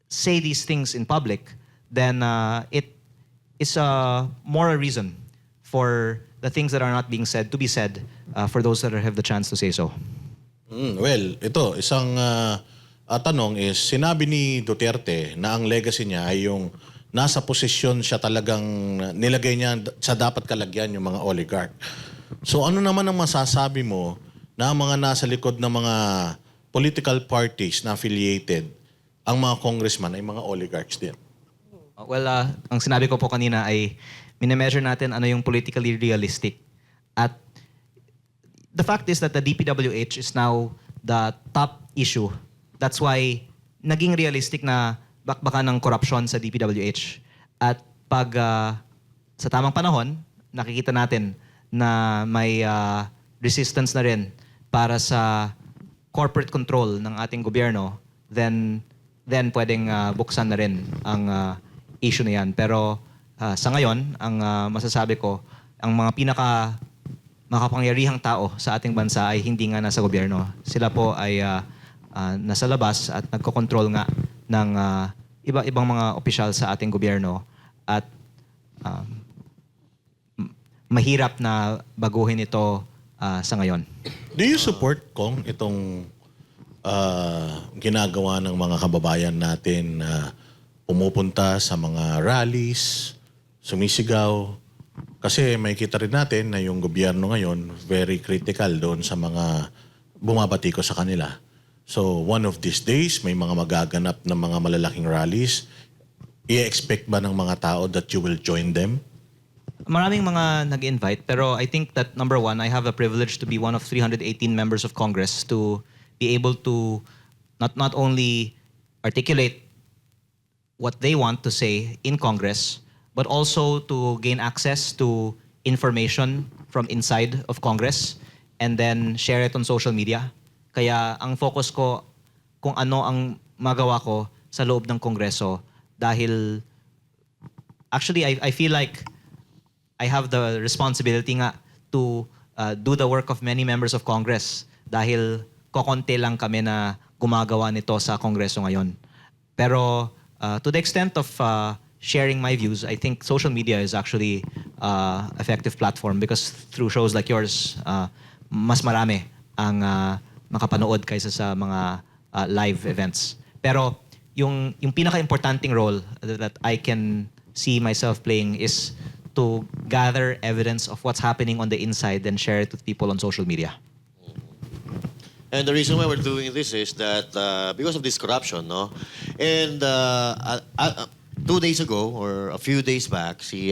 say these things in public, then it is more a reason for the things that are not being said to be said for those that have the chance to say so. Well, ito, isang tanong is, sinabi ni Duterte na ang legacy niya ay yung nasa posisyon siya talagang nilagay niya sa dapat kalagyan yung mga oligarch. So ano naman ang masasabi mo na ang mga nasa likod ng mga political parties na affiliated, ang mga congressman ay mga oligarchs din? Well, ang sinabi ko po kanina ay minemeasure natin ano yung politically realistic. At the fact is that the DPWH is now the top issue. That's why naging realistic na bakbakan ng korupsyon sa DPWH. At pag sa tamang panahon, nakikita natin na may resistance na rin para sa corporate control ng ating gobyerno, then pwedeng buksan na rin ang issue na yan. Pero sa ngayon, ang masasabi ko, ang mga pinaka makapangyarihang tao sa ating bansa ay hindi nga nasa gobyerno. Sila po ay nasa labas at nagkokontrol nga ng iba-ibang mga opisyal sa ating gobyerno, at mahirap na baguhin ito sa ngayon. Do you support, Kong, itong ginagawa ng mga kababayan natin na pumupunta sa mga rallies, sumisigaw? Kasi may kita rin natin na yung gobyerno ngayon very critical doon sa mga bumabati ko sa kanila. So one of these days, may mga magaganap na mga malalaking rallies. I-expect ba ng mga tao that you will join them? Maraming mga nag-invite, pero I think that number one, I have the privilege to be one of 318 members of Congress to be able to not only articulate what they want to say in Congress, but also to gain access to information from inside of Congress and then share it on social media. Kaya ang focus ko kung ano ang magawa ko sa loob ng Kongreso, dahil actually I feel like I have the responsibility nga to do the work of many members of Congress, dahil kokonti lang kami na gumagawa nito sa Kongreso ngayon. Pero to the extent of sharing my views, I think social media is actually effective platform, because through shows like yours, mas marami ang makapanood kaysa sa mga live events. Pero yung pinaka-importanting role that I can see myself playing is to gather evidence of what's happening on the inside and share it with people on social media. And the reason why we're doing this is that because of this corruption, no? And 2 days ago, or a few days back, si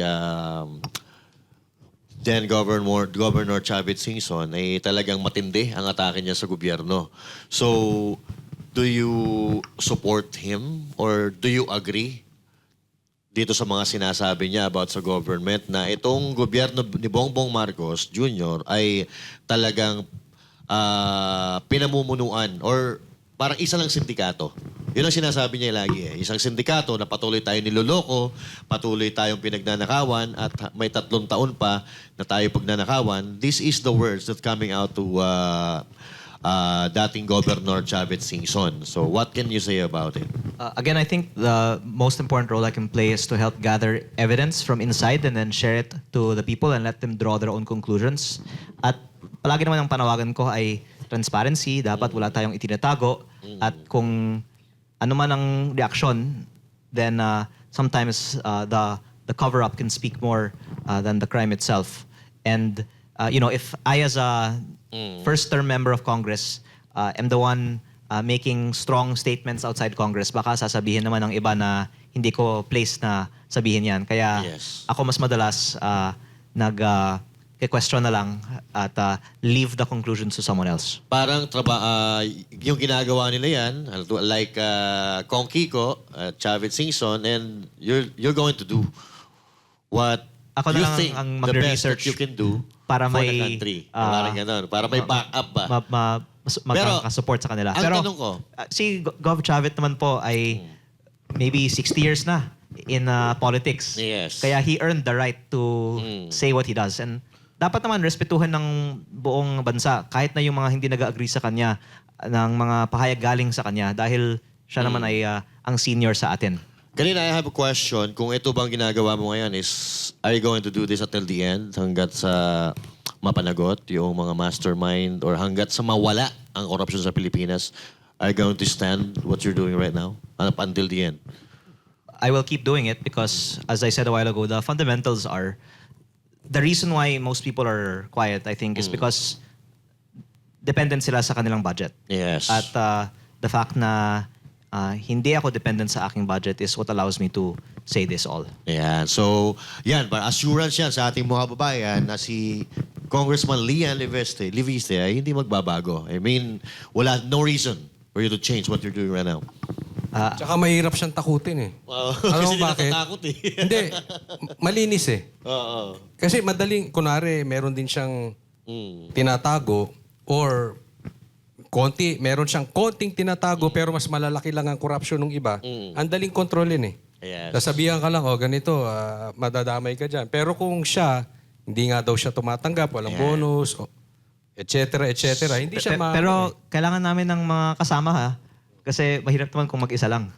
then Governor Chavit Singson ay talagang matindi ang atake niya sa gobyerno. So, do you support him or do you agree dito sa mga sinasabi niya about sa government na itong gobyerno ni Bongbong Marcos Jr. ay talagang pinamumunuan or parang isa lang sindikato? Yun ang sinasabi niya lagi eh. Isang sindikato na patuloy tayong niloloko, patuloy tayong pinagnanakawan, at may 3 taon pa na tayo pagnanakawan. This is the words that coming out to dating Governor Chavit Singson. So what can you say about it? Again, I think the most important role I can play is to help gather evidence from inside and then share it to the people and let them draw their own conclusions. At palagi naman ang panawagan ko ay transparency. Dapat wala tayong itinatago. At kung ano man ang reaksyon, then sometimes the cover-up can speak more than the crime itself. And if I as a first-term member of Congress am the one making strong statements outside Congress, baka sasabihin naman ng iba na hindi ko place na sabihin yan. Kaya Yes. ako mas madalas question na lang at leave the conclusions to someone else. Parang yung ginagawa nila yan, like Kong Kiko, Chavit Singson, and you're going to do what Ako na you lang think ang the best that magre-research you can do para for the may, country. Parang ganun. Para may backup ba? Magkakasupport sa kanila. ang Pero tanong ko, si Gov Chavit naman po ay maybe 60 years na in politics. Yes. Kaya he earned the right to say what he does. And dapat naman respetuhan ng buong bansa kahit na yung mga hindi nag-agree sa kanya ng mga pahayag galing sa kanya dahil siya naman ay ang senior sa atin. kanina I have a question. Kung ito bang ginagawa mo ngayon is, are you going to do this until the end? Hanggat sa mapanagot yung mga mastermind or hanggat sa mawala ang korupsyon sa Pilipinas? Are you going to stand what you're doing right now up until the end? I will keep doing it because, as I said a while ago, the fundamentals are the reason why most people are quiet, I think, is because dependent sila sa kanilang budget. Yes. At the fact na hindi ako dependent sa aking budget is what allows me to say this all. Yan. So, yan. Assurance yan sa ating mga kababayan na si Congressman Lian Leviste ay hindi magbabago. I mean, no reason for you to change what you're doing right now. Tsaka mahirap siyang takutin eh. Alam Kasi mo bakit? natatakot eh. Hindi. Malinis eh. Oo. Kasi madaling, kunwari, meron din siyang tinatago or meron siyang konting tinatago pero mas malalaki lang ang corruption ng iba. Ang daling kontrolin eh. Yes. Sasabihan ka lang, ganito, madadamay ka dyan. Pero kung siya, hindi nga daw siya tumatanggap, walang bonus, et cetera, hindi siya Pero kailangan namin ng mga kasama ha. Kasi mahirap naman kung mag-isa lang.